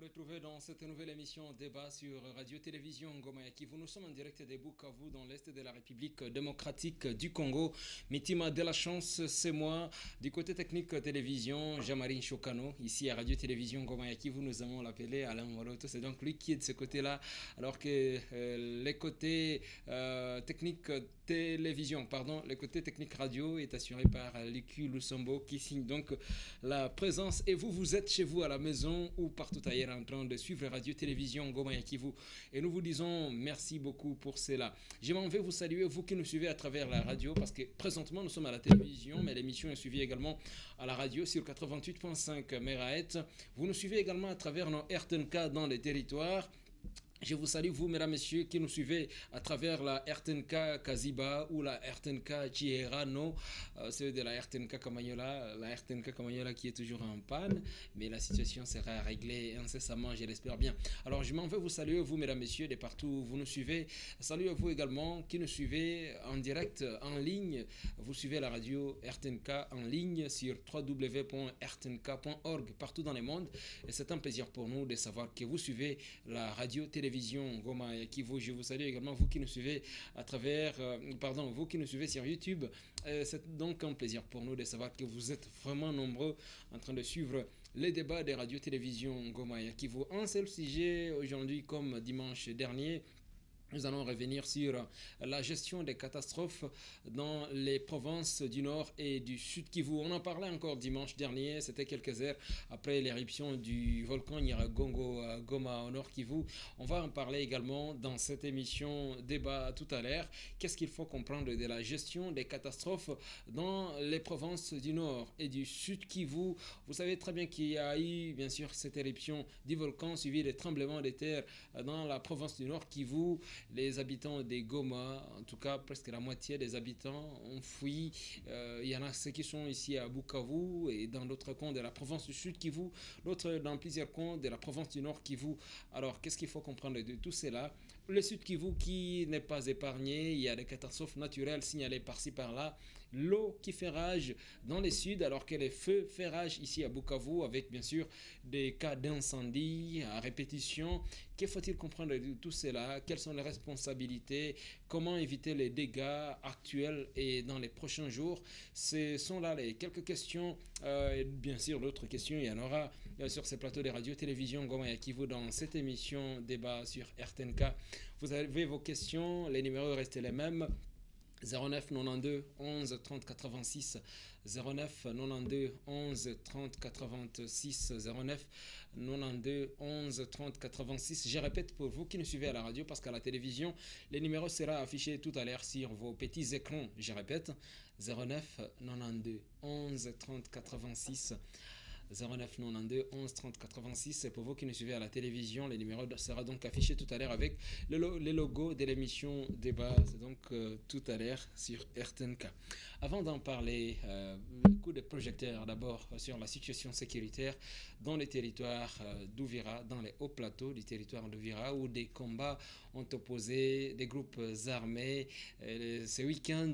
retrouver dans cette nouvelle émission débat sur Radio-Télévision Ngoma ya Kivu. Nous sommes en direct de Bukavu dans l'est de la République démocratique du Congo. Mitima de la chance, c'est moi. Du côté technique télévision, Jean-Marie Chokano. Ici à Radio-Télévision Ngoma ya Kivu, nous allons l'appeler Alain Moroto. C'est donc lui qui est de ce côté-là, alors que les côtés techniques télévision, pardon, le côté technique radio est assuré par Liku Lusombo qui signe donc la présence. Et vous, vous êtes chez vous à la maison ou partout ailleurs en train de suivre Radio-Télévision Ngoma ya Kivu. Et nous vous disons merci beaucoup pour cela. Je m'en vais vous saluer, vous qui nous suivez à travers la radio, parce que présentement nous sommes à la télévision, mais l'émission est suivie également à la radio sur 88.5 MHz. Vous nous suivez également à travers nos RTNK dans les territoires. Je vous salue, vous, mesdames, messieurs, qui nous suivez à travers la RTNK Kaziba ou la RTNK Chierano. C'est de la RTNK Kamanyola qui est toujours en panne, mais la situation sera réglée incessamment, je l'espère bien. Alors, je m'en veux vous saluer, vous, mesdames, messieurs, de partout où vous nous suivez. Salut à vous également qui nous suivez en direct, en ligne. Vous suivez la radio RTNK en ligne sur www.rtnk.org partout dans le monde. Et c'est un plaisir pour nous de savoir que vous suivez la radio-télévision Ngoma ya Kivu. Je vous salue également, vous qui nous suivez à travers, vous qui nous suivez sur YouTube. C'est donc un plaisir pour nous de savoir que vous êtes vraiment nombreux en train de suivre les débats des radios-télévisions Ngoma ya Kivu. Un seul sujet aujourd'hui, comme dimanche dernier. Nous allons revenir sur la gestion des catastrophes dans les provinces du Nord et du Sud Kivu. On en parlait encore dimanche dernier, c'était quelques heures après l'éruption du volcan Nyiragongo à Goma au Nord Kivu. On va en parler également dans cette émission débat tout à l'heure. Qu'est-ce qu'il faut comprendre de la gestion des catastrophes dans les provinces du Nord et du Sud Kivu? Vous savez très bien qu'il y a eu bien sûr cette éruption du volcan suivie des tremblements de terre dans la province du Nord Kivu. Les habitants des Goma, en tout cas presque la moitié des habitants ont fui. Il y en a ceux qui sont ici à Bukavu et dans d'autres coins de la province du Sud Kivu, d'autres dans plusieurs coins de la province du Nord Kivu. Alors qu'est-ce qu'il faut comprendre de tout cela? Le Sud Kivu qui n'est pas épargné, il y a des catastrophes naturelles signalées par-ci par-là. L'eau qui fait rage dans les Sud alors que les feux font rage ici à Bukavu avec bien sûr des cas d'incendie à répétition. Que faut-il comprendre de tout cela? Quelles sont les responsabilités? Comment éviter les dégâts actuels et dans les prochains jours? Ce sont là les quelques questions. Et bien sûr, d'autres questions, il y en aura sur ces plateaux de radio-télévision Ngoma ya Kivu dans cette émission débat sur RTNK. Vous avez vos questions, les numéros restent les mêmes. 09 92 11 30 86 09 92 11 30 86 09 92 11 30 86. Je répète pour vous qui nous suivez à la radio parce qu'à la télévision les numéros seront affichés tout à l'heure sur vos petits écrans. Je répète 09 92 11 30 86 09 92 11 30 86. Et pour vous qui nous suivez à la télévision, les numéros seront donc affichés tout à l'heure avec les logos de l'émission débat. C'est donc tout à l'heure sur RTNK. Avant d'en parler, le coup de projecteur d'abord sur la situation sécuritaire dans les territoires d'Ouvira, dans les hauts plateaux du territoire d'Ouvira, où des combats ont opposé des groupes armés ce week-end.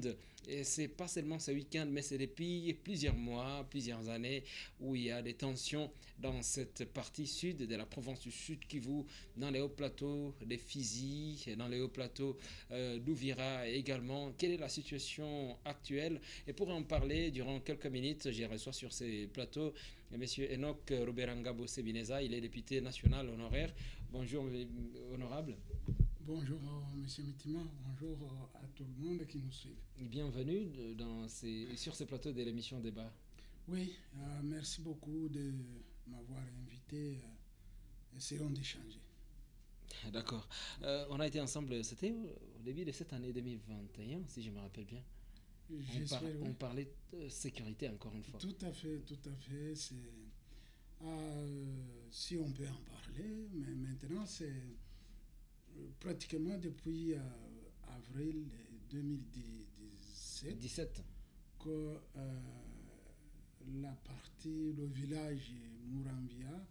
Et c'est pas seulement ce week-end, mais c'est depuis plusieurs mois, plusieurs années, où il y a des tensions dans cette partie sud de la province du Sud Kivu, dans les hauts plateaux de Fizi, dans les hauts plateaux d'Ouvira également. Quelle est la situation actuelle? Et pour en parler, durant quelques minutes, je reçois sur ces plateaux M. Enoch Ruberangabo Sebineza, il est député national honoraire. Bonjour, honorable. Bonjour M. Mitima, bonjour à tout le monde qui nous suit. Bienvenue sur ce plateau de l'émission débat. Oui, merci beaucoup de m'avoir invité. Essayons d'échanger. D'accord. On a été ensemble, c'était au début de cette année 2021, si je me rappelle bien. On parlait de sécurité encore une fois. Tout à fait, tout à fait. Si on peut en parler, mais maintenant c'est pratiquement depuis avril 2017 que le village Murambia,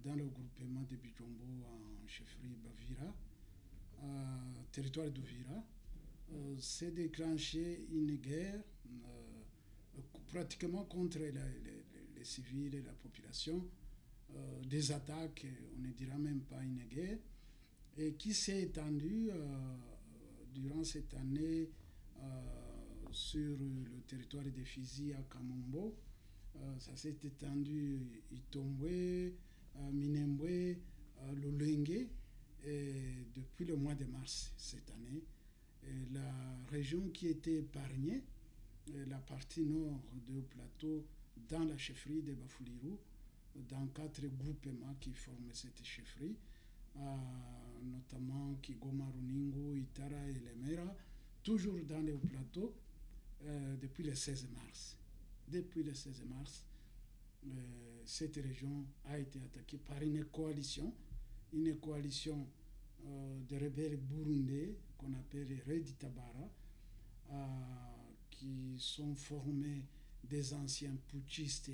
dans le groupement de Bijombo en chefferie Bavira, territoire d'Ouvira, s'est déclenché une guerre pratiquement contre les civils et la population des attaques, on ne dira même pas une guerre, et qui s'est étendue durant cette année sur le territoire de Fizi à Kamombo. Ça s'est étendu Itombwe, Minembwe, Lulenge, depuis le mois de mars cette année. Et la région qui était épargnée, la partie nord du plateau, dans la chefferie de Bafouliru, dans 4 groupements qui forment cette chefferie, notamment Kigoma, Runingo, Itara et Lemera, toujours dans le plateau, depuis le 16 mars. Depuis le 16 mars, cette région a été attaquée par une coalition de rebelles burundais qu'on appelle les Redi Tabara, qui sont formés des anciens putschistes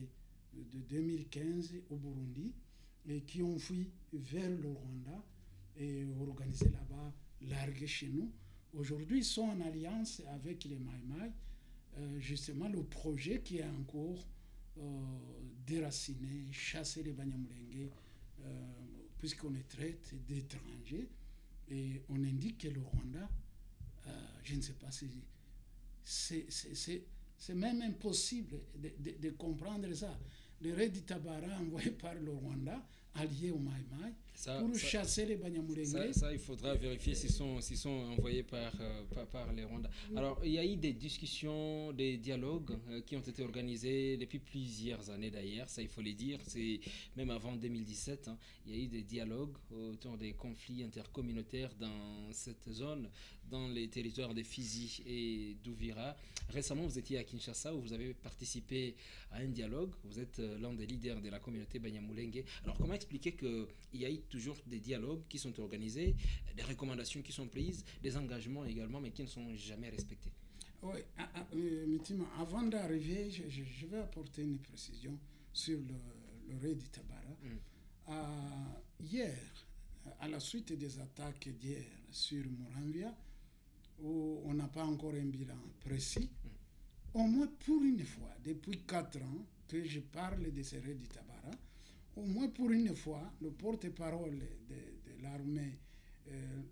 de 2015 au Burundi et qui ont fui vers le Rwanda et organisé là-bas, largué chez nous. Aujourd'hui, ils sont en alliance avec les Maïmaï, justement le projet qui est en cours, déraciner, chasser les Banyamulenge, puisqu'on les traite d'étrangers. Et on indique que le Rwanda, je ne sais pas si c'est même impossible de comprendre ça. Les Redi Tabara envoyés par le Rwanda, alliés au Maïmaï, pour chasser les Banyamulenge. Ça, il faudra vérifier s'ils sont envoyés par les Rwandais. Alors, il y a eu des discussions, des dialogues qui ont été organisés depuis plusieurs années d'ailleurs, ça il faut le dire, c'est même avant 2017, hein, il y a eu des dialogues autour des conflits intercommunautaires dans cette zone, dans les territoires de Fizi et d'Uvira. Récemment, vous étiez à Kinshasa où vous avez participé à un dialogue, vous êtes l'un des leaders de la communauté Banyamulenge. Alors, comment expliquer qu'il y a eu toujours des dialogues qui sont organisés, des recommandations qui sont prises, des engagements également, mais qui ne sont jamais respectés? Oui, avant d'arriver, je vais apporter une précision sur le Redi Tabara. Hier, à la suite des attaques d'hier sur Muramvya, où on n'a pas encore un bilan précis, au moins pour une fois, depuis 4 ans que je parle de ce Redi Tabara, au moins pour une fois, le porte-parole de l'armée,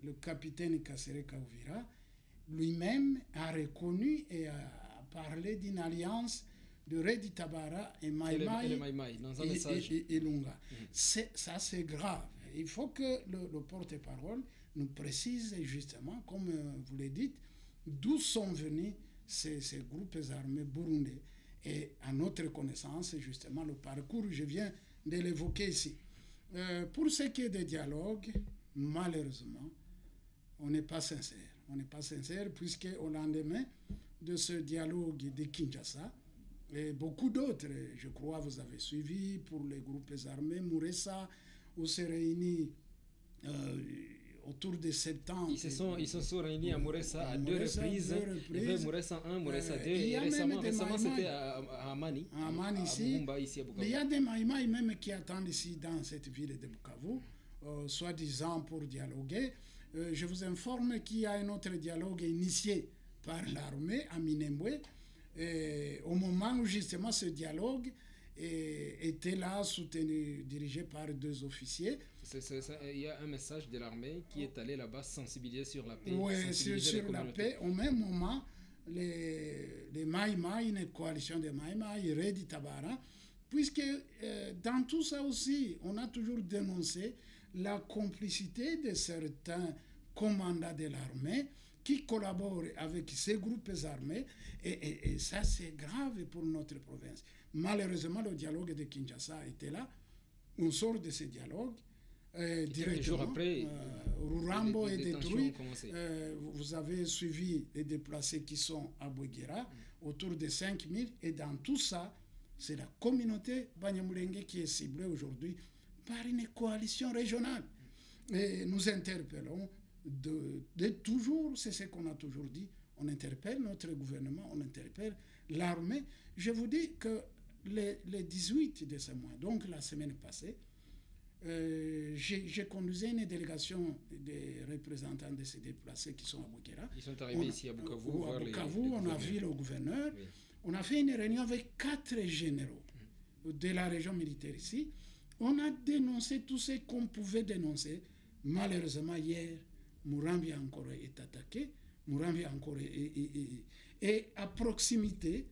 le capitaine Kasereka Uvira, lui-même a reconnu et a parlé d'une alliance de Redi Tabara et Maïmaï et Lunga. Ça, c'est grave. Il faut que le porte-parole nous précise justement, comme vous le dites, d'où sont venus ces groupes armés burundais. Et à notre connaissance, justement, le parcours, je viens de l'évoquer ici. Pour ce qui est des dialogues, malheureusement, on n'est pas sincère. On n'est pas sincère puisque au lendemain de ce dialogue de Kinshasa, et beaucoup d'autres, je crois, vous avez suivi pour les groupes armés, Mouressa, où s'est réunis autour de septembre. Ils se sont réunis à Mouressa à deux reprises. Il y avait Mouressa 1, Mouressa 2, et récemment c'était à Amani. À Amani ici. Ici à Bukavu. Mais il y a des Maïmaï même qui attendent ici dans cette ville de Bukavu, soi-disant pour dialoguer. Je vous informe qu'il y a un autre dialogue initié par l'armée à Minembwe, au moment où justement ce dialogue était là, soutenu, dirigé par 2 officiers. Il y a un message de l'armée qui est allé là-bas sensibiliser sur la paix. Oui, sur la paix. Au même moment, les Maïmaï, une coalition de Maïmaï, Redi Tabara, puisque dans tout ça aussi, on a toujours dénoncé la complicité de certains commandants de l'armée qui collaborent avec ces groupes armés, et ça c'est grave pour notre province. Malheureusement, le dialogue de Kinshasa était là. On sort de ce dialogue directement. Après, Rurambo est détruit. Vous avez suivi les déplacés qui sont à Bouguera, autour de 5000, et dans tout ça, c'est la communauté Banyamulenge qui est ciblée aujourd'hui par une coalition régionale. Et nous interpellons de toujours, c'est ce qu'on a toujours dit, on interpelle notre gouvernement, on interpelle l'armée. Je vous dis que le 18 de ce mois, donc la semaine passée, j'ai conduit une délégation des représentants de ces déplacés qui sont à Bouguera. Ils sont arrivés ici à Bukavu. À Bukavu, on a vu le gouverneur. Oui. On a fait une réunion avec 4 généraux de la région militaire ici, On a dénoncé tout ce qu'on pouvait dénoncer. Malheureusement, hier, Murambi encore est attaqué. Murambi encore est à proximité.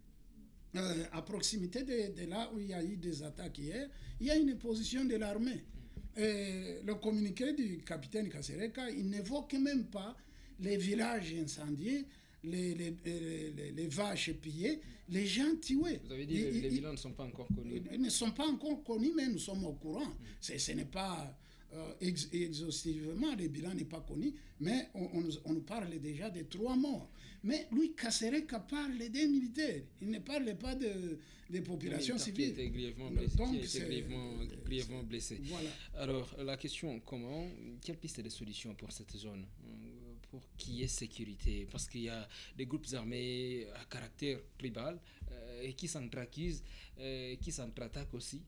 De là où il y a eu des attaques hier, il y a une position de l'armée. Le communiqué du capitaine Kasereka, il n'évoque même pas les villages incendiés, les vaches pillées, les gens tués. Vous avez dit que les bilans ne sont pas encore connus. Ils ne sont pas encore connus, mais nous sommes au courant. Ce n'est pas exhaustivement, le bilan n'est pas connu, mais on nous parle déjà de 3 morts. Mais lui, Kasereka parle des militaires. Il ne parle pas des populations civiles. Qui étaient grièvement blessés. Voilà. Alors, la question, quelle piste de solution pour cette zone, pour qu'il y ait sécurité? Parce qu'il y a des groupes armés à caractère tribal et qui s'entraquisent, qui s'entrattaquent aussi.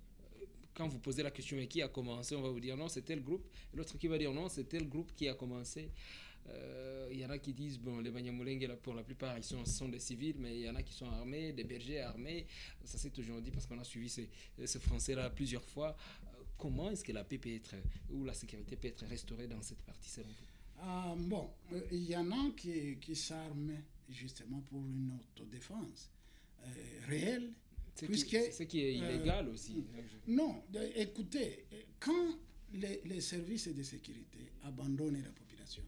Quand vous posez la question, mais qui a commencé, on va vous dire non, c'est tel groupe. L'autre qui va dire non, c'est tel groupe qui a commencé. Il y en a qui disent, bon, les Banyamulenge, pour la plupart, ils sont des civils, mais il y en a qui sont armés, des bergers armés. Ça s'est toujours dit parce qu'on a suivi ce français-là plusieurs fois. Comment est-ce que la paix peut être, ou la sécurité peut être restaurée dans cette partie, selon vous? Il y en a qui s'arment justement pour une autodéfense réelle. Ce qui est illégal aussi. Non, écoutez, quand les services de sécurité abandonnent la population,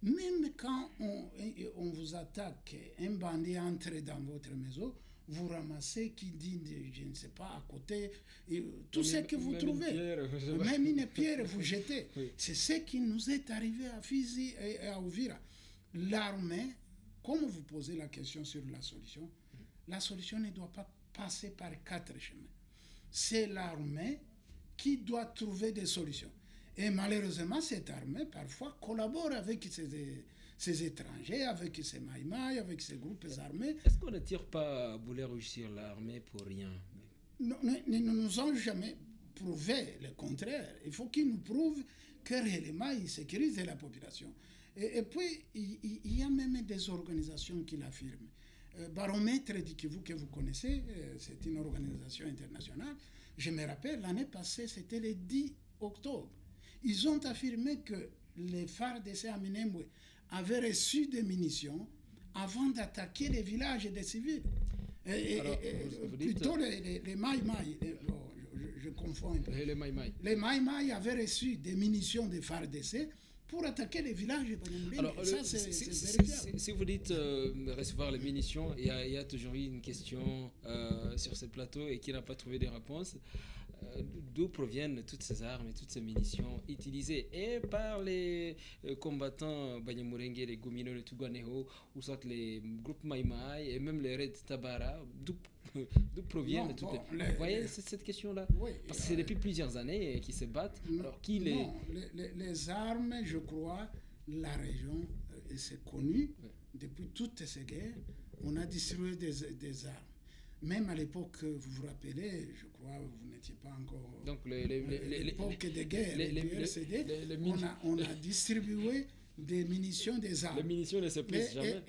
même quand on vous attaque, un bandit entre dans votre maison, vous ramassez qui dit, je ne sais pas, à côté, tout ce que vous trouvez. Même une pierre, vous jetez. Oui. C'est ce qui nous est arrivé à Fizi et à Uvira. L'armée, comme vous posez la question sur la solution ne doit pas passer par 4 chemins. C'est l'armée qui doit trouver des solutions. Et malheureusement, cette armée, parfois, collabore avec ces étrangers, avec ces maïmaïs, avec ces groupes armés. Est-ce qu'on ne tire pas à boulet rouge sur l'armée pour rien? Non, ils ne nous ont jamais prouvé le contraire. Il faut qu'ils nous prouvent que réellement, ils sécurisent la population. Et puis, il y a même des organisations qui l'affirment. Baromètre du Kivu que vous connaissez, c'est une organisation internationale. Je me rappelle, l'année passée, c'était le 10 octobre. Ils ont affirmé que les FARDC à Minembwe avaient reçu des munitions avant d'attaquer les villages des civils. Plutôt les Maïmaï, je confonds un peu. Les Maïmaï avaient reçu des munitions des FARDC pour attaquer les villages. Alors, ça, c'est vérifiable. Si vous dites recevoir les munitions, il y a toujours eu une question sur ce plateau et qui n'a pas trouvé de réponse. D'où proviennent toutes ces armes et toutes ces munitions utilisées et par les combattants Banyamulenge, les Gomino, les Tuganeho, ou soit les groupes Maïmaï et même les Red Tabara, d'où proviennent toutes les... Vous voyez cette question-là? Oui, parce que c'est depuis plusieurs années qu'ils se battent. Alors, les armes, je crois, la région, c'est connu, depuis toutes ces guerres, on a distribué des armes. Même à l'époque, vous vous rappelez, je crois, vous n'étiez pas encore... Donc, l'époque des guerres, on a distribué des munitions, des armes. Les munitions ne se plissent jamais.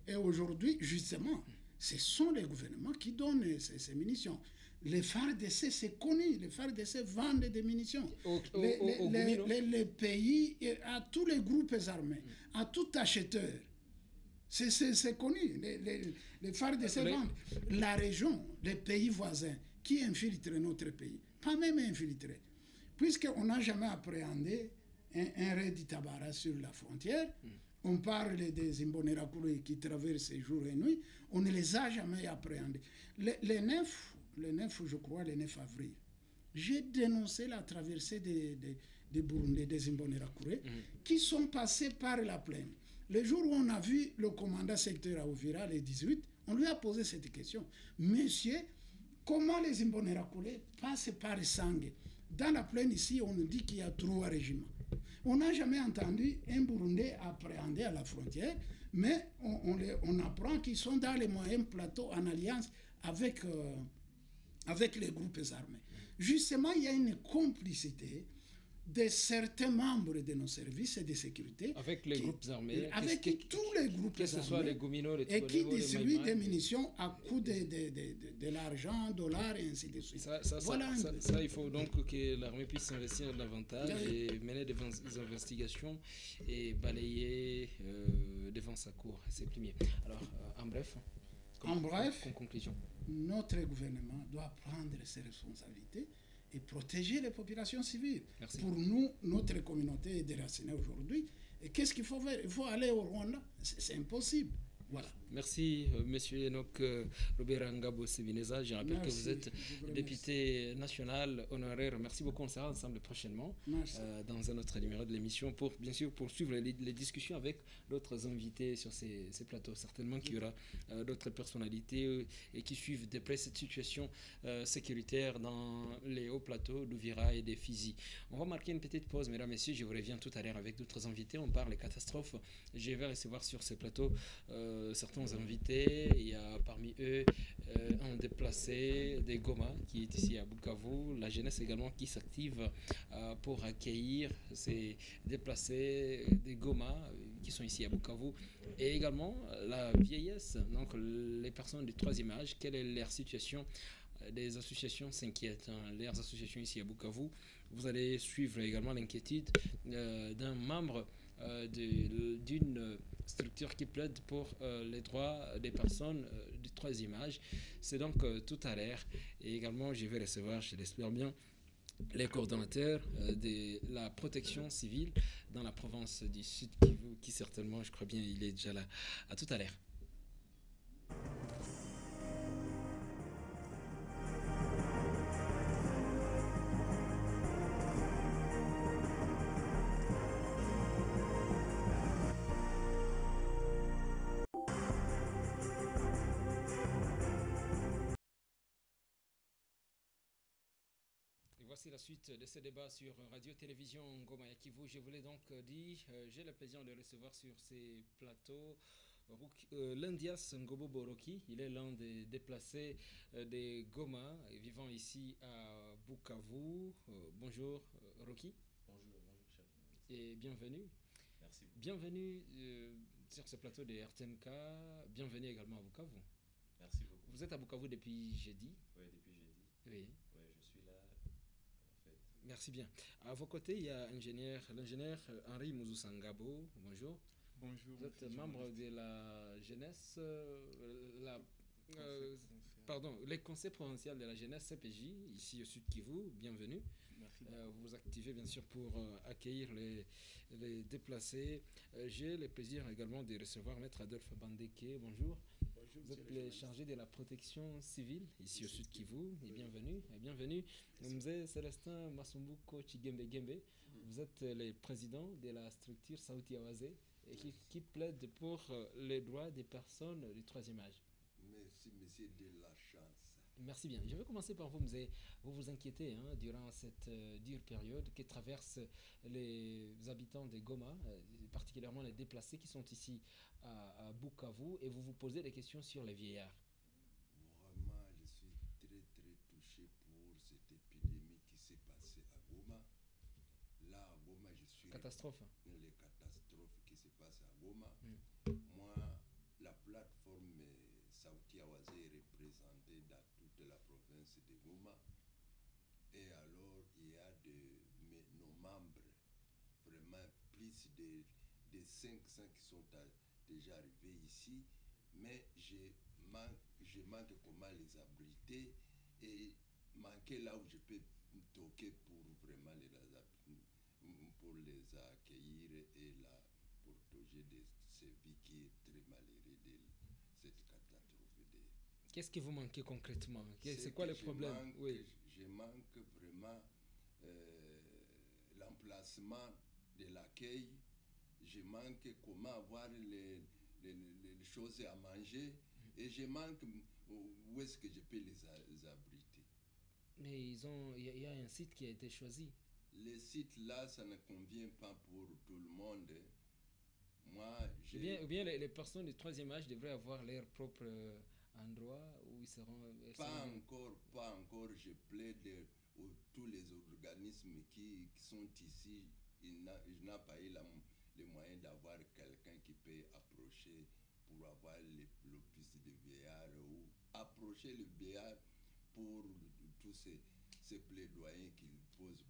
Et aujourd'hui, justement, ce sont les gouvernements qui donnent ces munitions. Les FARDC, c'est connu. Les FARDC vendent des munitions. Les pays, à tous les groupes armés, à tout acheteur. C'est connu. Les FARDC vendent. La région, les pays voisins, qui infiltrent notre pays, pas même infiltrés. Puisqu'on n'a jamais appréhendé un raid Tabara sur la frontière, on parle des Imbonerakure qui traversent jour et nuit, on ne les a jamais appréhendés. Le 9, je crois, le 9 avril, j'ai dénoncé la traversée des Burundais, des Imbonerakure, qui sont passés par la plaine. Le jour où on a vu le commandant secteur à Uvira, le 18, on lui a posé cette question. Monsieur, comment les Imbonerakure passent par Sangé? Dans la plaine ici, on nous dit qu'il y a 3 régiments. On n'a jamais entendu un Burundais appréhender à la frontière, mais on apprend qu'ils sont dans les moyens plateaux en alliance avec les groupes armés. Justement, il y a une complicité de certains membres de nos services de sécurité. Avec les groupes armés. Avec tous les groupes armés. Que ce soit les Gomino, les et qui distribuent des munitions à coût de l'argent, dollars et ainsi de suite. Ça, il faut donc que l'armée puisse s'investir davantage et mener des investigations et balayer devant sa cour. C'est plus mieux. Alors, en bref, en conclusion, notre gouvernement doit prendre ses responsabilités et protéger les populations civiles. Merci. Pour nous, notre communauté est déracinée aujourd'hui. Et qu'est-ce qu'il faut faire? Il faut aller au Rwanda. C'est impossible. Voilà. Merci, monsieur Enoch Loberangabo Sebineza. Je rappelle que vous êtes député national honoraire. Merci beaucoup. On sera ensemble prochainement dans un autre numéro de l'émission pour, bien sûr, poursuivre les discussions avec d'autres invités sur ces plateaux. Certainement qu'il y aura d'autres personnalités et qui suivent de près cette situation sécuritaire dans les hauts plateaux d'Ouvira et des Fizi. On va marquer une petite pause, mesdames, messieurs. Je vous reviens tout à l'heure avec d'autres invités. On parle des catastrophes. Je vais recevoir sur ces plateaux certains invités. Il y a parmi eux un déplacé des Goma qui est ici à Bukavu, la jeunesse également qui s'active pour accueillir ces déplacés des Goma qui sont ici à Bukavu, et également la vieillesse, donc les personnes du troisième âge, quelle est leur situation. Des associations s'inquiètent, les associations ici à Bukavu. Vous allez suivre également l'inquiétude d'un membre d'une structure qui plaide pour les droits des personnes du troisième âge. C'est donc tout à l'heure. Et également, je vais recevoir, je l'espère bien, les coordonnateurs de la protection civile dans la province du Sud Kivu, qui certainement, je crois bien, il est déjà là. À tout à l'heure. Voici la suite de ce débat sur Radio-Télévision Goma ya Kivu. Je voulais donc dire, j'ai le plaisir de recevoir sur ces plateaux Lindias Ngobo Boroki. Il est l'un des déplacés des Goma vivant ici à Bukavu. Bonjour Roki. Bonjour cher. Et bienvenue. Merci beaucoup. Bienvenue sur ce plateau de RTNK. Bienvenue également à Bukavu. Merci beaucoup. Vous êtes à Bukavu depuis jeudi? Oui, depuis jeudi. Oui. Oui, je suis là. Merci bien. À vos côtés, il y a l'ingénieur Henri Mouzou-Sangabo. Bonjour. Bonjour. Vous êtes membre de la jeunesse, les conseils provinciaux de la jeunesse CPJ, ici au Sud Kivu. Bienvenue. Merci. Vous vous activez bien sûr pour accueillir les déplacés. J'ai le plaisir également de recevoir Maître Adolphe Bandeke. Bonjour. Vous êtes le chargé de la protection civile ici au Sud Kivu. Et bienvenue. Mzee Célestin Masumbuko Chigembe Gembe. Vous êtes le président de la structure Sauti Awase qui plaide pour les droits des personnes du troisième âge. Merci, monsieur, de la chance. Merci bien. Je vais commencer par vous, Mzee. Vous vous inquiétez durant cette dure période que traversent les habitants de Goma, particulièrement les déplacés qui sont ici à Bukavu, et vous vous posez des questions sur les vieillards. Vraiment, je suis très touché pour cette épidémie qui s'est passée à Goma. Là, à Goma, je suis... Catastrophe. Les catastrophes qui se passent à Goma. Moi, la plateforme Sauti Awase est représentée dans toute la province de Goma. Et alors, il y a nos membres, vraiment plus de 500 qui sont déjà arrivés ici. Mais je manque comment les abriter et manquer là où je peux toquer pour vraiment pour les accueillir et pour protéger de ces vies qui est très malheureux de cette catastrophe. Qu'est-ce que vous manquez concrètement? C'est quoi le problème? Je manque vraiment l'emplacement de l'accueil. Je manque comment avoir les choses à manger. Et je manque où est-ce que je peux les abriter. Mais il y a un site qui a été choisi. Les sites là, ça ne convient pas pour tout le monde. Moi, ou bien les personnes du troisième âge devraient avoir leur propre endroit où ils seront... Pas encore. Je plaide tous les organismes qui sont ici, il n'a pas eu les moyens d'avoir quelqu'un qui peut approcher pour avoir l'office de vieillard ou approcher le vieillard pour tous ces plaidoyers qu'il pose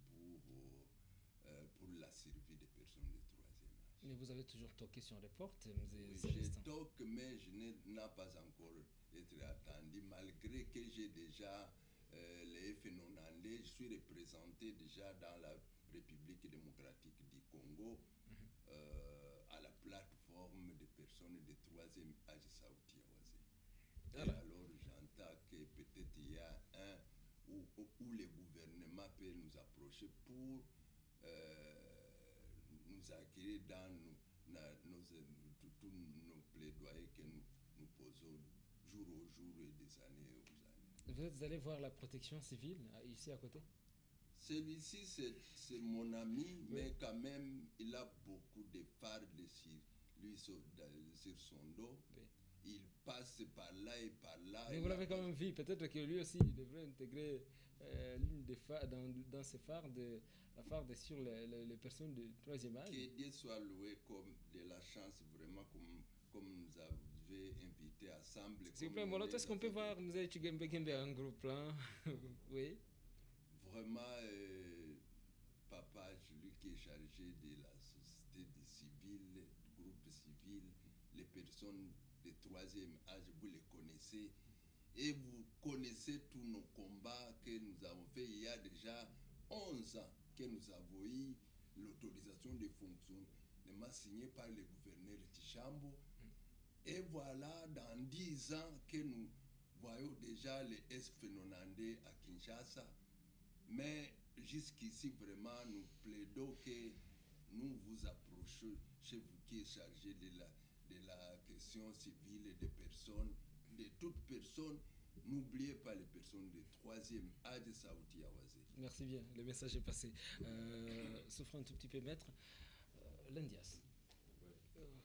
pour la survie des personnes de troisième âge. Mais vous avez toujours toqué sur les portes, Oui, je toque, mais je n'ai pas encore été attendu, malgré que j'ai déjà les F90, je suis représenté déjà dans la République démocratique du Congo à la plateforme des personnes de troisième âge Sauti Awazé. Et alors j'entends que peut-être il y a un où le gouvernement peut nous approcher pour nous acquérir dans tous nos plaidoyers que nous posons jour au jour et des années aux années. Vous êtes allé voir la protection civile ici à côté? Celui-ci, c'est mon ami, oui, mais quand même, il a beaucoup de fardes sur son dos. Oui. Il passe par là et par là. Mais vous l'avez quand même vu. Peut-être que lui aussi, il devrait intégrer l'une des fardes dans ses fardes, la farde sur les personnes de troisième âge. Que Dieu soit loué comme de la chance, vraiment, comme nous avez invité ensemble. S'il vous plaît, Molo, est-ce qu'on peut voir nous avons un groupe là? Oui. Vraiment, papa, celui qui est chargé de la société civile, du groupe civil, les personnes de troisième âge, vous les connaissez. Et vous connaissez tous nos combats que nous avons faits. Il y a déjà 11 ans que nous avons eu l'autorisation de fonctionnement signée par le gouverneur Tichambo. Et voilà, dans 10 ans que nous voyons déjà les SP90 à Kinshasa. Mais jusqu'ici, vraiment, nous plaidons que nous vous approchons chez vous qui est chargé de la question civile et des personnes, de toute personne. N'oubliez pas les personnes de troisième âge Sauti Awazé. Merci bien, le message est passé. Souffrez un tout petit peu, maître. L'Indias.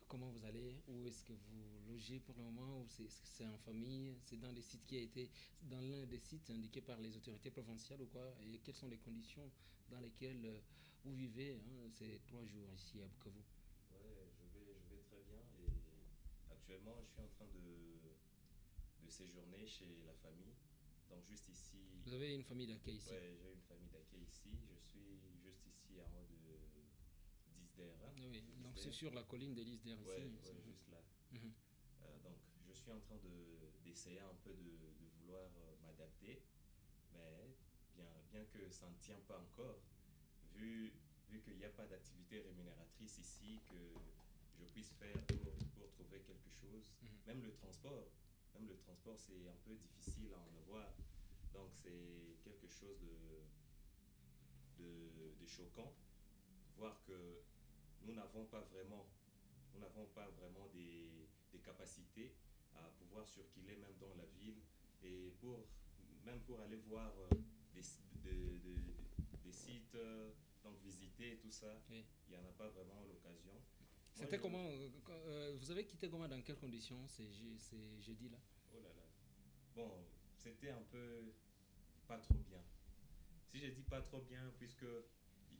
Comment vous allez? Où est-ce que vous logez pour le moment? Est-ce que c'est en famille? C'est dans les sites qui a été dans l'un des sites indiqués par les autorités provinciales ou quoi? Et quelles sont les conditions dans lesquelles vous vivez ces 3 jours ici à Bukavu? Ouais, je vais très bien et actuellement je suis en train de séjourner chez la famille. Donc juste ici. Vous avez une famille d'accueil ici? Ouais, j'ai une famille d'accueil ici. Je suis juste ici en haut de d'Isder. Hein? Oui, donc c'est sur la colline de l'Isder ici. Ouais, juste là. Donc je suis en train d'essayer un peu de vouloir m'adapter, mais bien que ça ne tient pas encore, vu qu'il n'y a pas d'activité rémunératrice ici que je puisse faire pour trouver quelque chose. Même le transport c'est un peu difficile à en avoir. Donc c'est quelque chose de choquant, voir que nous n'avons pas vraiment des capacités à pouvoir circuler même dans la ville et même pour aller voir des sites, donc visiter tout ça, oui. Il n'y en a pas vraiment l'occasion. C'était comment vous avez quitté comment, dans quelles conditions ces jeudis là? Oh là là. Bon, c'était un peu pas trop bien. Si je dis pas trop bien, puisque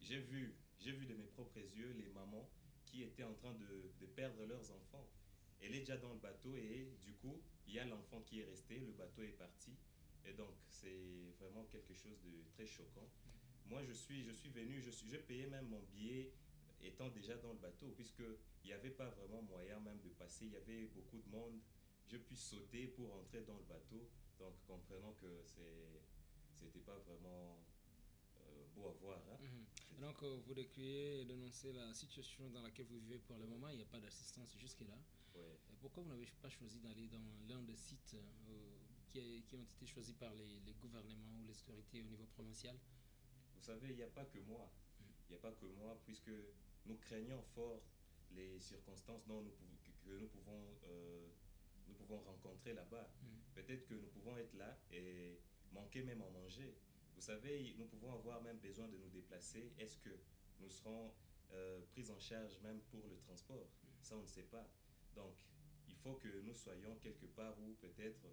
j'ai vu de mes propres yeux les mamans qui étaient en train de perdre leurs enfants. Elle est déjà dans le bateau et du coup, il y a l'enfant qui est resté, le bateau est parti. Et donc, c'est vraiment quelque chose de très choquant. Moi, je suis venu, je payais même mon billet étant déjà dans le bateau, puisqu'il n'y avait pas vraiment moyen même de passer. Il y avait beaucoup de monde. Je puis sauter pour entrer dans le bateau. Donc, comprenons que c'était pas vraiment beau à voir. Hein. Donc, vous décrivez et dénoncez la situation dans laquelle vous vivez pour le moment. Il n'y a pas d'assistance jusque-là. Ouais. Pourquoi vous n'avez pas choisi d'aller dans l'un des sites qui ont été choisis par les gouvernements ou les autorités au niveau provincial? Vous savez, il n'y a pas que moi. Il n'y a pas que moi, puisque nous craignons fort les circonstances que nous pouvons rencontrer là-bas. Peut-être que nous pouvons être là et manquer même à manger. Vous savez, nous pouvons avoir même besoin de nous déplacer. Est-ce que nous serons pris en charge même pour le transport? Ça, on ne sait pas. Donc, il faut que nous soyons quelque part où peut-être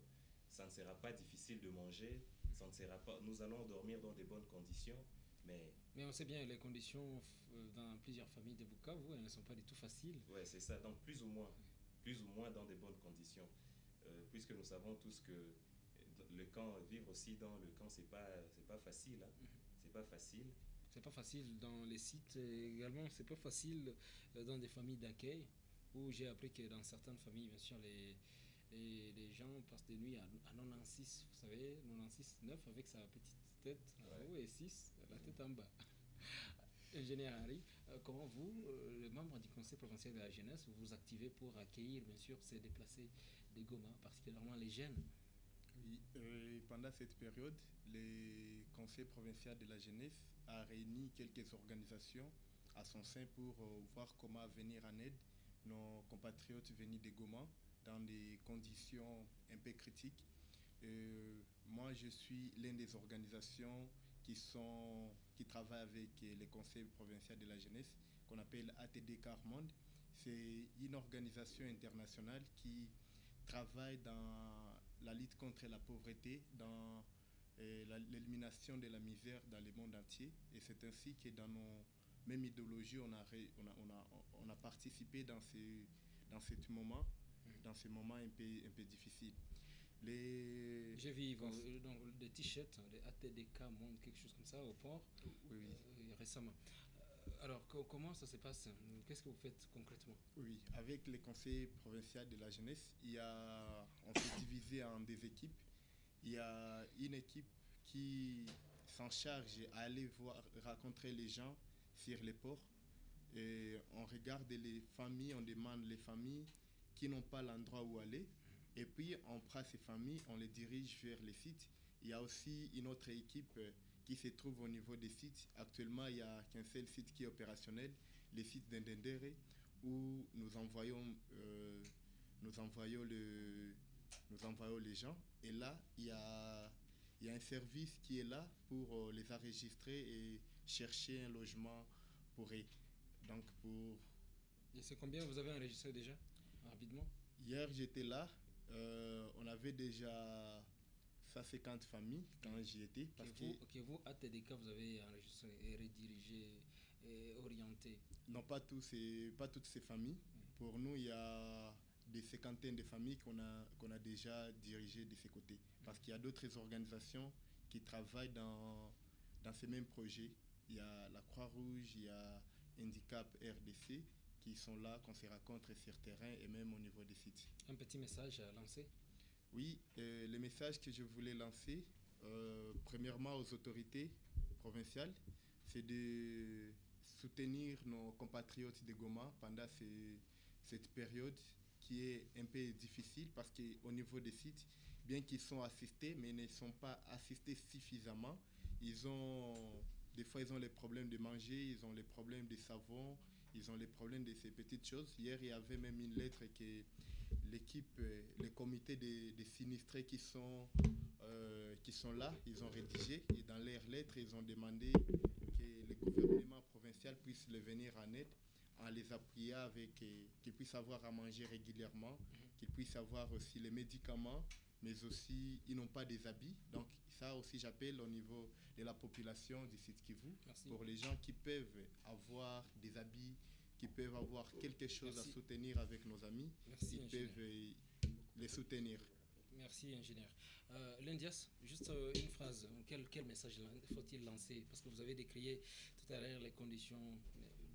ça ne sera pas difficile de manger ça ne sera pas. Nous allons dormir dans des bonnes conditions, mais on sait bien les conditions dans plusieurs familles de Bukavu, elles ne sont pas du tout faciles. ouais, c'est ça. Donc plus ou moins dans des bonnes conditions, puisque nous savons tous que le camp, vivre aussi dans le camp, c'est pas facile, hein. C'est pas facile. C'est pas facile dans les sites également, c'est pas facile dans des familles d'accueil où j'ai appris que dans certaines familles, bien sûr, les gens passent des nuits à 96, vous savez, 96, 9 avec sa petite tête en haut et 6, la tête en bas. Ingénieur Henri, comment vous, le membre du Conseil provincial de la jeunesse, vous vous activez pour accueillir, bien sûr, ces déplacés des Goma, particulièrement les jeunes? Oui, pendant cette période, le Conseil provincial de la jeunesse a réuni quelques organisations à son sein pour voir comment venir en aide nos compatriotes venus de Goma dans des conditions un peu critiques. Moi, je suis l'une des organisations qui travaillent avec le Conseil provincial de la jeunesse, qu'on appelle ATD Carmonde. C'est une organisation internationale qui travaille dans la lutte contre la pauvreté, dans l'élimination de la misère dans le monde entier. Et c'est ainsi que dans nos mêmes idéologies, on a participé dans ce moment un peu difficile. J'ai vu donc, des t-shirts, des ATDK Monde, quelque chose comme ça au port oui. Récemment. Alors, comment ça se passe? Qu'est-ce que vous faites concrètement? Oui, avec le Conseil provincial de la jeunesse, on s'est divisé en des équipes. Il y a une équipe qui s'en charge à aller rencontrer les gens sur les ports. Et on regarde les familles, on demande les familles qui n'ont pas l'endroit où aller. Et puis, on prend ces familles, on les dirige vers les sites. Il y a aussi une autre équipe qui se trouve au niveau des sites. Actuellement, il n'y a qu'un seul site qui est opérationnel, le site d'Indendere, où nous envoyons les gens. Et là, il y a un service qui est là pour les enregistrer et chercher un logement pour eux. Donc, Et c'est combien vous avez enregistré déjà, rapidement? Hier, j'étais là. On avait déjà 150 familles quand j'y étais. Vous, à TDK, vous avez enregistré et redirigé et orienté? Non, pas toutes ces familles. Oui. Pour nous, il y a des cinquantaines de familles qu'on a déjà dirigées de ces côtés. Parce qu'il y a d'autres organisations qui travaillent dans ces mêmes projets. Il y a la Croix-Rouge, il y a Handicap RDC qui sont là, qu'on se rencontre sur terrain et même au niveau des sites. Un petit message à lancer? Oui, le message que je voulais lancer, premièrement aux autorités provinciales, c'est de soutenir nos compatriotes de Goma pendant cette période qui est un peu difficile parce qu'au niveau des sites, bien qu'ils sont assistés, mais ils ne sont pas assistés suffisamment. Des fois, ils ont les problèmes de manger, ils ont les problèmes de savon, ils ont les problèmes de ces petites choses. Hier, il y avait même une lettre que l'équipe, le comité des sinistrés qui sont là, ils ont rédigé. Et dans leur lettre, ils ont demandé que le gouvernement provincial puisse les venir en aide, en les appuyant qu'ils puissent avoir à manger régulièrement, qu'ils puissent avoir aussi les médicaments, mais aussi ils n'ont pas des habits. Donc ça aussi j'appelle au niveau de la population du site Kivu. Merci. Pour les gens qui peuvent avoir des habits, qui peuvent avoir quelque chose Merci. À soutenir avec nos amis, Merci, ils peuvent les soutenir. Merci, ingénieur. Lindias, juste une phrase. Quel message faut-il lancer? Parce que vous avez décrié tout à l'heure les conditions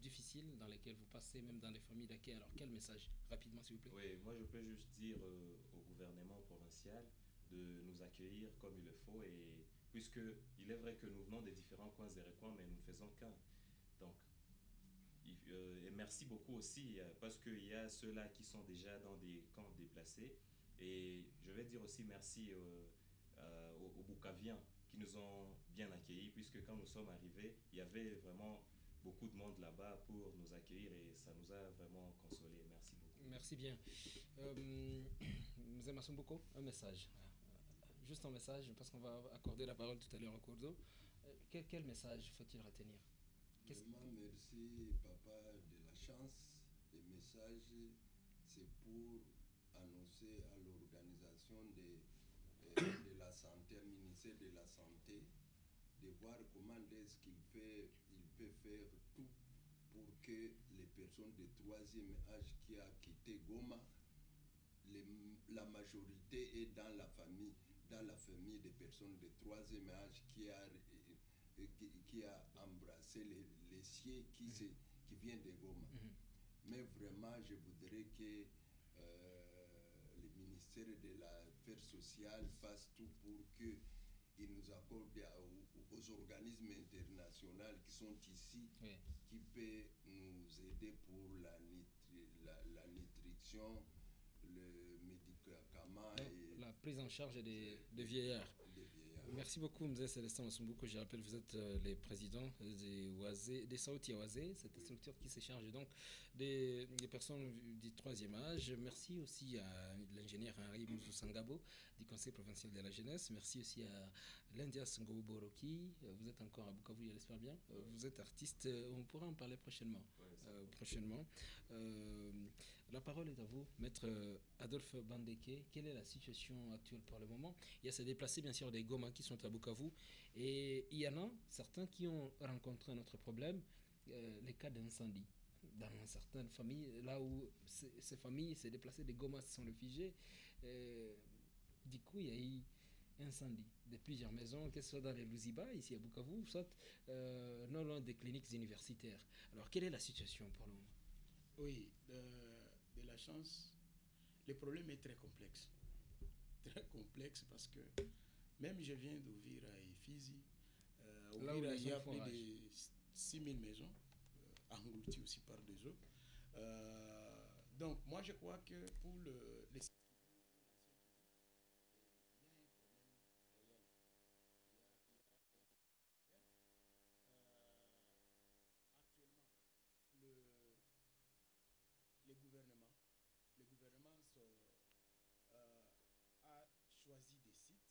difficiles dans lesquelles vous passez, même dans les familles d'accueil. Alors, quel message? Rapidement, s'il vous plaît. Oui, moi, je peux juste dire au gouvernement provincial de nous accueillir comme il le faut. Et puisque il est vrai que nous venons des différents coins zérécois, mais nous ne faisons qu'un. Donc, et merci beaucoup aussi, parce qu'il y a ceux-là qui sont déjà dans des camps déplacés. Et je vais dire aussi merci aux Bukaviens qui nous ont bien accueillis, puisque quand nous sommes arrivés, il y avait vraiment beaucoup de monde là-bas pour nous accueillir et ça nous a vraiment consolés. Merci beaucoup. Merci bien. Nous aimons beaucoup. Un message. Juste un message, parce qu'on va accorder la parole tout à l'heure au cours d'eau. Quel message faut-il retenir? Vraiment, merci, papa, de la chance. Le message, c'est pour annoncer à l'organisation de la santé ministère de la Santé de voir comment est-ce il peut faire tout pour que les personnes de troisième âge qui a quitté Goma, la majorité est dans la famille des personnes de troisième âge qui a embrassé les siens qui viennent de Goma. Mais vraiment, je voudrais que le ministère de l'Affaires sociales fasse tout pour qu'il nous accorde aux organismes internationaux qui sont ici, qui peuvent nous aider pour la nutrition, le médicament et la prise en charge des vieillards. Merci beaucoup, M. Célestin Massumbuko. Je rappelle, vous êtes le président des Sauti Oisé, cette structure qui se charge donc des personnes du troisième âge. Merci aussi à l'ingénieur Henri Mouzou Sangabo du Conseil provincial de la jeunesse. Merci aussi à Lindias Ngoboroki. Vous êtes encore à Bukavu, je l'espère bien. Vous êtes artiste. On pourra en parler prochainement. La parole est à vous, Maître Adolphe Bandeke. Quelle est la situation actuelle pour le moment? Il y a ces déplacés, bien sûr, des Goma qui sont à Bukavu. Et il y en a certains qui ont rencontré un autre problème, les cas d'incendie. Dans certaines familles, là où ces familles, ces déplacés des Goma se sont réfugiés, du coup, il y a eu incendie de plusieurs maisons, que ce soit dans les Louziba, ici à Bukavu, soit non loin des cliniques universitaires. Alors, quelle est la situation pour le moment? Oui, de la chance, le problème est très complexe. Très complexe parce que même je viens d'Ouvira et Fizi. Ouvira, il y a plus de 6000 maisons, englouties aussi par des eaux. Donc, moi, je crois que pour les le gouvernement a choisi des sites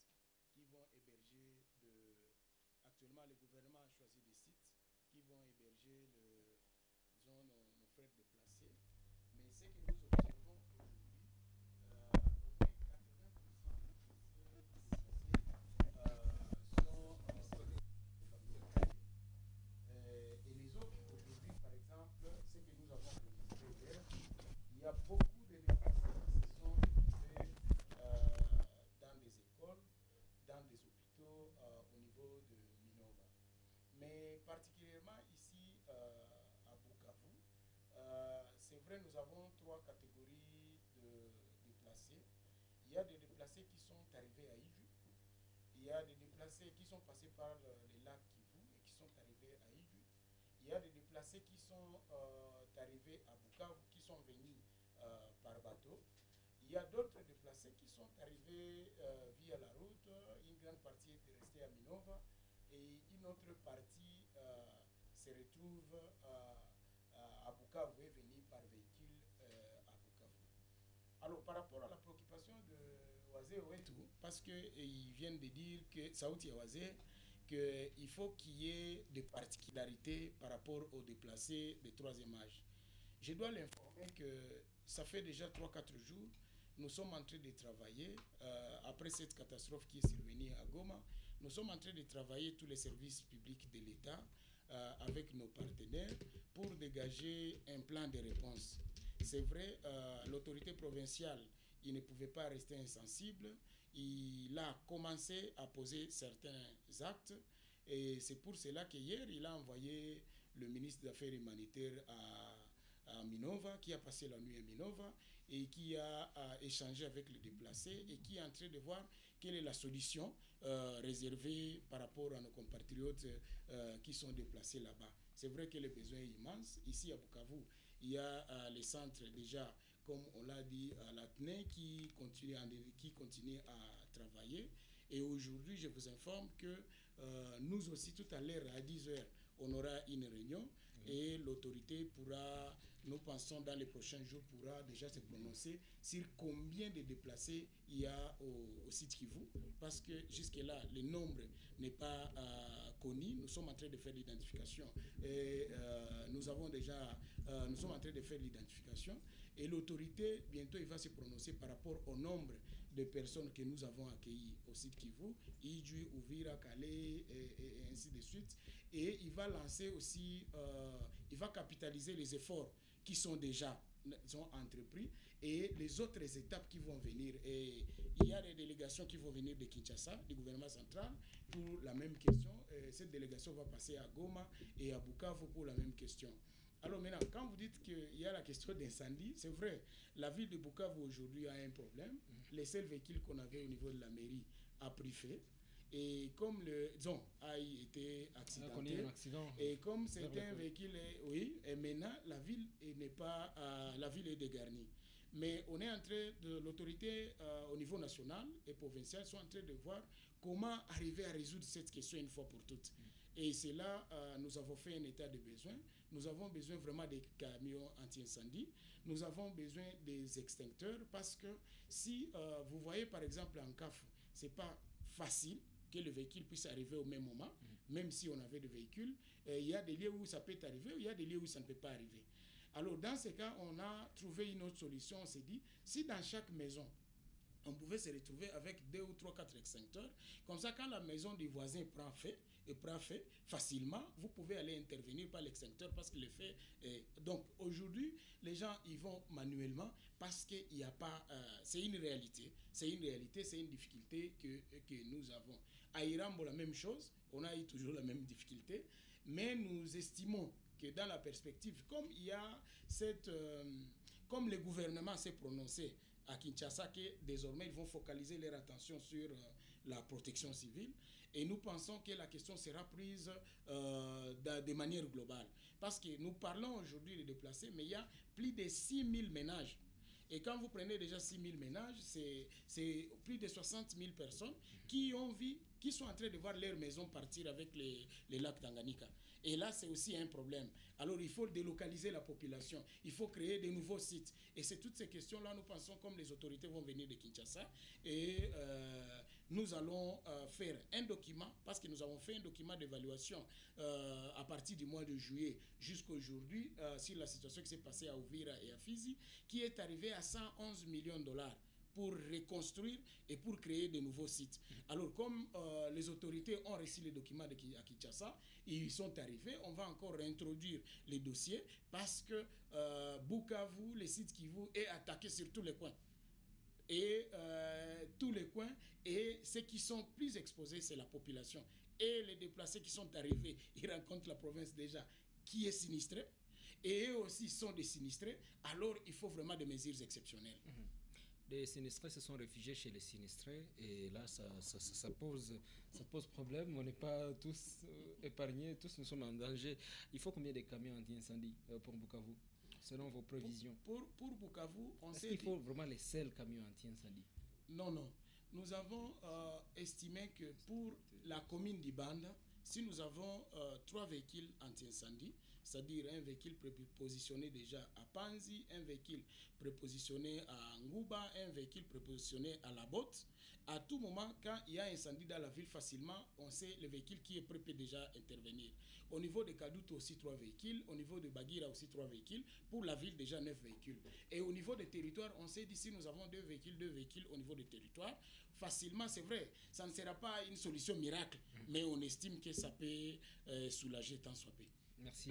qui vont héberger actuellement le gouvernement a choisi des sites qui vont héberger nos frères déplacés, mais ce que nous observons aujourd'hui, au moins 80% et les autres aujourd'hui, par exemple, ce que nous avons registré hier, il y a beaucoup de déplacés qui se sont retrouvés dans des écoles, dans des hôpitaux au niveau de Minova. Mais particulièrement ici à Bukavu, c'est vrai, nous avons 3 catégories de déplacés. Il y a des déplacés qui sont arrivés à Iju. Il y a des déplacés qui sont passés par les lacs Kivu et qui sont arrivés à Iju. Il y a des déplacés qui sont arrivés à Bukavu, qui sont venus par bateau. Il y a d'autres déplacés qui sont arrivés via la route. Une grande partie est restée à Minova et une autre partie se retrouve à Bukavu et est venue par véhicule à Bukavu. Alors, par rapport à la préoccupation de Oisé Ouetou, parce qu'ils viennent de dire que Sauti Oisé, qu'il faut qu'il y ait des particularités par rapport aux déplacés de troisième âge. Je dois l'informer que ça fait déjà 3-4 jours, nous sommes en train de travailler, après cette catastrophe qui est survenue à Goma, nous sommes en train de travailler tous les services publics de l'État avec nos partenaires pour dégager un plan de réponse. C'est vrai, l'autorité provinciale, il ne pouvait pas rester insensible. Il a commencé à poser certains actes et c'est pour cela qu'hier, il a envoyé le ministre des Affaires humanitaires à Minova, qui a passé la nuit à Minova et qui a échangé avec les déplacés et qui est en train de voir quelle est la solution réservée par rapport à nos compatriotes qui sont déplacés là-bas. C'est vrai que le besoin est immense. Ici à Bukavu, il y a les centres déjà, comme on l'a dit, à l'ATNE qui continue à travailler. Et aujourd'hui, je vous informe que nous aussi, tout à l'heure, à 10h, on aura une réunion et l'autorité pourra, nous pensons dans les prochains jours, pourra déjà se prononcer sur combien de déplacés il y a au site Kivu, parce que jusque-là, le nombre n'est pas connu. Nous sommes en train de faire l'identification et nous sommes en train de faire l'identification et l'autorité, bientôt, il va se prononcer par rapport au nombre de personnes que nous avons accueillies au site Kivu, Idju, Uvira, Calais et ainsi de suite. Et il va lancer aussi, il va capitaliser les efforts qui sont déjà entrepris et les autres étapes qui vont venir. Et il y a des délégations qui vont venir de Kinshasa, du gouvernement central, pour la même question. Cette délégation va passer à Goma et à Bukavu pour la même question. Alors maintenant, quand vous dites qu'il y a la question d'incendie, c'est vrai, la ville de Bukavu aujourd'hui a un problème. Les seuls véhicules qu'on avait au niveau de la mairie a pris feu. Et comme le a été accidenté, et comme c'est un véhicule, oui, et maintenant la ville n'est pas, la ville est dégarnie. Mais on est en train de l'autorité au niveau national et provincial sont en train de voir comment arriver à résoudre cette question une fois pour toutes. Et c'est là nous avons fait un état de besoin. Nous avons besoin vraiment des camions anti-incendie. Nous avons besoin des extincteurs parce que si vous voyez par exemple en CAF, c'est pas facile que le véhicule puisse arriver au même moment, même si on avait des véhicules. Il y a des lieux où ça peut arriver, il y a des lieux où ça ne peut pas arriver. Alors, dans ce cas, on a trouvé une autre solution. On s'est dit, si dans chaque maison, on pouvait se retrouver avec 2 ou 3, 4 extincteurs, comme ça, quand la maison du voisin prend feu, facilement, vous pouvez aller intervenir par l'extincteur parce que le feu est... Donc, aujourd'hui, les gens y vont manuellement parce qu'il n'y a pas... c'est une réalité, c'est une difficulté que nous avons. À Irambo, la même chose, on a eu toujours la même difficulté, mais nous estimons que dans la perspective, comme il y a cette... comme le gouvernement s'est prononcé à Kinshasa, que désormais ils vont focaliser leur attention sur la protection civile, et nous pensons que la question sera prise de manière globale. Parce que nous parlons aujourd'hui de déplacés, mais il y a plus de 6000 ménages. Et quand vous prenez déjà 6000 ménages, c'est plus de 60 000 personnes qui sont en train de voir leur maison partir avec les lacs Tanganyika. Et là, c'est aussi un problème. Alors, il faut délocaliser la population. Il faut créer de nouveaux sites. Et c'est toutes ces questions-là, nous pensons, comme les autorités vont venir de Kinshasa. Et nous allons faire un document, parce que nous avons fait un document d'évaluation à partir du mois de juillet jusqu'à aujourd'hui, sur la situation qui s'est passée à Uvira et à Fizi, qui est arrivée à 111 millions de dollars pour reconstruire et pour créer de nouveaux sites. Alors, comme les autorités ont reçu les documents à Kinshasa, ils sont arrivés, on va encore réintroduire les dossiers parce que Bukavu, le site Kivu, est attaqué sur tous les coins. Et tous les coins, et ceux qui sont plus exposés, c'est la population. Et les déplacés qui sont arrivés, ils rencontrent la province déjà qui est sinistrée, et eux aussi sont des sinistrés, alors il faut vraiment des mesures exceptionnelles. Les sinistrés se sont réfugiés chez les sinistrés et là ça pose problème. On n'est pas tous épargnés, tous nous sommes en danger. Il faut combien de camions anti-incendie pour Bukavu selon vos prévisions? Pour Bukavu, on sait qu'il faut vraiment les seuls camions anti-incendie? Non. Nous avons estimé que pour la commune d'Ibanda, si nous avons 3 véhicules anti-incendie, c'est-à-dire un véhicule prépositionné déjà à Panzi, un véhicule prépositionné à Nguba, un véhicule prépositionné à La Botte, à tout moment, quand il y a un incendie dans la ville, facilement, on sait le véhicule qui est prêt peut déjà intervenir. Au niveau de Kadutu aussi 3 véhicules, au niveau de Bagira aussi 3 véhicules, pour la ville déjà 9 véhicules. Et au niveau des territoires, on sait d'ici nous avons 2 véhicules au niveau des territoires. Facilement, c'est vrai, ça ne sera pas une solution miracle, mais on estime que ça peut soulager tant soit peu. Merci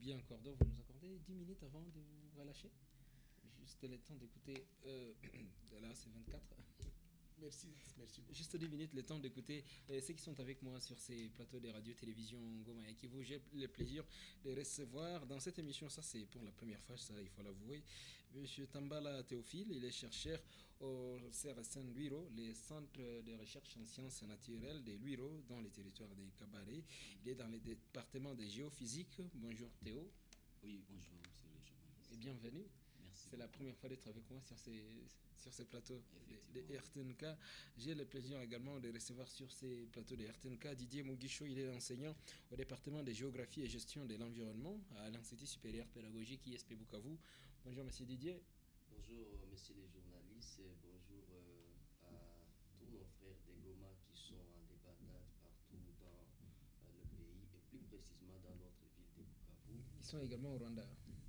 bien, Cordo. Vous nous accordez 10 minutes avant de vous relâcher? Juste le temps d'écouter. Là, c'est 24. Merci beaucoup. Juste 10 minutes, le temps d'écouter ceux qui sont avec moi sur ces plateaux de radio-télévision Goma et Kivu. J'ai le plaisir de recevoir dans cette émission, ça c'est pour la première fois, ça il faut l'avouer, Monsieur Tambala Théophile. Il est chercheur au CRSN Luiro, le centre de recherche en sciences naturelles de Luiro, dans les territoires des Kabaré. Il est dans le département de géophysique. Bonjour Théo. Oui, bonjour monsieur le journaliste. Et bienvenue. Merci. C'est la première fois d'être avec moi sur ces plateaux de RTNK. J'ai le plaisir également de recevoir sur ces plateaux de RTNK Didier Mugisho. Il est enseignant au département de géographie et gestion de l'environnement à l'Institut supérieur pédagogique ISP Bukavu. Bonjour monsieur Didier. Bonjour messieurs les journalistes et bonjour à tous nos frères des Goma qui sont en débandade partout dans le pays et plus précisément dans notre ville de Bukavu. Ils sont également au Rwanda.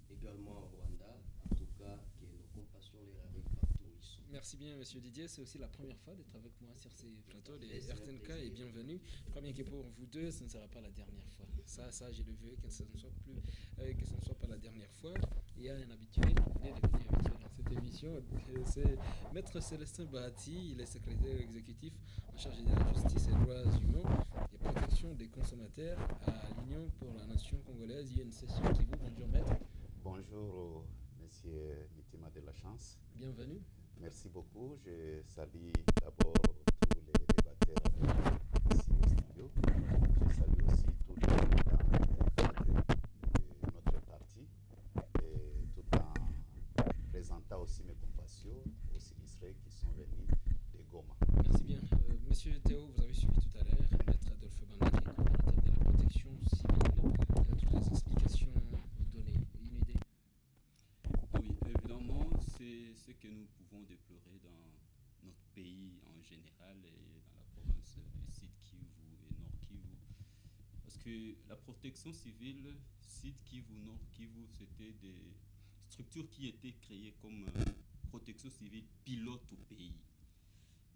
Également au Rwanda, en tout cas que nos compassions les arrivent partout où ils sont. Merci bien, Monsieur Didier. C'est aussi la première fois d'être avec moi sur ces plateaux de C'est un RTNK plaisir. et bienvenue. Je crois bien que pour vous deux, ce ne sera pas la dernière fois. Ça, je le veux, que ce ne soit que ce ne soit pas la dernière fois. Il y a un habitué, il est devenu habitué dans cette émission. C'est Maître Célestin Bahati, il est secrétaire exécutif en charge de la justice et des droits humains et protection des consommateurs à l'Union pour la nation congolaise. UNC Sud Kivu. Bonjour, Maître. Bonjour, monsieur Mitima de la Chance. Bienvenue. Merci beaucoup. Je salue d'abord tous les débatteurs ici au studio. Je salue aussi tous les militants de notre parti, et tout en présentant aussi mes compatriotes, aux sinistrés qui sont venus de Goma. Merci bien. Monsieur Théo, vous avez suivi tout à l'heure Maître Adolphe Banda, qui est coordinateur de la protection civile. Toutes les explications données. Une idée? Oui, évidemment, c'est ce que nous pouvons déplorer dans notre pays en général et dans la province du Sud Kivu et Nord Kivu. Parce que la protection civile, Sud Kivu, Nord Kivu, c'était des structures qui étaient créées comme protection civile pilote au pays.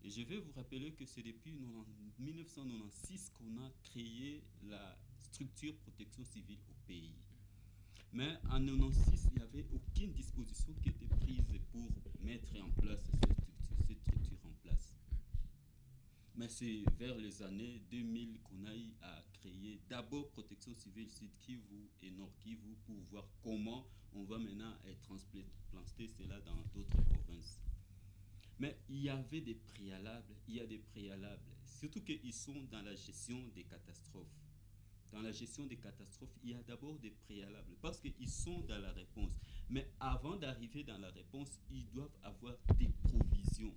Et je vais vous rappeler que c'est depuis 1996 qu'on a créé la structure protection civile au pays. Mais en 1996, il n'y avait aucune disposition qui était prise pour mettre en place cette structure en place. Mais c'est vers les années 2000 qu'on a eu à créer d'abord Protection civile Sud Kivu et Nord Kivu pour voir comment on va maintenant transplanter cela dans d'autres provinces. Mais il y avait des préalables, il y a des préalables, surtout qu'ils sont dans la gestion des catastrophes. Dans la gestion des catastrophes, il y a d'abord des préalables parce qu'ils sont dans la réponse. Mais avant d'arriver dans la réponse, ils doivent avoir des provisions.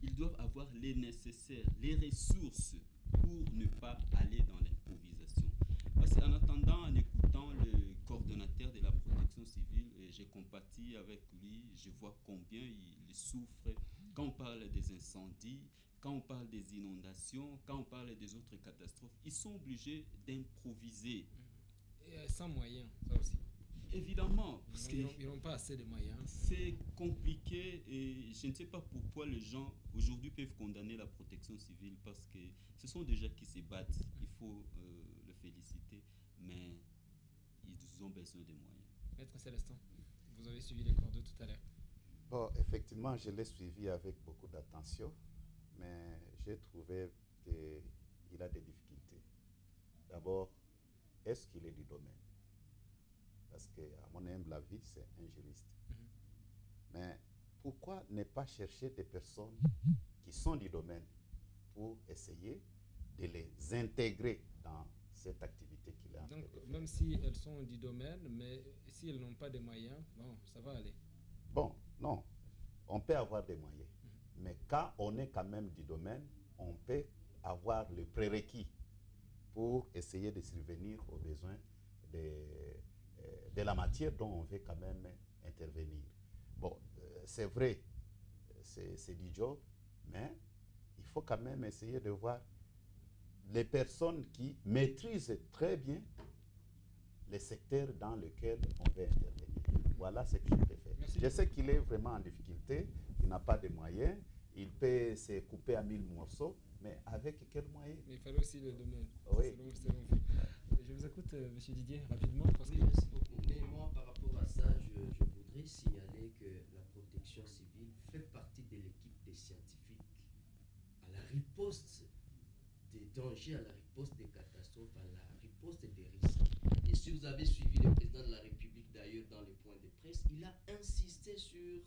Ils doivent avoir les nécessaires, les ressources pour ne pas aller dans l'improvisation. Parce qu'en attendant, en écoutant le coordonnateur de la protection civile, j'ai compatis avec lui, je vois combien il souffre quand on parle des incendies, quand on parle des inondations, quand on parle des autres catastrophes. Ils sont obligés d'improviser. Et sans moyens, ça aussi. Évidemment, parce Ils n'ont pas assez de moyens. c'est compliqué et je ne sais pas pourquoi les gens aujourd'hui peuvent condamner la protection civile parce que ce sont des gens qui se battent. Il faut le féliciter, mais ils ont besoin de moyens. Maître Célestin, vous avez suivi les cours de tout à l'heure. Bon, effectivement, je l'ai suivi avec beaucoup d'attention, mais j'ai trouvé qu'il a des difficultés. D'abord, est-ce qu'il est du domaine? Parce qu'à mon humble avis, c'est un juriste. Mais pourquoi ne pas chercher des personnes qui sont du domaine pour essayer de les intégrer dans cette activité qu'il a en train de Donc, faire? même si elles sont du domaine, mais si elles n'ont pas de moyens, bon, ça va aller. Bon, non, on peut avoir des moyens. Mais quand on est quand même du domaine, on peut avoir le prérequis pour essayer de survenir aux besoins de la matière dont on veut quand même intervenir. Bon, c'est vrai, c'est du job, mais il faut quand même essayer de voir les personnes qui maîtrisent très bien les secteurs dans lesquels on veut intervenir. Voilà ce que je peux faire. Merci. Je sais qu'il est vraiment en difficulté, il n'a pas de moyens, il peut se couper à 1000 morceaux, mais avec quels moyens? Mais il fallait aussi le domaine. Oui. Selon vous. Je vous écoute, Monsieur Didier, rapidement. Parce Oui, que... merci beaucoup. Mais moi, par rapport à ça, je voudrais signaler que la protection civile fait partie de l'équipe des scientifiques à la riposte des dangers, à la riposte des catastrophes, à la riposte des risques. Et si vous avez suivi le président de la République d'ailleurs dans les points de presse, il a insisté sur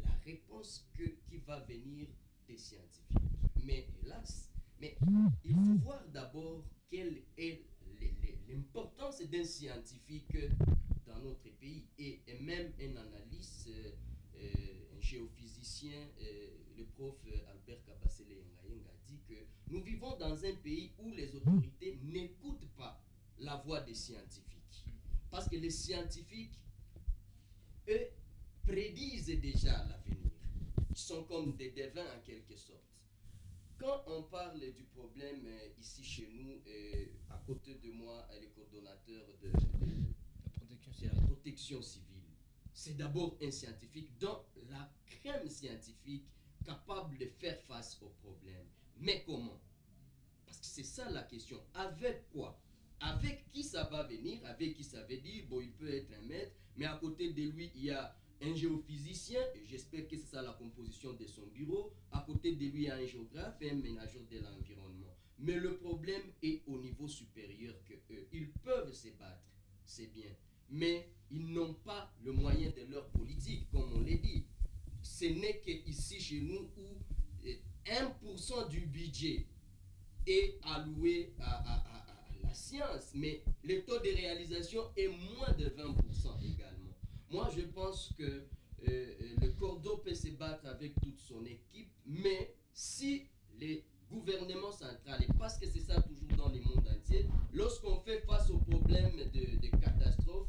la réponse qui va venir des scientifiques. Mais hélas, il faut voir d'abord quelle est l'importance d'un scientifique dans notre pays et même un analyste, un géophysicien, le prof Albert Kabasele Ngayenga dit que nous vivons dans un pays où les autorités n'écoutent pas la voix des scientifiques. Parce que les scientifiques, eux, prédisent déjà l'avenir. Ils sont comme des devins en quelque sorte. Quand on parle du problème ici chez nous, à côté de moi, le coordonnateur de la protection civile, c'est d'abord un scientifique dont la crème scientifique capable de faire face aux problèmes. Mais comment? Parce que c'est ça la question. Avec quoi? Avec qui ça va venir? Avec qui ça veut dire, bon, il peut être un maître, mais à côté de lui, il y a un géophysicien, et j'espère que c'est ça la composition de son bureau. À côté de lui, il y a un géographe et un ménageur de l'environnement. Mais le problème est au niveau supérieur que eux. Ils peuvent se battre, c'est bien, mais ils n'ont pas le moyen de leur politique, comme on l'a dit. Ce n'est qu'ici chez nous où 1% du budget est alloué à la science, mais le taux de réalisation est moins de 20% également. Moi, je pense que le Cordo peut se battre avec toute son équipe, mais si les gouvernements centrales, et parce que c'est ça toujours dans le monde entier, lorsqu'on fait face aux problèmes de catastrophes,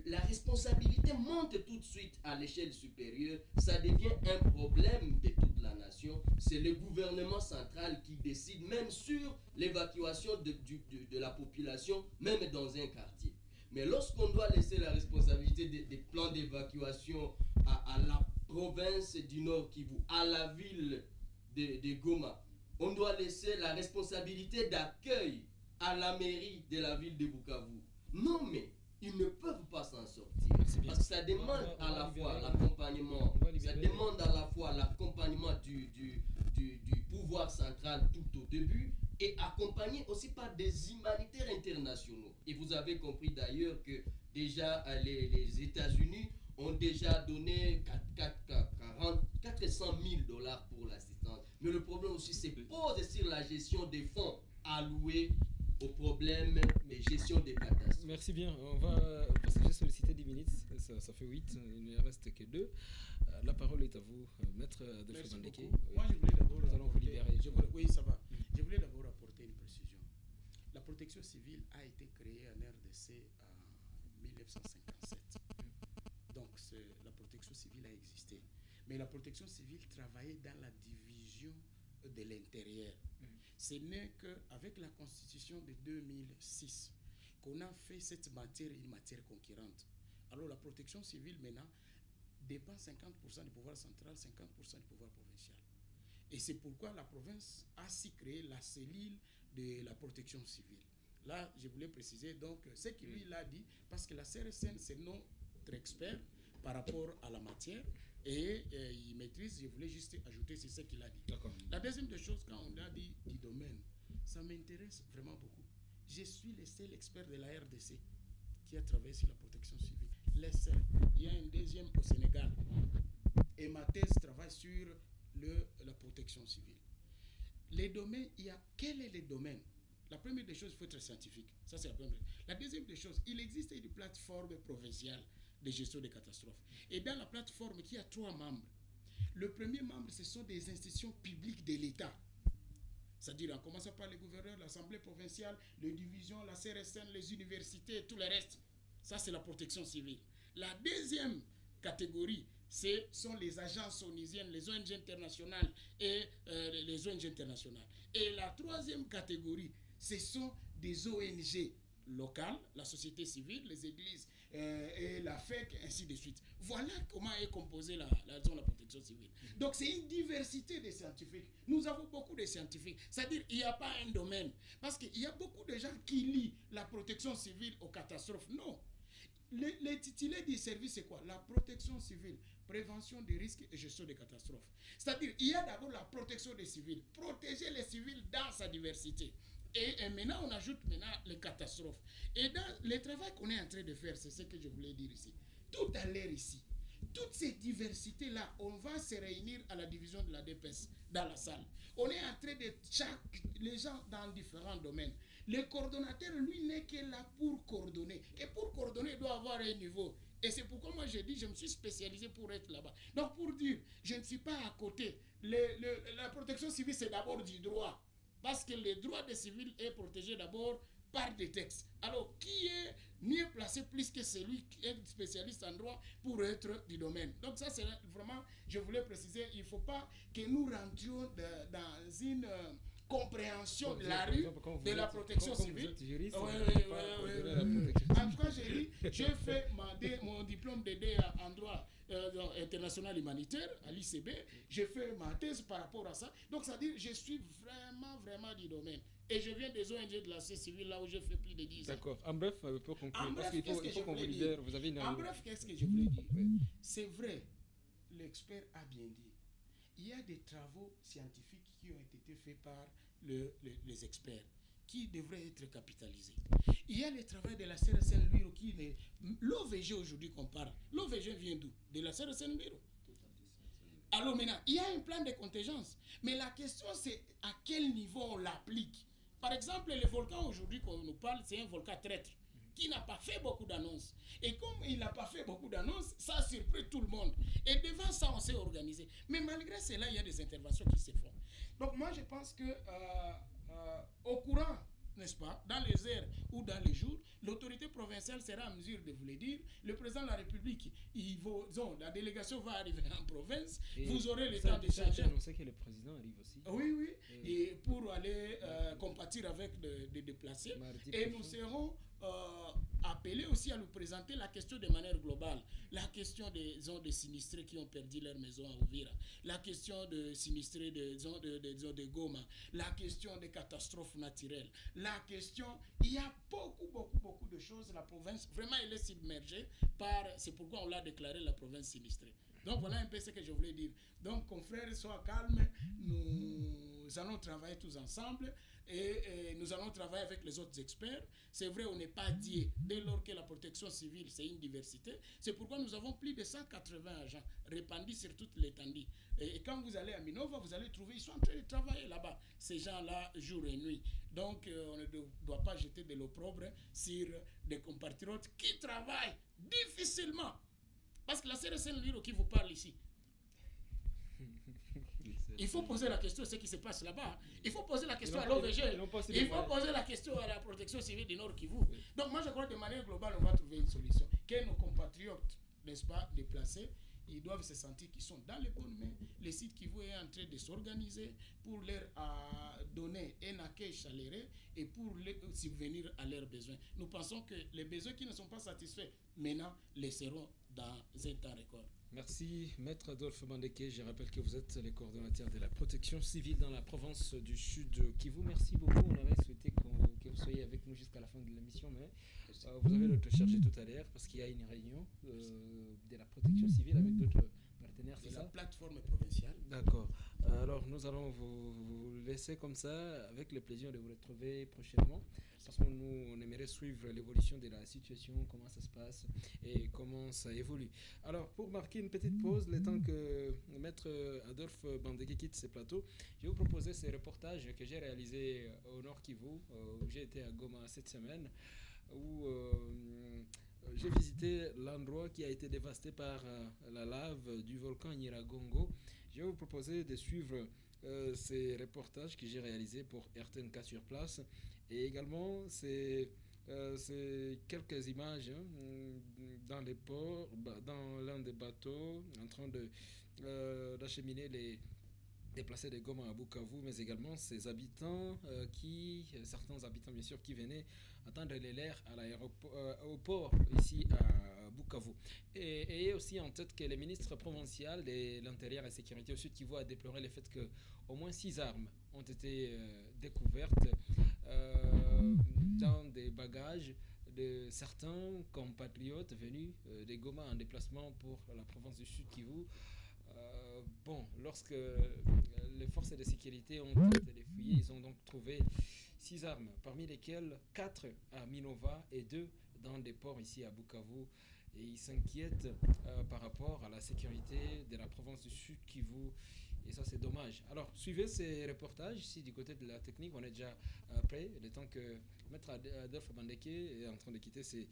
la responsabilité monte tout de suite à l'échelle supérieure, ça devient un problème de toute la nation. C'est le gouvernement central qui décide même sur l'évacuation de la population, même dans un quartier. Mais lorsqu'on doit laisser la responsabilité des plans d'évacuation à la province du Nord Kivu, à la ville de Goma, on doit laisser la responsabilité d'accueil à la mairie de la ville de Bukavu. Non, mais ils ne peuvent pas s'en sortir. Parce que ça demande à la fois l'accompagnement, ça demande à la fois l'accompagnement du pouvoir central tout au début, et accompagné aussi par des humanitaires internationaux. Et vous avez compris d'ailleurs que déjà les États-Unis ont déjà donné 400 000 $ pour l'assistance. Mais le problème aussi se pose sur la gestion des fonds alloués au problème de gestion des catastrophes. Merci bien. On va, parce que j'ai sollicité 10 minutes, ça fait 8, il ne reste que 2. La parole est à vous, maître Delphin Ndeke. Moi, je voulais d'abord nous allons vous libérer. Oui, ça va. Je voulais d'abord apporter une précision. La protection civile a été créée en RDC en 1957. Donc, la protection civile a existé. Mais la protection civile travaillait dans la division de l'intérieur. Ce n'est qu'avec la constitution de 2006 qu'on a fait cette matière une matière conquérante. Alors la protection civile maintenant dépend 50% du pouvoir central, 50% du pouvoir provincial. Et c'est pourquoi la province a si créé la cellule de la protection civile. Là, je voulais préciser donc ce qu'il lui l'a dit, parce que la CRSN, c'est notre expert par rapport à la matière, et il maîtrise. Je voulais juste ajouter, c'est ce qu'il a dit. La deuxième des choses, quand on a dit du domaine, ça m'intéresse vraiment beaucoup. Je suis le seul expert de la RDC qui a travaillé sur la protection civile. Le seul. Il y a un deuxième au Sénégal. Et ma thèse travaille sur la protection civile. Les domaines, quel est le domaine? La première des choses, il faut être scientifique. Ça, c'est la première. La deuxième des choses, il existe une plateforme provinciale de gestion des catastrophes. Et dans la plateforme, il y a 3 membres. Le premier membre, ce sont des institutions publiques de l'État. C'est-à-dire en commençant par les gouverneurs, l'Assemblée provinciale, les divisions, la CRSN, les universités et tout le reste. Ça, c'est la protection civile. La deuxième catégorie, ce sont les agences onisiennes, les ONG internationales et les ONG internationales. Et la troisième catégorie, ce sont des ONG locales, la société civile, les églises et la FEC, ainsi de suite. Voilà comment est composée la zone de la protection civile. Donc c'est une diversité de scientifiques. Nous avons beaucoup de scientifiques. C'est-à-dire qu'il n'y a pas un domaine. Parce qu'il y a beaucoup de gens qui lient la protection civile aux catastrophes. Non. L'intitulé du service, c'est quoi? La protection civile, prévention des risques et gestion des catastrophes. C'est-à-dire il y a d'abord la protection des civils. Protéger les civils dans sa diversité. Et maintenant, on ajoute les catastrophes. Et dans le travail qu'on est en train de faire, c'est ce que je voulais dire ici. Tout à l'heure ici, toutes ces diversités-là, on va se réunir à la division de la DPS dans la salle. On est en train de les gens dans différents domaines. Le coordonnateur, lui, n'est que là pour coordonner. Et pour coordonner, il doit avoir un niveau. Et c'est pourquoi moi, j'ai dit, je me suis spécialisé pour être là-bas. Donc, pour dire, je ne suis pas à côté. La protection civile, c'est d'abord du droit. Parce que le droit des civils est protégé d'abord par des textes. Alors, qui est mieux placé plus que celui qui est spécialiste en droit pour être du domaine? Donc ça, c'est vraiment, je voulais préciser, il ne faut pas que nous rentrions dans une compréhension de la rue de la protection civile. En tout cas, j'ai fait mon diplôme d'aider en droit. international humanitaire à l'ICB. J'ai fait ma thèse par rapport à ça. Donc, c'est-à-dire, je suis vraiment du domaine. Et je viens des ONG de la société civile, là où j'ai fait plus de 10 ans. D'accord. En bref, pour conclure, parce qu'il faut qu'on vous libère. Vous avez une... En bref, qu'est-ce que je voulais dire? C'est vrai, l'expert a bien dit. Il y a des travaux scientifiques qui ont été faits par les experts, qui devraient être capitalisés. Il y a le travail de la CRSN Luiro qui est... L'OVG aujourd'hui qu'on parle, l'OVG vient d'où? De la CRSN Luiro. Alors maintenant, il y a un plan de contingence. Mais la question, c'est à quel niveau on l'applique. Par exemple, le volcan aujourd'hui qu'on nous parle, c'est un volcan traître qui n'a pas fait beaucoup d'annonces. Et comme il n'a pas fait beaucoup d'annonces, ça a surpris tout le monde. Et devant ça, on s'est organisé. Mais malgré cela, il y a des interventions qui se font. Donc moi, je pense que au courant, n'est-ce pas, dans les heures ou dans les jours, l'autorité provinciale sera en mesure de vous le dire. Le président de la République, la délégation va arriver en province, et vous aurez le temps de changer. On sait que le président arrive aussi. Oui, et pour aller compatir avec des déplacés. Et nous serons appelés aussi à nous présenter la question de manière globale. La question des zones de sinistrés qui ont perdu leur maison à Ouvira. La question de sinistrés des zones de Goma. La question des catastrophes naturelles. La question, il y a beaucoup de choses. La province, vraiment, elle est submergée par... C'est pourquoi on l'a déclaré la province sinistrée. Donc voilà un peu ce que je voulais dire. Donc, confrères, sois calmes. Nous allons travailler tous ensemble et nous allons travailler avec les autres experts. C'est vrai, on n'est pas dié dès lors que la protection civile, c'est une diversité. C'est pourquoi nous avons plus de 180 agents répandus sur toute l'étendue. Et quand vous allez à Minova, vous allez trouver, ils sont en train de travailler là-bas, ces gens-là, jour et nuit. Donc, on ne doit pas jeter de l'opprobre sur des compatriotes qui travaillent difficilement. Parce que la CRSN Luiro qui vous parle ici, il faut poser la question à ce qui se passe là-bas. Il faut poser la question à l'OVG. Il faut poser la question à la protection civile du Nord Kivu. Donc moi je crois que de manière globale, on va trouver une solution. Que nos compatriotes, n'est-ce pas, déplacés, ils doivent se sentir qu'ils sont dans les bonnes mains. Le site Kivu est en train de s'organiser pour leur donner un accueil chaleureux et pour subvenir à leurs besoins. Nous pensons que les besoins qui ne sont pas satisfaits maintenant les seront dans un temps record. Merci, Maître Adolphe Bandeke. Je rappelle que vous êtes le coordonnateur de la protection civile dans la province du Sud Kivu. Merci beaucoup. On aurait souhaité que vous soyez avec nous jusqu'à la fin de l'émission, mais vous avez l'autre chargé tout à l'heure parce qu'il y a une réunion de la protection civile avec d'autres partenaires, c'est ça? La plateforme provinciale. D'accord. Alors, nous allons vous laisser comme ça, avec le plaisir de vous retrouver prochainement, parce que nous, on aimerait suivre l'évolution de la situation, comment ça se passe et comment ça évolue. Alors, pour marquer une petite pause, le temps que Maître Adolphe Bandeke quitte ce plateau, je vais vous proposer ce reportage que j'ai réalisé au Nord Kivu, où j'ai été à Goma cette semaine, où j'ai visité l'endroit qui a été dévasté par la lave du volcan Nyiragongo. Je vais vous proposer de suivre ces reportages que j'ai réalisés pour RTNK sur place. Et également, c'est quelques images dans les ports, dans l'un des bateaux, en train d'acheminer les déplacés de Goma à Bukavu, mais également ces habitants, certains habitants bien sûr, qui venaient attendre les leurs à l'aéroport, au port ici à Bukavu. Et ayez aussi en tête que le ministre provincial de l'Intérieur et de la Sécurité au Sud Kivu a déploré le fait qu'au moins 6 armes ont été découvertes dans des bagages de certains compatriotes venus de Goma en déplacement pour la province du Sud Kivu. Lorsque les forces de sécurité ont tenté de fouiller, ils ont donc trouvé 6 armes, parmi lesquelles 4 à Minova et 2 dans des ports ici à Bukavu. Et ils s'inquiètent par rapport à la sécurité de la province du Sud Kivu. Et ça, c'est dommage. Alors, suivez ces reportages ici du côté de la technique. On est déjà prêt. Le temps que Maître Adolphe Bandeke est en train de quitter ces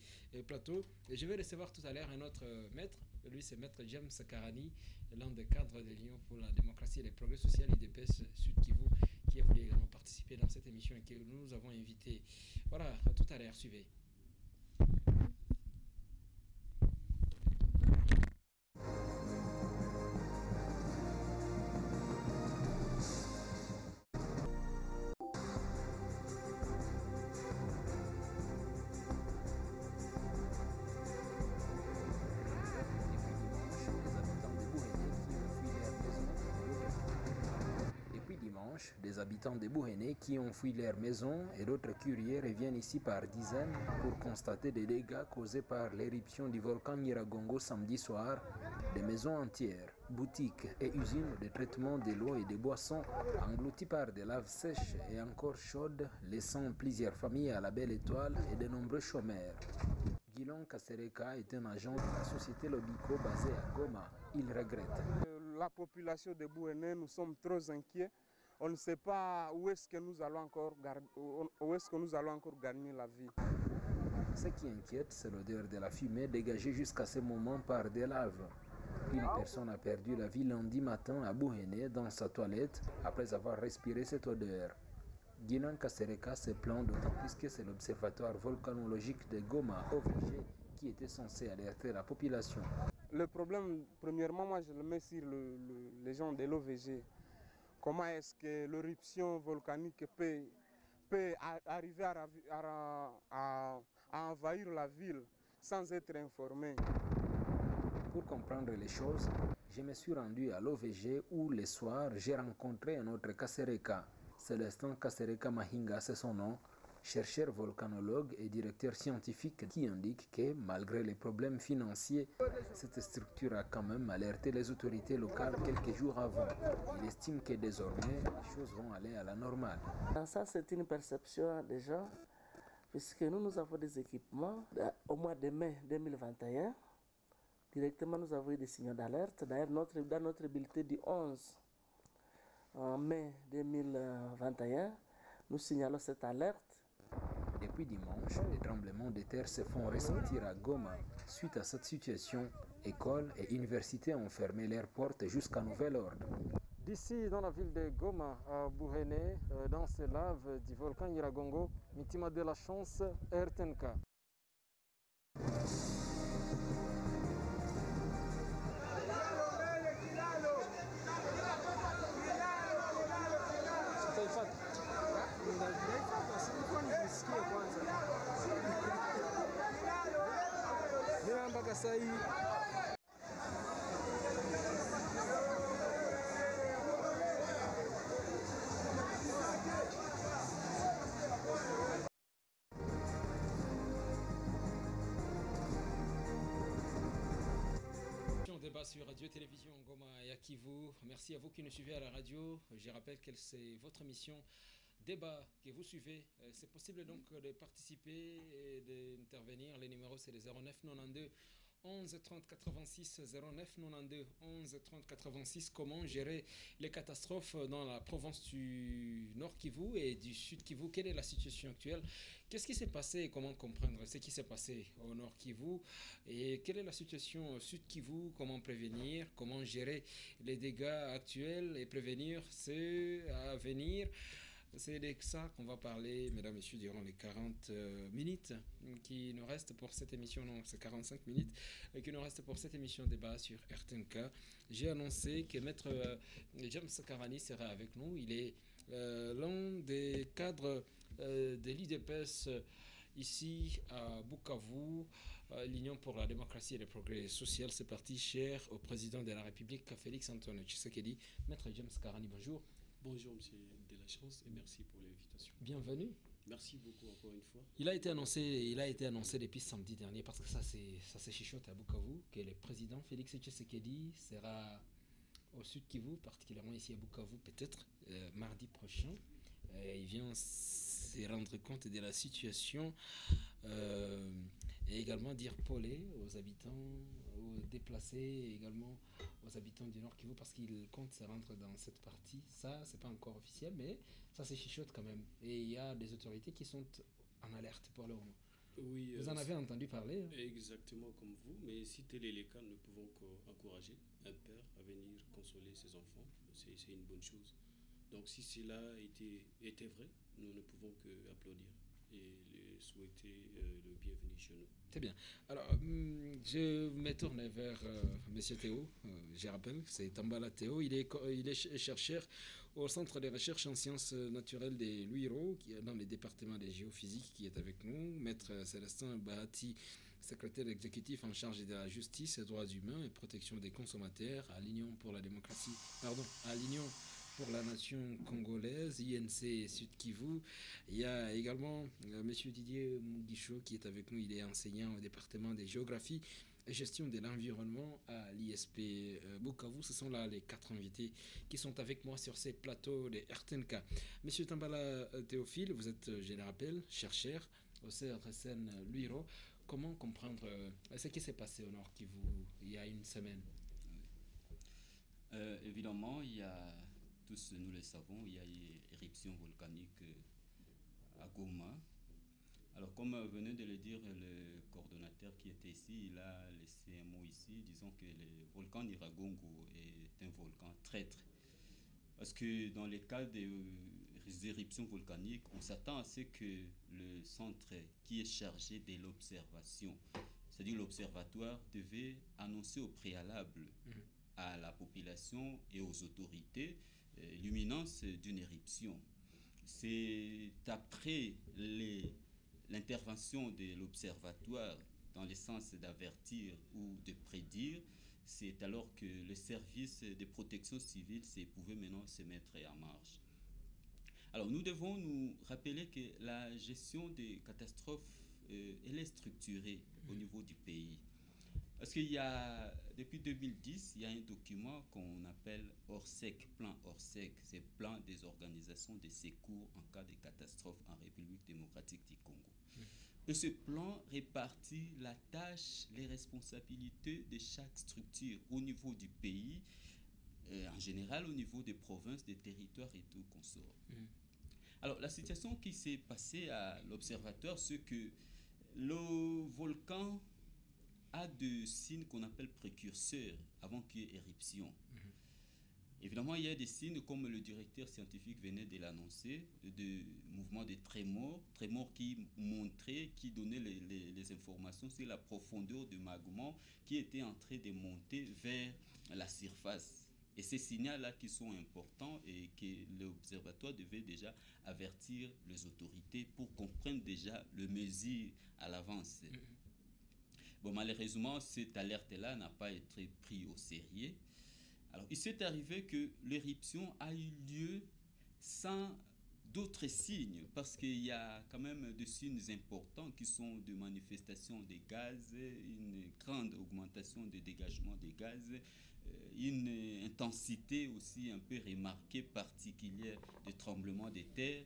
plateaux. Et je vais recevoir tout à l'heure un autre maître. Lui, c'est Maître James Karani, l'un des cadres de l'Union pour la démocratie et le progrès social IDPS Sud Kivu, qui a voulu également participer dans cette émission et que nous avons invité. Voilà, à tout à l'heure. Suivez. habitants de Bouhéné qui ont fui leur maison et d'autres curieux reviennent ici par dizaines pour constater des dégâts causés par l'éruption du volcan Nyiragongo samedi soir. Des maisons entières, boutiques et usines de traitement de l'eau et des boissons englouties par des laves sèches et encore chaudes, laissant plusieurs familles à la belle étoile et de nombreux chômeurs. Guilon Kasereka est un agent de la société Lobico basée à Goma. Il regrette. La population de Bouhéné, nous sommes trop inquiets. On ne sait pas où est-ce que nous allons encore gagner la vie. Ce qui inquiète, c'est l'odeur de la fumée dégagée jusqu'à ce moment par des laves. Une personne a perdu la vie lundi matin à Bouhéné dans sa toilette après avoir respiré cette odeur. Guinan Kasereka se plaint d'autant plus que c'est l'observatoire volcanologique de Goma, OVG, qui était censé alerter la population. Le problème, premièrement, moi je le mets sur les gens de l'OVG. Comment est-ce que l'éruption volcanique peut arriver à envahir la ville sans être informé? Pour comprendre les choses, je me suis rendu à l'OVG où le soir j'ai rencontré un autre Kasereka. Célestin Kasereka Mahinga, c'est son nom, chercheur volcanologue et directeur scientifique qui indique que, malgré les problèmes financiers, cette structure a quand même alerté les autorités locales quelques jours avant. Il estime que désormais, les choses vont aller à la normale. Ça, c'est une perception des gens, puisque nous avons des équipements. Au mois de mai 2021, directement, nous avons eu des signaux d'alerte. D'ailleurs, dans notre bulletin du 11 en mai 2021, nous signalons cette alerte. Depuis dimanche, les tremblements de terre se font ressentir à Goma. Suite à cette situation, écoles et universités ont fermé leurs portes jusqu'à nouvel ordre. D'ici, dans la ville de Goma, à Bouhéné, dans ces laves du volcan Nyiragongo, Mitima de la Chance, RTNK. Débat sur Radio-Télévision Goma et à Kivu. Merci à vous qui nous suivez à la radio. Je rappelle que c'est votre émission Débat que vous suivez. C'est possible donc de participer et d'intervenir. Les numéros c'est les 09 92 11 30 86 09 92 11 30 86. Comment gérer les catastrophes dans la province du Nord Kivu et du Sud Kivu? Quelle est la situation actuelle? Qu'est-ce qui s'est passé et comment comprendre ce qui s'est passé au Nord Kivu? Et quelle est la situation au Sud Kivu? Comment prévenir? Comment gérer les dégâts actuels et prévenir ceux à venir? C'est de ça qu'on va parler, mesdames et messieurs, durant les 40 minutes qui nous restent pour cette émission. Non, c'est 45 minutes qui nous restent pour cette émission débat sur RTNK. J'ai annoncé que Maître James Karani sera avec nous. Il est l'un des cadres de l'IDPS ici à Bukavu, l'Union pour la démocratie et le progrès social. C'est parti cher au président de la République, Félix Antoine Tshisekedi. Maître James Karani, bonjour. Bonjour, monsieur de la Chance, et merci pour l'invitation. Bienvenue. Merci beaucoup encore une fois. Il a été annoncé depuis samedi dernier, parce que ça c'est chichote à Bukavu, que le président Félix Tshisekedi sera au Sud Kivu, particulièrement ici à Bukavu, peut-être mardi prochain. Il vient se rendre compte de la situation et également dire polé aux habitants, aux déplacés, et également aux habitants du Nord Kivu, parce qu'il compte se rendre dans cette partie. Ça, c'est pas encore officiel, mais ça c'est chichote quand même. Et il y a des autorités qui sont en alerte pour le moment. Oui, vous en avez entendu parler, hein? Exactement comme vous, mais si tel est le cas, nous pouvons encourager un père à venir consoler ses enfants. C'est une bonne chose. Donc si cela était vrai, nous ne pouvons que applaudir et les souhaiter le bienvenu chez nous. Très bien. Alors, je me tourne vers M. Théo. Je rappelle, c'est Tambala Théo. Il est chercheur au Centre de recherche en sciences naturelles de l'UIRO, qui est dans le département de géophysique, qui est avec nous. Maître Célestin Bahati, secrétaire exécutif en charge de la justice, droits humains et protection des consommateurs à l'Union pour la démocratie, à l'Union pour la nation congolaise, INC Sud Kivu. Il y a également M. Didier Mugisho qui est avec nous. Il est enseignant au département de géographie et gestion de l'environnement à l'ISP Bukavu. Ce sont là les 4 invités qui sont avec moi sur ces plateaux de RTNK. M. Tambala Théophile, vous êtes, je le rappelle, chercheur au CRSN Luiro. Comment comprendre ce qui s'est passé au Nord Kivu il y a une semaine? Évidemment, il y a, tous nous le savons, il y a eu éruption volcanique à Goma. Alors, comme venait de le dire le coordonnateur qui était ici, il a laissé un mot ici, disons que le volcan Nyiragongo est un volcan traître. Parce que dans les cas des éruptions volcaniques, on s'attend à ce que le centre qui est chargé de l'observation, c'est-à-dire l'observatoire, devait annoncer au préalable à la population et aux autorités l'imminence d'une éruption. C'est après l'intervention de l'observatoire dans le sens d'avertir ou de prédire, c'est alors que le service de protection civile pouvait maintenant se mettre en marche. Alors nous devons nous rappeler que la gestion des catastrophes, elle est structurée au niveau du pays. Parce qu'il y a, depuis 2010, il y a un document qu'on appelle ORSEC, plan ORSEC, c'est plan des organisations de secours en cas de catastrophe en République démocratique du Congo. Et ce plan répartit la tâche, les responsabilités de chaque structure au niveau du pays, en général au niveau des provinces, des territoires et tout consort. Alors la situation qui s'est passée à l'observateur, c'est que le volcan a des signes qu'on appelle précurseurs avant qu'il y ait éruption. Évidemment, il y a des signes, comme le directeur scientifique venait de l'annoncer, de mouvements de trémors qui montraient, qui donnaient les informations sur la profondeur du magma qui était en train de monter vers la surface. Et ces signaux-là qui sont importants et que l'observatoire devait déjà avertir les autorités pour comprendre déjà le mesure à l'avance. Bon, malheureusement, cette alerte-là n'a pas été prise au sérieux. Alors, il s'est arrivé que l'éruption a eu lieu sans d'autres signes, parce qu'il y a quand même des signes importants qui sont de manifestation des gaz, une grande augmentation des dégagements des gaz, une intensité aussi un peu remarquée, particulière de tremblements de terre.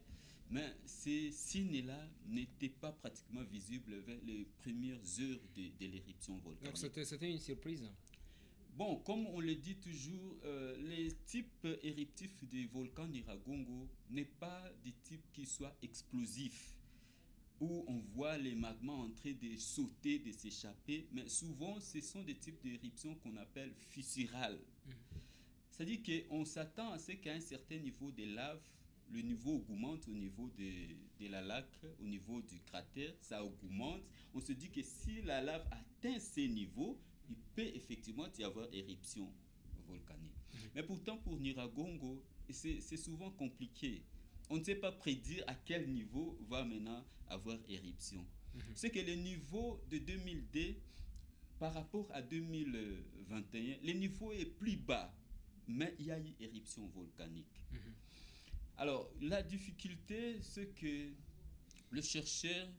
Mais ces signes-là n'étaient pas pratiquement visibles vers les premières heures de l'éruption volcanique. Donc c'était une surprise? Bon, comme on le dit toujours, les types éruptifs des volcans Nyiragongo n'est pas des types qui soient explosifs, où on voit les magmas en train de sauter, de s'échapper, mais souvent ce sont des types d'éruptions qu'on appelle fissurales. C'est-à-dire qu'on s'attend à ce qu'à un certain niveau de lave, le niveau augmente au niveau de la lac, au niveau du cratère, ça augmente. On se dit que si la lave atteint ces niveaux, il peut effectivement y avoir éruption volcanique. Mais pourtant, pour Nyiragongo, c'est souvent compliqué. On ne sait pas prédire à quel niveau va maintenant avoir éruption. C'est que le niveau de 2002 par rapport à 2021, le niveau est plus bas, mais il y a eu éruption volcanique. Alors, la difficulté, c'est que le chercheur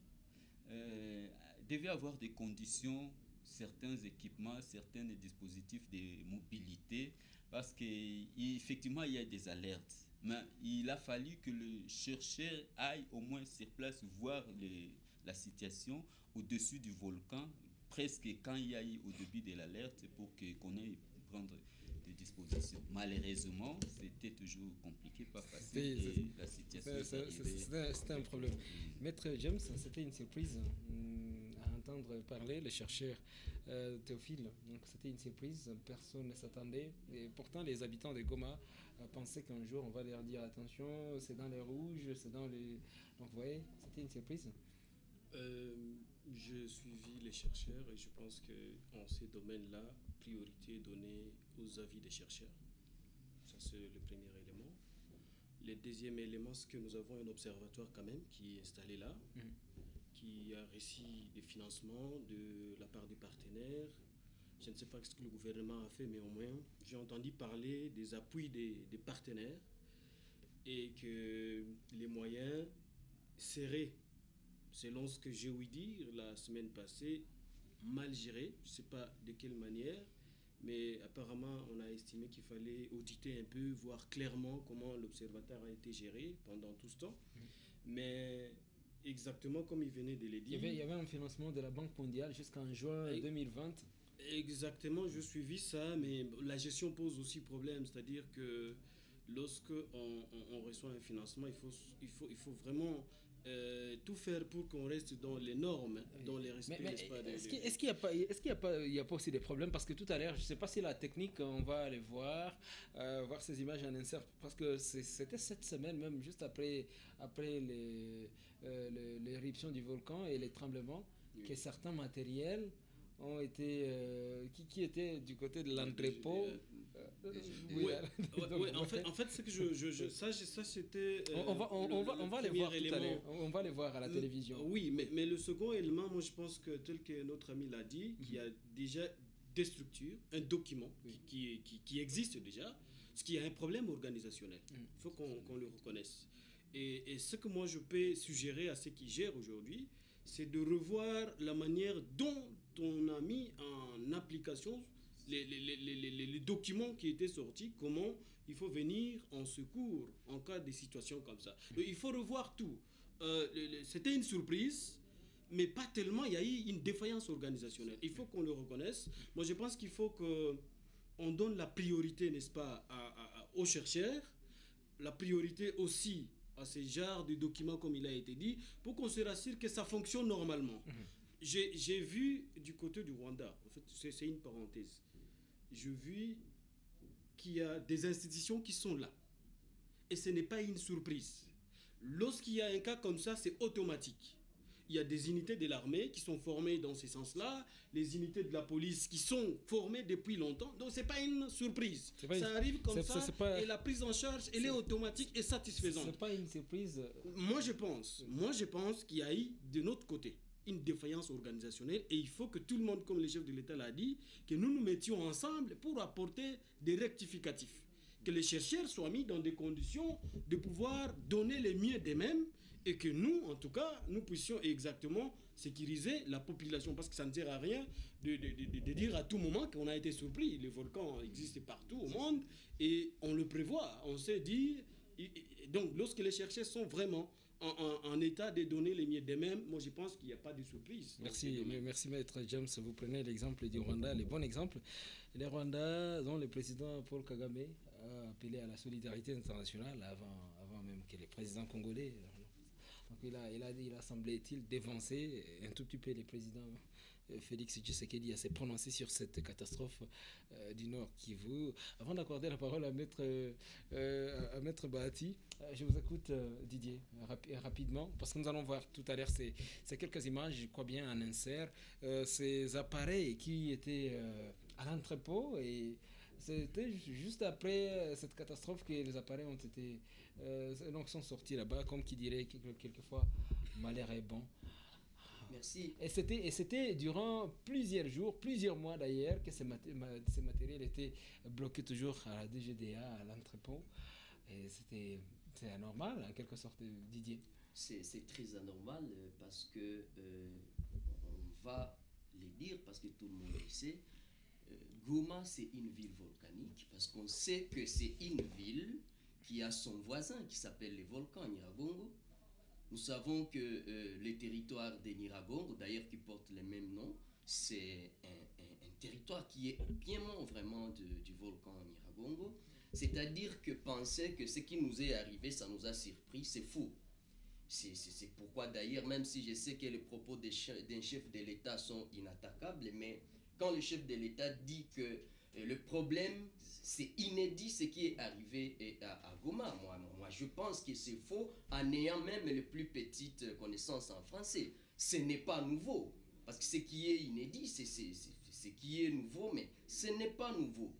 devait avoir des conditions, certains équipements, certains dispositifs de mobilité, parce qu'effectivement, il y a des alertes. Mais il a fallu que le chercheur aille au moins sur place voir la situation au-dessus du volcan, presque quand il y a eu au début de l'alerte, pour qu'on aille prendre des dispositions. Malheureusement, c'était toujours compliqué, pas facile, et la situation c'était un problème. Maître James, c'était une surprise à entendre parler le chercheur Théophile. Donc c'était une surprise, personne ne s'attendait. Et pourtant, les habitants de Goma pensaient qu'un jour on va leur dire attention, c'est dans les rouges, c'est dans les. Donc vous voyez, c'était une surprise. J'ai suivi les chercheurs et je pense qu'en ces domaines-là, priorité est donnée aux avis des chercheurs. Ça, c'est le premier élément. Le deuxième élément, c'est que nous avons un observatoire quand même qui est installé là, qui a reçu des financements de la part des partenaires. Je ne sais pas ce que le gouvernement a fait, mais au moins, j'ai entendu parler des appuis des partenaires et que les moyens serrés, selon ce que j'ai ouï dire la semaine passée, mal gérés, je ne sais pas de quelle manière, mais apparemment on a estimé qu'il fallait auditer un peu, voir clairement comment l'observatoire a été géré pendant tout ce temps. Mais exactement comme il venait de le dire. Il y avait un financement de la Banque mondiale jusqu'en juin 2020. Exactement, je suivis ça, mais la gestion pose aussi problème, c'est-à-dire que lorsque on reçoit un financement, il faut vraiment tout faire pour qu'on reste dans les normes, dans les respects. Est-ce qu'il n'y a pas aussi des problèmes? Parce que tout à l'heure, je ne sais pas si la technique, on va aller voir ces images en insert, parce que c'était cette semaine même, juste après l'éruption du volcan et les tremblements, que certains matériels ont été qui étaient du côté de l'entrepôt. En fait c'est que ça c'était on va les voir tout à l'heure, on va les voir à la télévision. Oui, mais le second élément, moi je pense que tel que notre ami l'a dit, qu'il y a déjà des structures, un document qui existe déjà, ce qui a un problème organisationnel. Il faut qu'on le reconnaisse. Et ce que moi je peux suggérer à ceux qui gèrent aujourd'hui, c'est de revoir la manière dont on a mis en application les documents qui étaient sortis, comment il faut venir en secours en cas de situations comme ça. Donc, il faut revoir tout. C'était une surprise, mais pas tellement, il y a eu une défaillance organisationnelle. Il faut qu'on le reconnaisse. Moi, je pense qu'il faut qu'on donne la priorité, n'est-ce pas, aux chercheurs, la priorité aussi à ces genres de documents, comme il a été dit, pour qu'on se rassure que ça fonctionne normalement. J'ai vu du côté du Rwanda, en fait, c'est une parenthèse, je vis qu'il y a des institutions qui sont là. Et ce n'est pas une surprise. Lorsqu'il y a un cas comme ça, c'est automatique. Il y a des unités de l'armée qui sont formées dans ce sens-là, les unités de la police qui sont formées depuis longtemps. Donc, ce n'est pas une surprise. Ça arrive comme ça et la prise en charge, elle est automatique et satisfaisante. Ce n'est pas une surprise. Moi, je pense qu'il y a eu de notre côté une défaillance organisationnelle et il faut que tout le monde, comme le chef de l'État l'a dit, que nous nous mettions ensemble pour apporter des rectificatifs. Que les chercheurs soient mis dans des conditions de pouvoir donner le mieux d'eux-mêmes et que nous, en tout cas, nous puissions exactement sécuriser la population. Parce que ça ne sert à rien de dire à tout moment qu'on a été surpris. Les volcans existent partout au monde et on le prévoit. On sait dire... Donc, lorsque les chercheurs sont vraiment en état de donner les mieux d'eux-mêmes, moi je pense qu'il n'y a pas de surprise. Merci Maître James, vous prenez l'exemple du Rwanda, le bon exemple. Les Rwandais, dont le président Paul Kagame a appelé à la solidarité internationale avant même que les présidents congolais. Donc il a semblé-il dévancer un tout petit peu les présidents. Félix Tshisekedi a s'est prononcé sur cette catastrophe du Nord Kivu. Avant d'accorder la parole à Maître Bahati, je vous écoute Didier rapidement, parce que nous allons voir tout à l'heure c'est quelques images, je crois bien en insert, ces appareils qui étaient à l'entrepôt et c'était juste après cette catastrophe que les appareils ont été donc sont sortis là-bas, comme qui dirait quelquefois malheur est bon. Merci. Et c'était durant plusieurs jours, plusieurs mois d'ailleurs, que ces matériels étaient bloqués toujours à la DGDA, à l'entrepôt. Et c'est anormal, en quelque sorte, Didier. C'est très anormal parce que on va le dire, parce que tout le monde le sait, Goma, c'est une ville volcanique, parce qu'on sait que c'est une ville qui a son voisin qui s'appelle le volcan Nyiragongo. Nous savons que le territoire de Nyiragongo, d'ailleurs qui porte le même nom, c'est un territoire qui est au piémont vraiment du volcan Nyiragongo. C'est-à-dire que penser que ce qui nous est arrivé, ça nous a surpris, c'est faux. C'est pourquoi d'ailleurs, même si je sais que les propos d'un chef de l'État sont inattaquables, mais quand le chef de l'État dit que le problème, c'est inédit ce qui est arrivé à Goma. Moi, je pense que c'est faux en ayant même les plus petites connaissances en français. Ce n'est pas nouveau. Parce que ce qui est inédit, c'est ce qui est nouveau, mais ce n'est pas nouveau.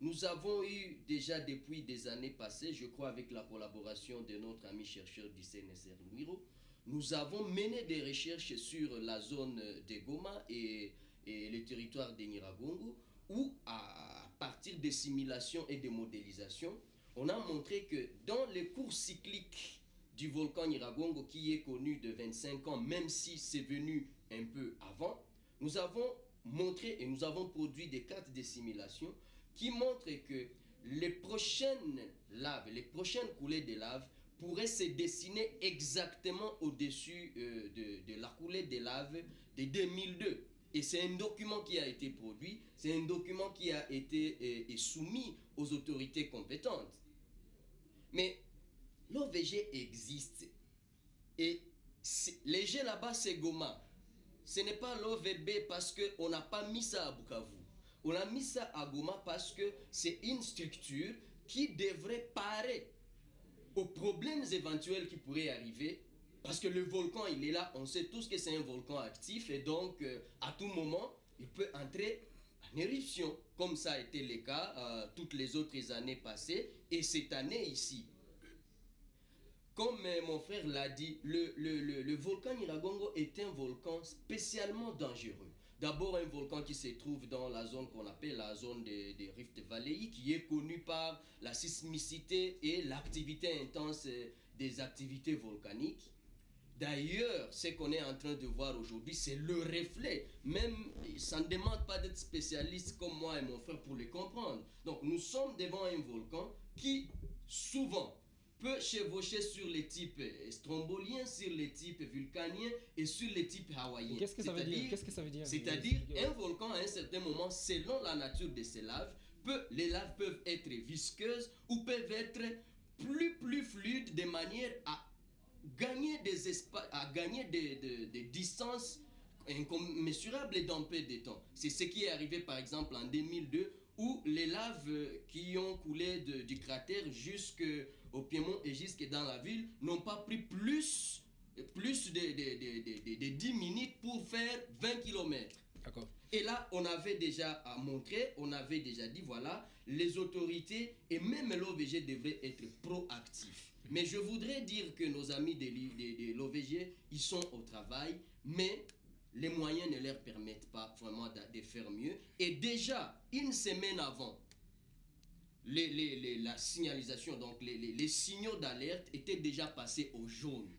Nous avons eu déjà depuis des années passées, je crois avec la collaboration de notre ami chercheur du CNSR Louiro, nous avons mené des recherches sur la zone de Goma et le territoire de Nyiragongo, où à partir des simulations et des modélisations, on a montré que dans les cours cycliques du volcan Nyiragongo, qui est connu de 25 ans, même si c'est venu un peu avant, nous avons montré et nous avons produit des cartes de simulation qui montrent que les prochaines laves, les prochaines coulées de lave pourraient se dessiner exactement au-dessus de la coulée de lave de 2002. Et c'est un document qui a été produit, c'est un document qui a été soumis aux autorités compétentes. Mais l'OVG existe. Et les G là-bas, c'est Goma. Ce n'est pas l'OVB parce qu'on n'a pas mis ça à Bukavu. On a mis ça à Goma parce que c'est une structure qui devrait parer aux problèmes éventuels qui pourraient arriver. Parce que le volcan, il est là, on sait tous que c'est un volcan actif et donc à tout moment, il peut entrer en éruption, comme ça a été le cas toutes les autres années passées et cette année ici. Comme mon frère l'a dit, le volcan Nyiragongo est un volcan spécialement dangereux. D'abord, un volcan qui se trouve dans la zone qu'on appelle la zone des Rift Valley, qui est connue par la sismicité et l'activité intense des activités volcaniques. D'ailleurs, ce qu'on est en train de voir aujourd'hui, c'est le reflet. Même, ça ne demande pas d'être spécialiste comme moi et mon frère pour le comprendre. Donc, nous sommes devant un volcan qui, souvent, peut chevaucher sur les types stromboliens, sur les types vulcaniens et sur les types hawaïens. Qu'est-ce que ça veut dire? Qu'est-ce que ça veut dire? C'est-à-dire, un volcan, à un certain moment, selon la nature de ces laves, les laves peuvent être visqueuses ou peuvent être plus fluides de manière à gagner des espaces, à gagner des distances incommensurables dans peu de temps. C'est ce qui est arrivé par exemple en 2002 où les laves qui ont coulé du cratère jusqu'au Piémont et jusque dans la ville n'ont pas pris plus de 10 minutes pour faire 20 km. D'accord. Et là, on avait déjà montré, on avait déjà dit, voilà, les autorités et même l'OVG devraient être proactifs. Mais je voudrais dire que nos amis de l'OVG, ils sont au travail, mais les moyens ne leur permettent pas vraiment de faire mieux. Et déjà, une semaine avant, la signalisation, donc les signaux d'alerte étaient déjà passés au jaune.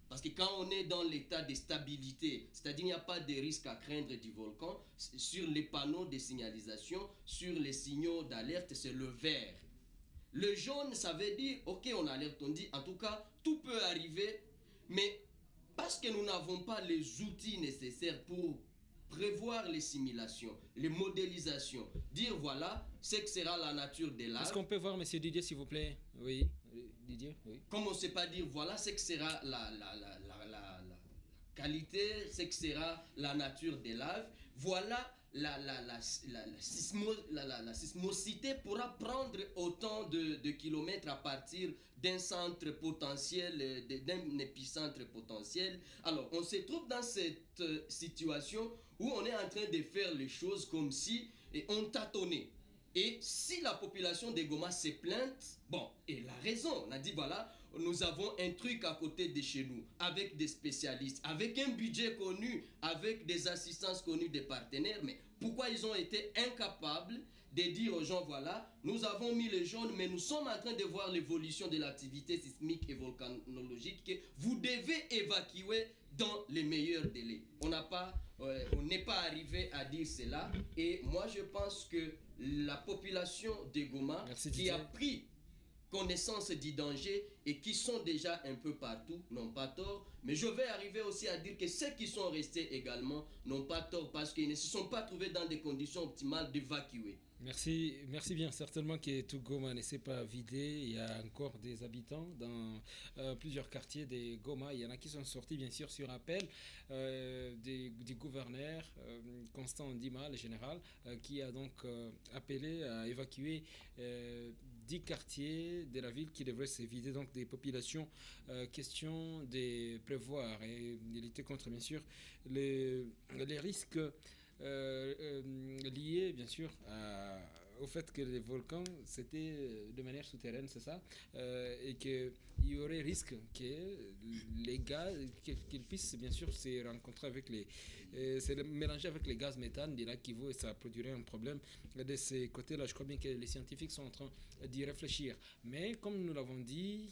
Parce que quand on est dans l'état de stabilité, c'est-à-dire qu'il n'y a pas de risque à craindre du volcan, sur les panneaux de signalisation, sur les signaux d'alerte, c'est le vert. Le jaune, ça veut dire, ok, on alerte, on dit, en tout cas, tout peut arriver, mais parce que nous n'avons pas les outils nécessaires pour prévoir les simulations, les modélisations, dire voilà, ce que sera la nature des laves. Est-ce qu'on peut voir, monsieur Didier, s'il vous plaît? Oui, Didier, oui. Comme on ne sait pas dire voilà, ce que sera la qualité, ce que sera la nature des laves, voilà la sismosité pourra prendre autant de kilomètres à partir d'un centre potentiel, d'un épicentre potentiel. Alors, on se trouve dans cette situation où on est en train de faire les choses comme si on tâtonnait. Et si la population de Goma se plainte, bon, elle a raison. On a dit, voilà, nous avons un truc à côté de chez nous, avec des spécialistes, avec un budget connu, avec des assistances connues des partenaires. Mais pourquoi ils ont été incapables de dire aux gens, voilà, nous avons mis les jaunes, mais nous sommes en train de voir l'évolution de l'activité sismique et volcanologique que vous devez évacuer dans les meilleurs délais. On n'est pas arrivé à dire cela. Et moi, je pense que la population de Goma, qui a pris connaissance du danger et qui sont déjà un peu partout, n'ont pas tort. Mais je vais arriver aussi à dire que ceux qui sont restés également n'ont pas tort parce qu'ils ne se sont pas trouvés dans des conditions optimales d'évacuer. Merci bien. Certainement que tout Goma ne s'est pas vidé. Il y a encore des habitants dans plusieurs quartiers de Goma. Il y en a qui sont sortis, bien sûr, sur appel du gouverneur Constant Ndima, le général, qui a donc appelé à évacuer 10 quartiers de la ville qui devraient se vider donc des populations. Question de prévoir et de lutter contre, bien sûr, les risques liés bien sûr au fait que les volcans, c'était de manière souterraine, c'est ça, et qu'il y aurait risque que les gaz, qu'ils puissent bien sûr se rencontrer avec se mélanger avec les gaz méthane du lac Kivu et ça produirait un problème. De ces côtés-là, je crois bien que les scientifiques sont en train d'y réfléchir. Mais comme nous l'avons dit,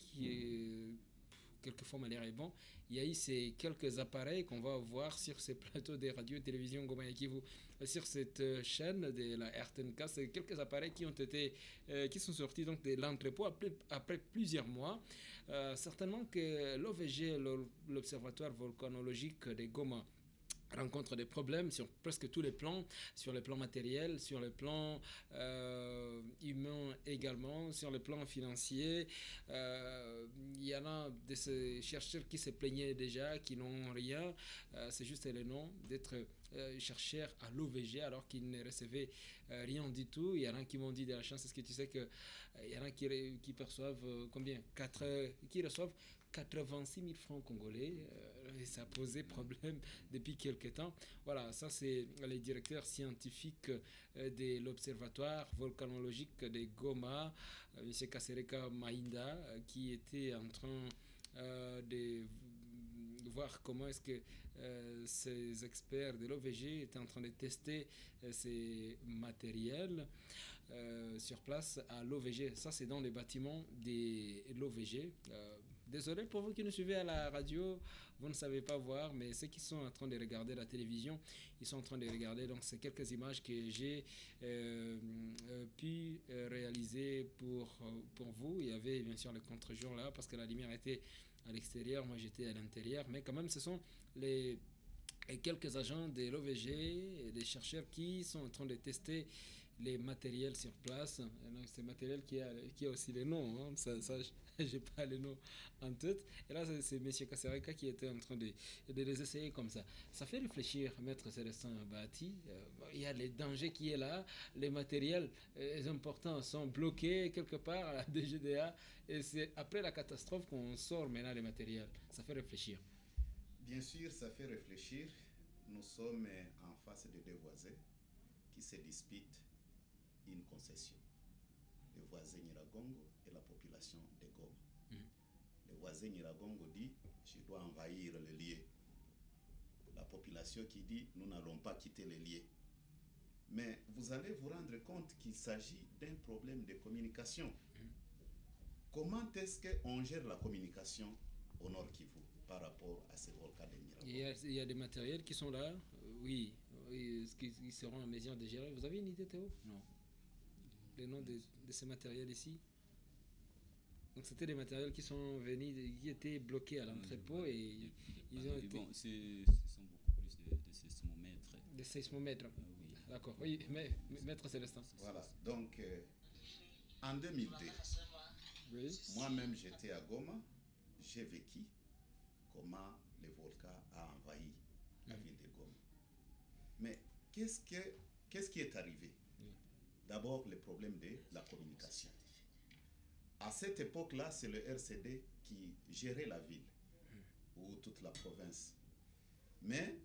quelquefois malheur est bon, il y a eu ces quelques appareils qu'on va voir sur ces plateaux des radios et télévisions Goma et Kivu, sur cette chaîne de la RTNK. C'est quelques appareils qui sont sortis donc de l'entrepôt après plusieurs mois. Certainement que l'OVG, l'Observatoire volcanologique de Goma, rencontre des problèmes sur presque tous les plans, sur le plan matériel, sur le plan humain également, sur le plan financier. Il y en a de ces chercheurs qui se plaignaient déjà, qui n'ont rien. C'est juste le nom d'être chercheurs à l'OVG alors qu'ils ne recevaient rien du tout. Il y en a qui m'ont dit de la chance, est-ce que tu sais qu'il y en a qui perçoivent combien qui reçoivent 86 000 francs congolais, et ça a posé problème depuis quelques temps. Voilà, ça c'est les directeurs scientifiques de l'Observatoire volcanologique de Goma, M. Kasereka Mainda, qui était en train de voir comment est-ce que ces experts de l'OVG étaient en train de tester ces matériels sur place à l'OVG. Ça, c'est dans les bâtiments de l'OVG. Désolé pour vous qui nous suivez à la radio, vous ne savez pas voir, mais ceux qui sont en train de regarder la télévision, ils sont en train de regarder. Donc, c'est quelques images que j'ai pu réaliser pour vous. Il y avait bien sûr le contre-jour là, parce que la lumière était à l'extérieur, moi j'étais à l'intérieur, mais quand même, ce sont les quelques agents de l'OVG et des chercheurs qui sont en train de tester les matériels sur place. C'est matériel qui a aussi les noms, hein. Ça j'ai pas les noms en tête. Et là, c'est M. Kasereka qui était en train de les essayer comme ça. Ça fait réfléchir, Maître Célestin Bahati. Il y a les dangers qui est là, les matériels importants sont bloqués quelque part à la DGDA, et c'est après la catastrophe qu'on sort maintenant les matériels. Ça fait réfléchir. Bien sûr, ça fait réfléchir. Nous sommes en face de deux voisins qui se disputent une concession. Les voisins Nyiragongo et la population de Goma. Le voisin Nyiragongo dit, je dois envahir le lieu. La population qui dit, nous n'allons pas quitter le lieu. Mais vous allez vous rendre compte qu'il s'agit d'un problème de communication. Comment est-ce qu'on gère la communication au Nord Kivu par rapport à ces volcans de Nyiragongo? Il y a des matériels qui sont là, oui, qui seront en mesure de gérer. Vous avez une idée, Théo? Non. Les noms de ces matériels ici. Donc c'était des matériels qui sont venus, qui étaient bloqués à l'entrepôt et ils ont été... Bon, ce sont beaucoup plus de sismomètres. Des sismomètres. Oui. D'accord. Oui, mais Maître Célestin. Voilà. Donc en 2002, oui, moi-même j'étais à Goma, j'ai vécu comment le volcan a envahi la ville de Goma. Mais qu'est-ce qui est arrivé? D'abord, le problème de la communication. À cette époque-là, c'est le RCD qui gérait la ville, ou toute la province. Mais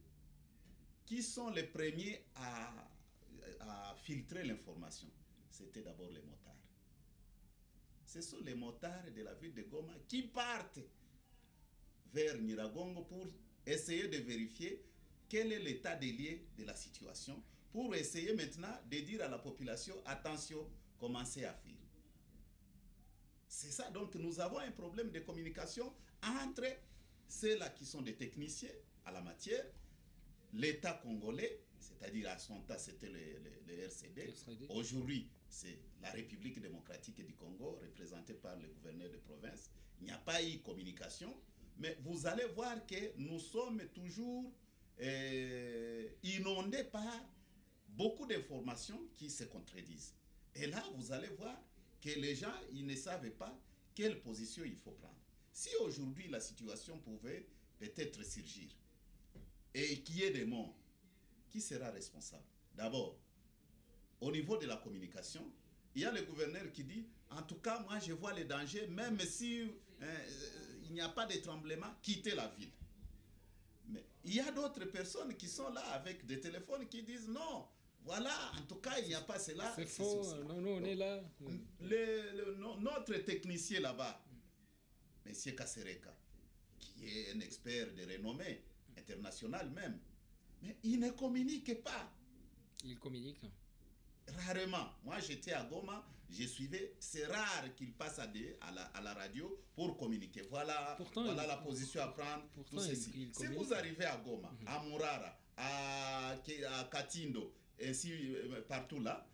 qui sont les premiers à filtrer l'information? C'était d'abord les motards. Ce sont les motards de la ville de Goma qui partent vers Nyiragongo pour essayer de vérifier quel est l'état des lieux de la situation, pour essayer maintenant de dire à la population, attention, commencez à fuir. C'est ça, donc nous avons un problème de communication entre ceux-là qui sont des techniciens à la matière, l'État congolais, c'est-à-dire à son temps c'était le RCD, aujourd'hui c'est la République démocratique du Congo, représentée par le gouverneur de province. Il n'y a pas eu communication, mais vous allez voir que nous sommes toujours inondés par beaucoup d'informations qui se contredisent. Et là, vous allez voir que les gens, ils ne savent pas quelle position il faut prendre. Si aujourd'hui la situation pouvait peut-être surgir et qu'il y ait des morts, qui sera responsable? D'abord, au niveau de la communication, il y a le gouverneur qui dit, en tout cas, moi je vois les dangers, même si il n'y a pas de tremblement, quittez la ville. Mais il y a d'autres personnes qui sont là avec des téléphones qui disent, non, Voilà, en tout cas, il n'y a pas cela. C'est faux, non, nous on est là. Notre technicien là-bas, M. Kasereka, qui est un expert de renommée internationale même, mais il ne communique pas. Il communique rarement. Moi, j'étais à Goma, je suivais. C'est rare qu'il passe à la radio pour communiquer. Voilà, voilà la position à prendre. Tout ceci. Si vous arrivez à Goma, à Murara, à Katindo, ainsi partout là,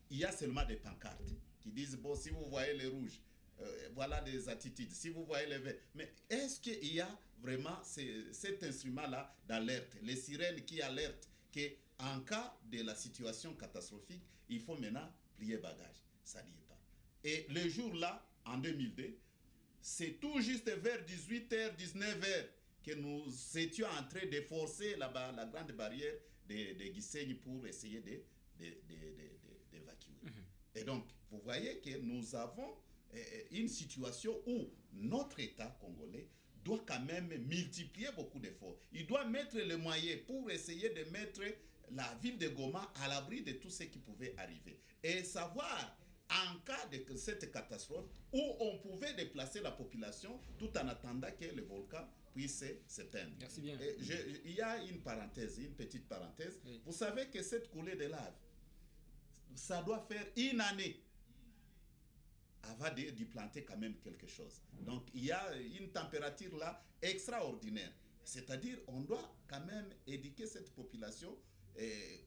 il y a seulement des pancartes qui disent, bon, si vous voyez les rouges, voilà des attitudes. Si vous voyez les verts. Mais est-ce qu'il y a vraiment cet instrument-là d'alerte, les sirènes qui alertent qu'en cas de la situation catastrophique, il faut maintenant plier bagage? Ça n'y est pas. Et le jour-là, en 2002, c'est tout juste vers 18h, 19h que nous étions en train de forcer la grande barrière de Gisenyi pour essayer d'évacuer. Et donc, vous voyez que nous avons une situation où notre État congolais doit quand même multiplier beaucoup d'efforts. Il doit mettre les moyens pour essayer de mettre la ville de Goma à l'abri de tout ce qui pouvait arriver. Et savoir, en cas de cette catastrophe, où on pouvait déplacer la population tout en attendant que le volcan puisse s'éteindre. Merci bien. Il y a une parenthèse, une petite parenthèse. Oui. Vous savez que cette coulée de lave, ça doit faire une année avant d'y planter quand même quelque chose. Donc il y a une température là extraordinaire. C'est-à-dire on doit quand même éduquer cette population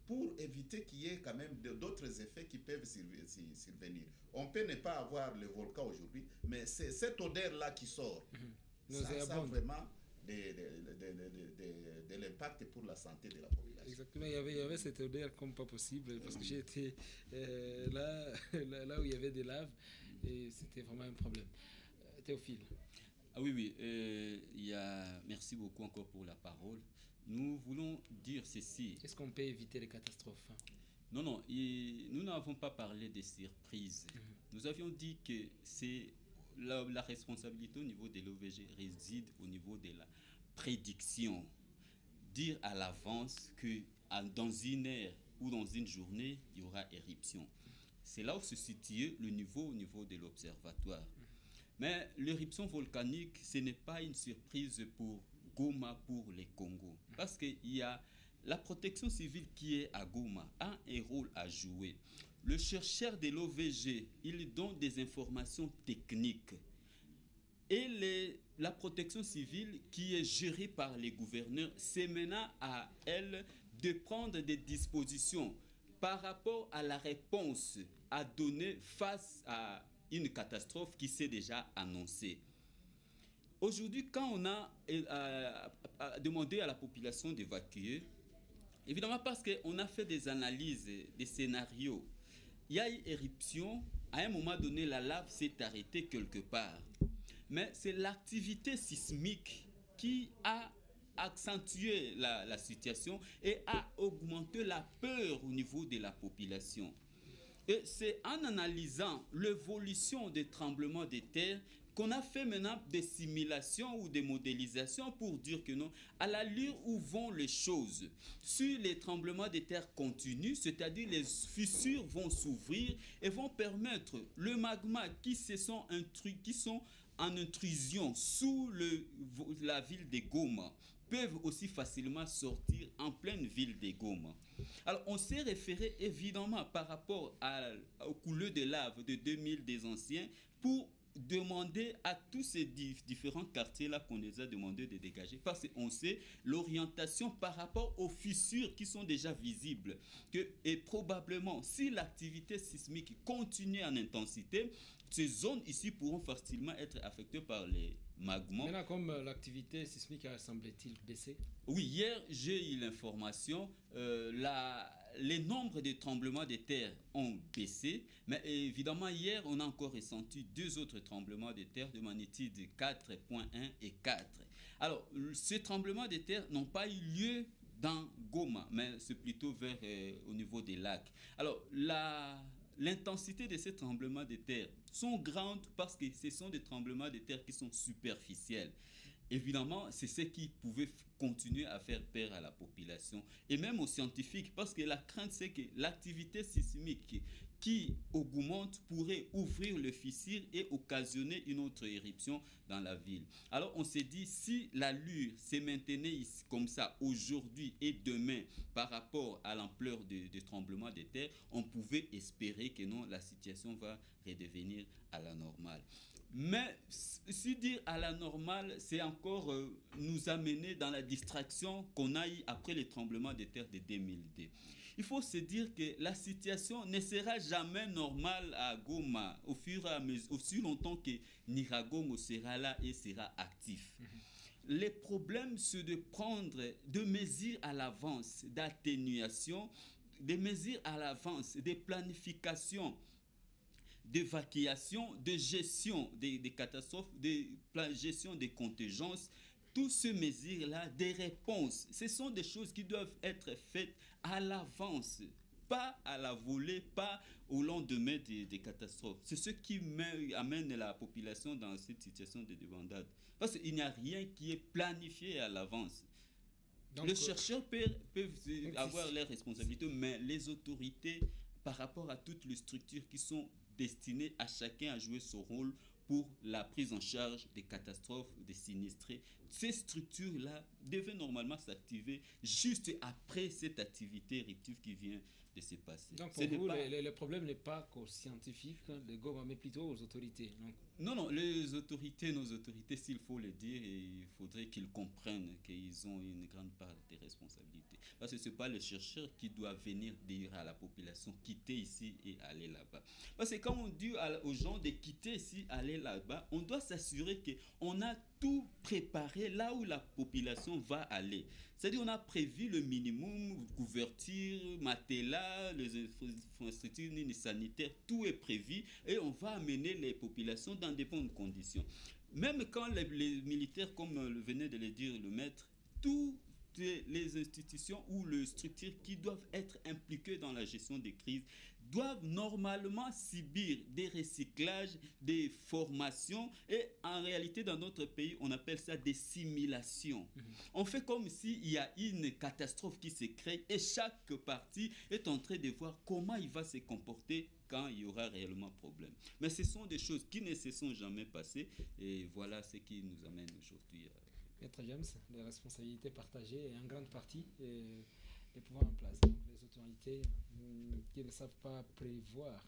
pour éviter qu'il y ait quand même d'autres effets qui peuvent survenir. On peut ne pas avoir le volcan aujourd'hui, mais c'est cette odeur-là qui sort. Ça a vraiment de l'impact pour la santé de la population. Exactement, il y avait cette odeur comme pas possible, parce que j'ai été là où il y avait des laves, et c'était vraiment un problème. Théophile. Ah oui, merci beaucoup encore pour la parole. Nous voulons dire ceci. Est-ce qu'on peut éviter les catastrophes? Non, nous n'avons pas parlé des surprises. Nous avions dit que c'est la responsabilité au niveau de l'OVG réside au niveau de la prédiction. Dire à l'avance que dans une heure ou dans une journée, il y aura éruption. C'est là où se situe au niveau de l'observatoire. Mais l'éruption volcanique, ce n'est pas une surprise pour Goma, pour les Congo. Parce qu'il y a la protection civile qui est à Goma, a un rôle à jouer. Le chercheur de l'OVG, il donne des informations techniques. Et la protection civile qui est gérée par les gouverneurs, c'est maintenant à elle de prendre des dispositions par rapport à la réponse à donner face à une catastrophe qui s'est déjà annoncée. Aujourd'hui, quand on a demandé à la population d'évacuer, évidemment parce qu'on a fait des analyses, des scénarios, il y a eu éruption, à un moment donné, la lave s'est arrêtée quelque part. Mais c'est l'activité sismique qui a accentué la situation et a augmenté la peur au niveau de la population. Et c'est en analysant l'évolution des tremblements de terre qu'on a fait maintenant des simulations ou des modélisations pour dire que non, à l'allure où vont les choses, si les tremblements de terre continuent, c'est-à-dire les fissures vont s'ouvrir et vont permettre le magma qui sont en intrusion sous la ville de Goma, peuvent aussi facilement sortir en pleine ville de Goma. Alors, on s'est référé évidemment par rapport aux couleurs de lave de 2000 des anciens pour demander à tous ces différents quartiers-là qu'on les a demandé de dégager, parce qu'on sait l'orientation par rapport aux fissures qui sont déjà visibles. Et probablement, si l'activité sismique continue en intensité, ces zones ici pourront facilement être affectées par les magmas. Maintenant, comme l'activité sismique a semble-t-il baissé? Oui, hier, j'ai eu l'information, les nombres de tremblements de terre ont baissé, mais évidemment, hier, on a encore ressenti 2 autres tremblements de terre de magnitude 4.1 et 4. Alors, ces tremblements de terre n'ont pas eu lieu dans Goma, mais c'est plutôt au niveau des lacs. Alors, l'intensité de ces tremblements de terre sont grandes parce que ce sont des tremblements de terre qui sont superficiels. évidemment, c'est ce qui pouvait continuer à faire peur à la population et même aux scientifiques, parce que la crainte, c'est que l'activité sismique qui augmente pourrait ouvrir le fissure et occasionner une autre éruption dans la ville. Alors on s'est dit, si l'allure se maintenait comme ça aujourd'hui et demain par rapport à l'ampleur des tremblements de terre, on pouvait espérer que non, la situation va redevenir à la normale. Mais si dire à la normale, c'est encore nous amener dans la distraction qu'on a eue après les tremblements de terre de 2002. Il faut se dire que la situation ne sera jamais normale à Goma aussi longtemps que Nyiragongo sera là et sera actif. Les problèmes, c'est de prendre des mesures à l'avance d'atténuation, des mesures à l'avance, des planifications, d'évacuation, de gestion des catastrophes, de gestion des contingences. Toutes ces mesures-là, des réponses, ce sont des choses qui doivent être faites à l'avance, pas à la volée, pas au lendemain des catastrophes. C'est ce qui amène la population dans cette situation de débandade. Parce qu'il n'y a rien qui est planifié à l'avance. Les chercheurs peuvent avoir leurs responsabilités, mais les autorités, par rapport à toutes les structures qui sont destinées à chacun à jouer son rôle pour la prise en charge des catastrophes, des sinistrés, ces structures-là devaient normalement s'activer juste après cette activité éruptive qui vient de se passer. Donc pour vous, le problème n'est pas qu'aux scientifiques de Goma, mais plutôt aux autorités. Donc. Non, les autorités, nos autorités, s'il faut le dire, il faudrait qu'ils comprennent qu'ils ont une grande part de responsabilités. Parce que ce n'est pas les chercheurs qui doivent venir dire à la population quitter ici et aller là-bas. Parce que quand on dit aux gens de quitter ici, aller là-bas, on doit s'assurer qu'on a tout préparé là où la population va aller. C'est-à-dire on a prévu le minimum, couverture, matelas, les infrastructures sanitaires, tout est prévu et on va amener les populations dans de bonnes conditions. Même quand les militaires, comme venait de le dire le maître, toutes les institutions ou les structures qui doivent être impliquées dans la gestion des crises doivent normalement subir des recyclages, des formations et en réalité dans notre pays on appelle ça des simulations. On fait comme s'il y a une catastrophe qui se crée et chaque partie est en train de voir comment il va se comporter quand il y aura réellement problème. Mais ce sont des choses qui ne se sont jamais passées et voilà ce qui nous amène aujourd'hui à... Maître James, les responsabilités partagées et en grande partie les pouvoirs en place. Donc les autorités qui ne savent pas prévoir.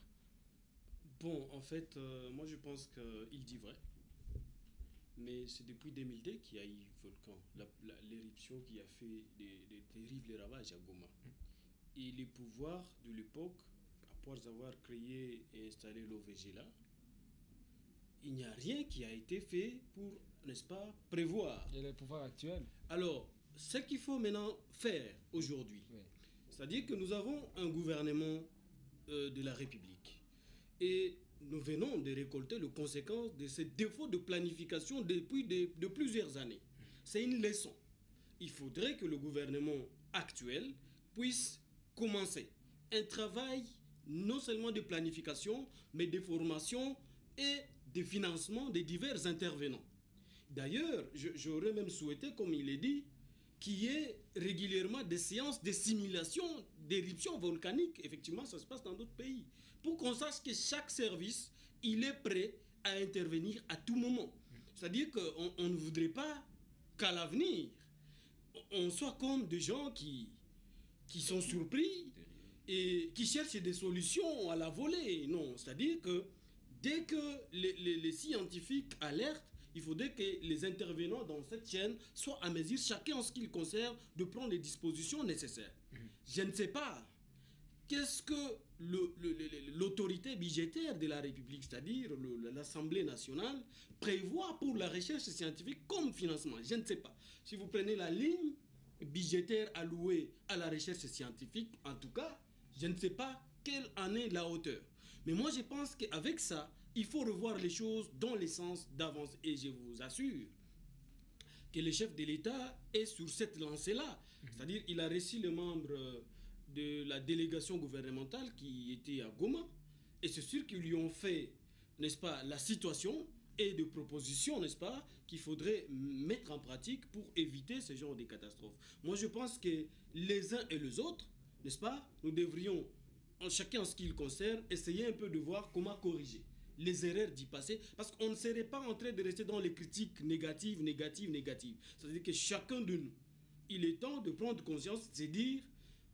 Bon, en fait, moi je pense qu'il dit vrai. Mais c'est depuis 2002 qu'il y a eu volcan, l'éruption qui a fait des terribles ravages à Goma. Et les pouvoirs de l'époque, après avoir créé et installé l'OVG là, il n'y a rien qui a été fait pour, n'est-ce pas, prévoir. Et les pouvoirs actuels. Alors, ce qu'il faut maintenant faire aujourd'hui, oui, c'est-à-dire que nous avons un gouvernement de la République. Et nous venons de récolter les conséquences de ces défauts de planification depuis de plusieurs années. C'est une leçon. Il faudrait que le gouvernement actuel puisse commencer un travail non seulement de planification, mais de formation et de financement des divers intervenants. D'ailleurs, j'aurais même souhaité, comme il est dit, qu'il y ait régulièrement des séances de simulation d'éruptions volcaniques. Effectivement, ça se passe dans d'autres pays. Pour qu'on sache que chaque service, il est prêt à intervenir à tout moment. C'est-à-dire qu'on ne voudrait pas qu'à l'avenir, on soit comme des gens qui sont surpris et qui cherchent des solutions à la volée. Non, c'est-à-dire que dès que les scientifiques alertent, il faudrait que les intervenants dans cette chaîne soient à mesure, chacun en ce qui le concerne, de prendre les dispositions nécessaires. Je ne sais pas qu'est-ce que l'autorité budgétaire de la République, c'est-à-dire l'Assemblée nationale, prévoit pour la recherche scientifique comme financement. Je ne sais pas. Si vous prenez la ligne budgétaire allouée à la recherche scientifique, en tout cas, je ne sais pas quelle en est la hauteur. Mais moi, je pense qu'avec ça, il faut revoir les choses dans le sens d'avance. Et je vous assure que le chef de l'État est sur cette lancée-là. C'est-à-dire qu'il a reçu les membres de la délégation gouvernementale qui était à Goma. Et c'est sûr qu'ils lui ont fait, n'est-ce pas, la situation. et de propositions, n'est-ce pas, qu'il faudrait mettre en pratique pour éviter ce genre de catastrophes. Moi, je pense que les uns et les autres, n'est-ce pas, nous devrions, chacun en ce qui le concerne, essayer un peu de voir comment corriger les erreurs du passé, parce qu'on ne serait pas en train de rester dans les critiques négatives. C'est-à-dire que chacun de nous, il est temps de prendre conscience, c'est dire,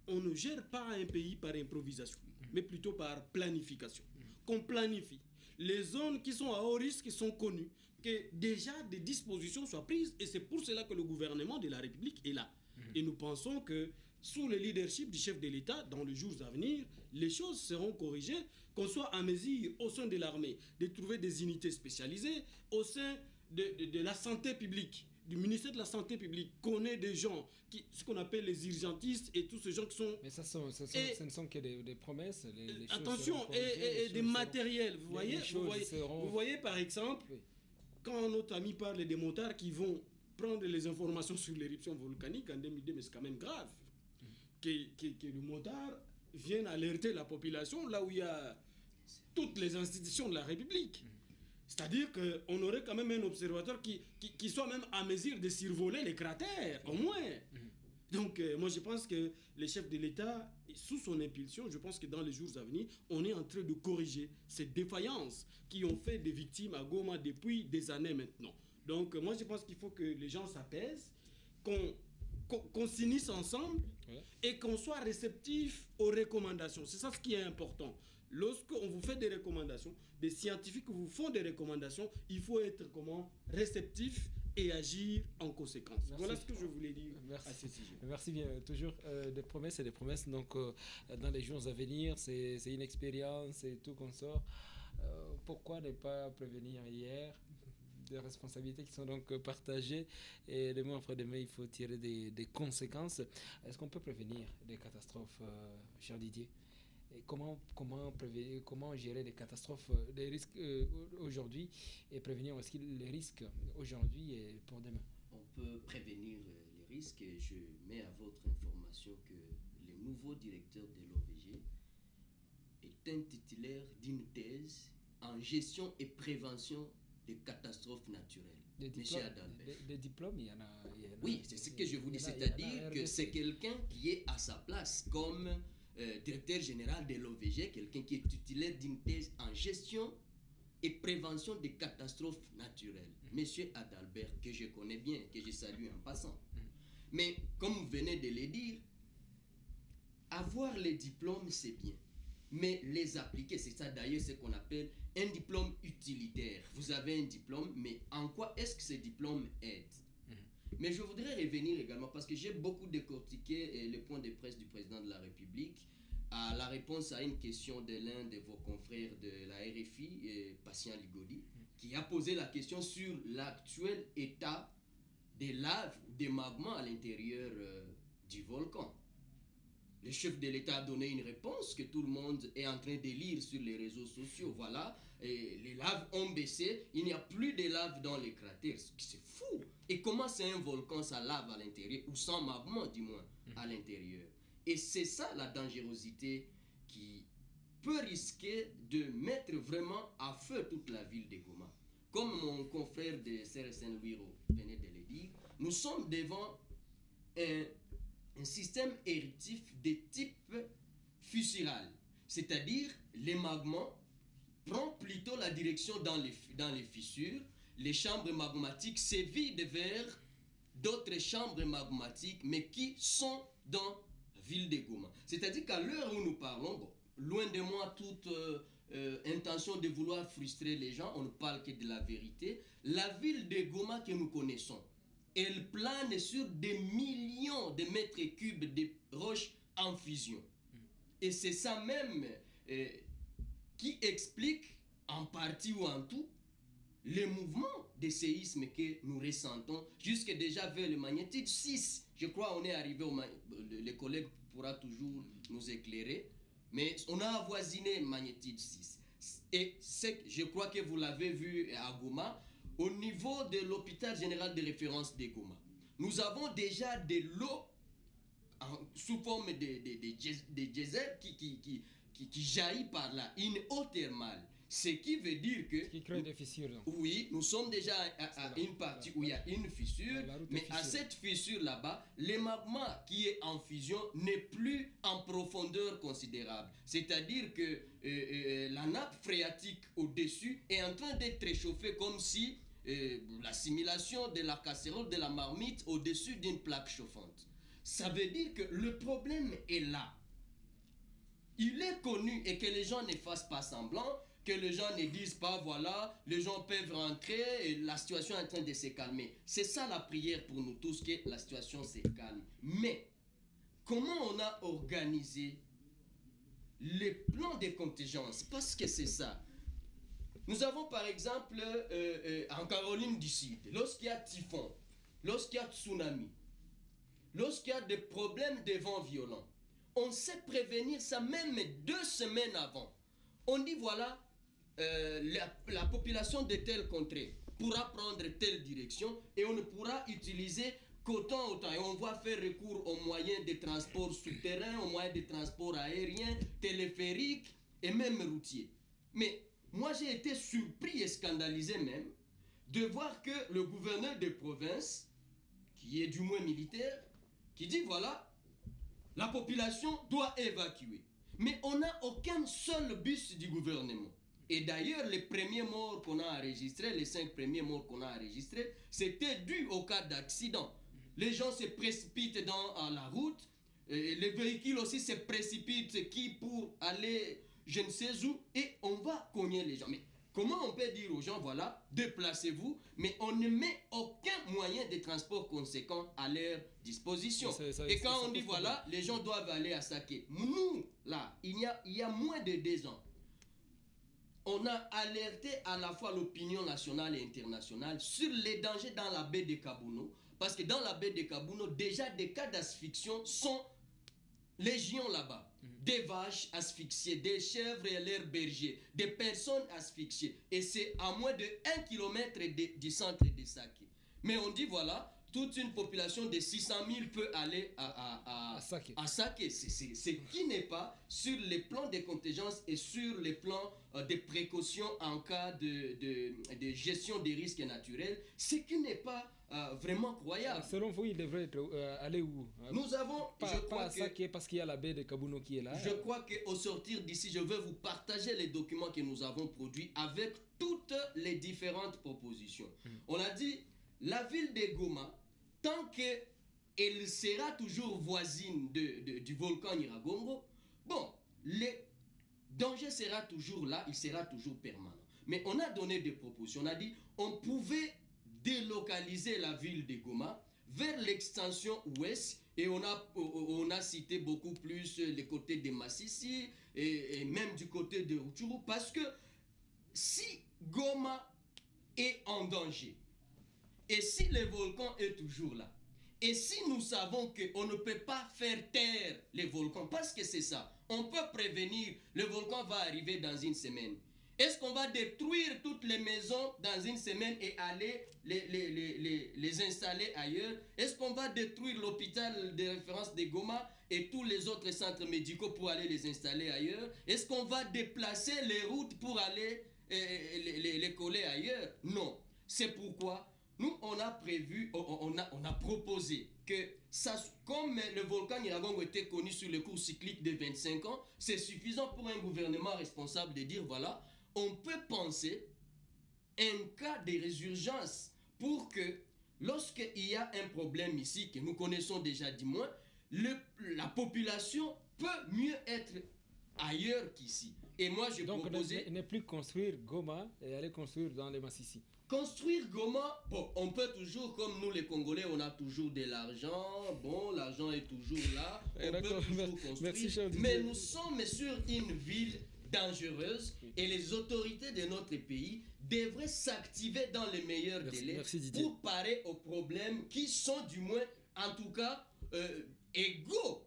on ne gère pas un pays par improvisation, mais plutôt par planification. Qu'on planifie. Les zones qui sont à haut risque sont connues, que déjà des dispositions soient prises, et c'est pour cela que le gouvernement de la République est là. Et nous pensons que sous le leadership du chef de l'État, dans les jours à venir, les choses seront corrigées, qu'on soit à mesure au sein de l'armée de trouver des unités spécialisées, au sein de la santé publique, du ministère de la Santé publique, connaît des gens, ce qu'on appelle les urgentistes et tous ces gens qui sont... Mais ce ne sont que des promesses. Les attention, et des matériels. Vous voyez par exemple, quand notre ami parle des motards qui vont prendre les informations sur l'éruption volcanique en 2002, mais c'est quand même grave que le motard vienne alerter la population là où il y a toutes les institutions de la République. C'est-à-dire qu'on aurait quand même un observateur qui soit même à mesure de survoler les cratères, au moins. Donc, moi, je pense que les chefs de l'État, sous son impulsion, je pense que dans les jours à venir, on est en train de corriger ces défaillances qui ont fait des victimes à Goma depuis des années maintenant. Donc, moi, je pense qu'il faut que les gens s'apaisent, qu'on s'unisse ensemble et qu'on soit réceptif aux recommandations. C'est ça ce qui est important. Lorsqu'on vous fait des recommandations, des scientifiques vous font des recommandations, il faut être réceptif et agir en conséquence. Merci. Voilà ce que je voulais dire à ce sujet. Merci bien. Toujours des promesses et des promesses. Donc, dans les jours à venir, c'est une expérience et tout qu'on sort. Pourquoi ne pas prévenir hier? Des responsabilités qui sont donc partagées et demain après demain il faut tirer des conséquences. Est-ce qu'on peut prévenir des catastrophes, cher Didier? Et comment gérer des catastrophes, des risques aujourd'hui et prévenir aussi les risques aujourd'hui et pour demain? On peut prévenir les risques et je mets à votre information que le nouveau directeur de l'OVG est un titulaire d'une thèse en gestion et prévention des catastrophes naturelles. Monsieur Adalbert. Des diplômes, il y en a. Oui, c'est ce que je vous dis, c'est-à-dire que c'est quelqu'un qui est à sa place comme directeur général de l'OVG, quelqu'un qui est titulaire d'une thèse en gestion et prévention des catastrophes naturelles. Monsieur Adalbert, que je connais bien, que je salue en passant. Mais comme vous venez de le dire, avoir les diplômes, c'est bien. Mais les appliquer, c'est ça d'ailleurs ce qu'on appelle un diplôme utilitaire. Vous avez un diplôme, mais en quoi est-ce que ce diplôme aide? Mais je voudrais revenir également, parce que j'ai beaucoup décortiqué le point de presse du président de la République à la réponse à une question de l'un de vos confrères de la RFI, Patient Ligodi, qui a posé la question sur l'actuel état des laves, des magmas à l'intérieur du volcan. Le chef de l'État a donné une réponse que tout le monde est en train de lire sur les réseaux sociaux. Voilà, et les laves ont baissé, il n'y a plus de lave dans les cratères. C'est fou. Et comment c'est un volcan, ça lave à l'intérieur, ou sans magma du moins, à l'intérieur. Et c'est ça la dangerosité qui peut risquer de mettre vraiment à feu toute la ville de Goma. Comme mon confrère de CRSN Louiro venait de le dire, nous sommes devant un système éruptif de type fissural, c'est-à-dire les magmas prennent plutôt la direction dans les fissures, les chambres magmatiques se vident vers d'autres chambres magmatiques, mais qui sont dans la ville de Goma. C'est-à-dire qu'à l'heure où nous parlons, bon, loin de moi toute intention de vouloir frustrer les gens, on ne parle que de la vérité, la ville de Goma que nous connaissons, elle plane sur des millions de mètres cubes de roches en fusion. Et c'est ça même qui explique en partie ou en tout les mouvements de séisme que nous ressentons jusque déjà vers le magnétide 6. Je crois on est arrivé le collègue pourra toujours nous éclairer, mais on a avoisiné magnétide 6. Et je crois que vous l'avez vu à Goma, au niveau de l'hôpital général de référence de Goma. Nous avons déjà de l'eau sous forme de geyser qui jaillit par là, une eau thermale. Ce qui veut dire que... Qui crée des fissures. Donc. Oui, nous sommes déjà à une partie où il y a une fissure, mais à cette fissure là-bas, le magma qui est en fusion n'est plus en profondeur considérable. C'est-à-dire que la nappe phréatique au-dessus est en train d'être réchauffée comme si l'assimilation de la casserole, de la marmite au-dessus d'une plaque chauffante. Ça veut dire que le problème est là. Il est connu et que les gens ne fassent pas semblant, que les gens ne disent pas, voilà, les gens peuvent rentrer et la situation est en train de se calmer. C'est ça la prière pour nous tous, que la situation se calme. Mais, comment on a organisé les plans de contingence? Parce que c'est ça. Nous avons par exemple, en Caroline du Sud, lorsqu'il y a typhon, lorsqu'il y a tsunami, lorsqu'il y a des problèmes de vent violents, on sait prévenir ça même 2 semaines avant. On dit voilà, la population de telle contrée pourra prendre telle direction et on ne pourra utiliser qu'autant. Et on va faire recours aux moyens de transport souterrain, aux moyens de transport aérien, téléphérique et même routier. Mais moi j'ai été surpris et scandalisé même de voir que le gouverneur de province, qui est du moins militaire, qui dit voilà, la population doit évacuer. Mais on n'a aucun seul bus du gouvernement. Et d'ailleurs, les premiers morts qu'on a enregistrés, les 5 premiers morts qu'on a enregistrés, c'était dû au cas d'accident. Les gens se précipitent dans la route, et les véhicules aussi se précipitent pour aller je ne sais où, et on va cogner les gens. Mais comment on peut dire aux gens, voilà, déplacez-vous, mais on ne met aucun moyen de transport conséquent à leur disposition. Et quand on dit, voilà, les gens doivent aller à Saké. Nous, là, il y a moins de 2 ans, on a alerté à la fois l'opinion nationale et internationale sur les dangers dans la baie de Kabouno, parce que dans la baie de Kabouno, déjà des cas d'asphyxion sont légion là-bas. Des vaches asphyxiées, des chèvres et leurs bergers, des personnes asphyxiées. Et c'est à moins de 1 km du centre de Saké. Mais on dit voilà, toute une population de 600 000 peut aller à Saké. Ce qui n'est pas sur les plans de contingence et sur les plans de précaution en cas de gestion des risques naturels, ce qui n'est pas vraiment croyable. Selon vous, il devrait aller où? Nous avons... Pas à Saké parce qu'il y a la baie de Kabouno qui est là. Je crois qu'au sortir d'ici, je vais vous partager les documents que nous avons produits avec toutes les différentes propositions. On a dit, la ville de Goma, tant qu'elle sera toujours voisine du volcan Nyiragongo, bon, le danger sera toujours là, il sera toujours permanent. Mais on a donné des propositions. On a dit, on pouvait délocaliser la ville de Goma vers l'extension ouest, et on a cité beaucoup plus les côtés de Massissi et même du côté de Rutshuru, parce que si Goma est en danger, et si le volcan est toujours là, et si nous savons qu'on ne peut pas faire taire les volcans, parce que c'est ça, on peut prévenir, le volcan va arriver dans 1 semaine. Est-ce qu'on va détruire toutes les maisons dans 1 semaine et aller les installer ailleurs? Est-ce qu'on va détruire l'hôpital de référence de Goma et tous les autres centres médicaux pour aller les installer ailleurs? Est-ce qu'on va déplacer les routes pour aller les coller ailleurs? Non. C'est pourquoi nous, on a prévu, on a proposé que, comme le volcan Nyiragongo était connu sur le cours cyclique de 25 ans, c'est suffisant pour un gouvernement responsable de dire, voilà, on peut penser un cas de résurgence pour que, lorsqu'il y a un problème ici, que nous connaissons déjà du moins, la population peut mieux être ailleurs qu'ici. Et moi, je proposais... Donc, ne plus construire Goma et aller construire dans les Massissi. Construire Goma, bon, on peut toujours, comme nous les Congolais, on a toujours de l'argent, bon, l'argent est toujours là, on peut toujours construire, mais nous sommes sur une ville dangereuse et les autorités de notre pays devraient s'activer dans les meilleurs délais pour parer aux problèmes qui sont du moins, en tout cas, égaux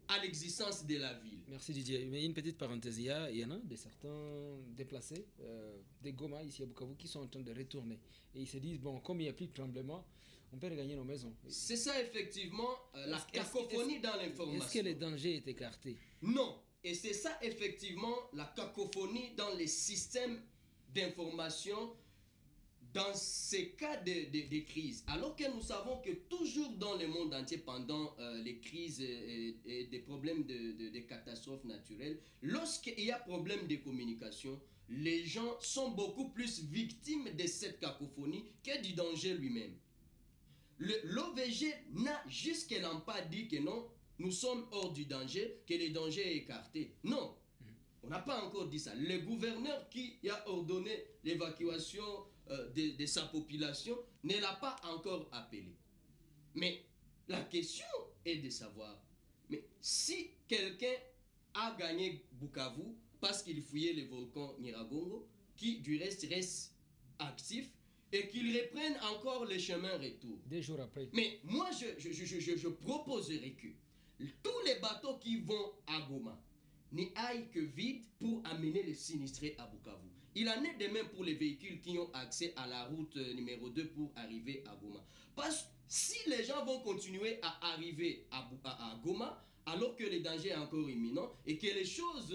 à l'existence de la ville. Merci Didier. Mais une petite parenthèse, il y en a certains déplacés des Goma ici à Bukavu qui sont en train de retourner. Et ils se disent, bon, comme il n'y a plus de tremblement, on peut regagner nos maisons. C'est ça effectivement, la cacophonie dans l'information. Est-ce que les dangers est écarté? Non. Et c'est ça effectivement la cacophonie dans les systèmes d'information dans ces cas de crise. Alors que nous savons que toujours dans le monde entier, pendant les crises et des problèmes de catastrophes naturelles, lorsqu'il y a problème de communication, les gens sont beaucoup plus victimes de cette cacophonie que du danger lui-même. L'OVG n'a jusque-là pas dit que non, nous sommes hors du danger, que le danger est écarté. Non, on n'a pas encore dit ça. Le gouverneur qui a ordonné l'évacuation de sa population ne l'a pas encore appelé. Mais la question est de savoir, mais si quelqu'un a gagné Bukavu parce qu'il fouillait le volcan Nyiragongo, qui du reste actif, et qu'il reprenne encore le chemin retour. Des jours après. Mais moi, je proposerais que tous les bateaux qui vont à Goma n'y aillent que vide pour amener les sinistrés à Bukavu. Il en est de même pour les véhicules qui ont accès à la route numéro 2 pour arriver à Goma. Parce que si les gens vont continuer à arriver à Goma, alors que le danger est encore imminent et que les choses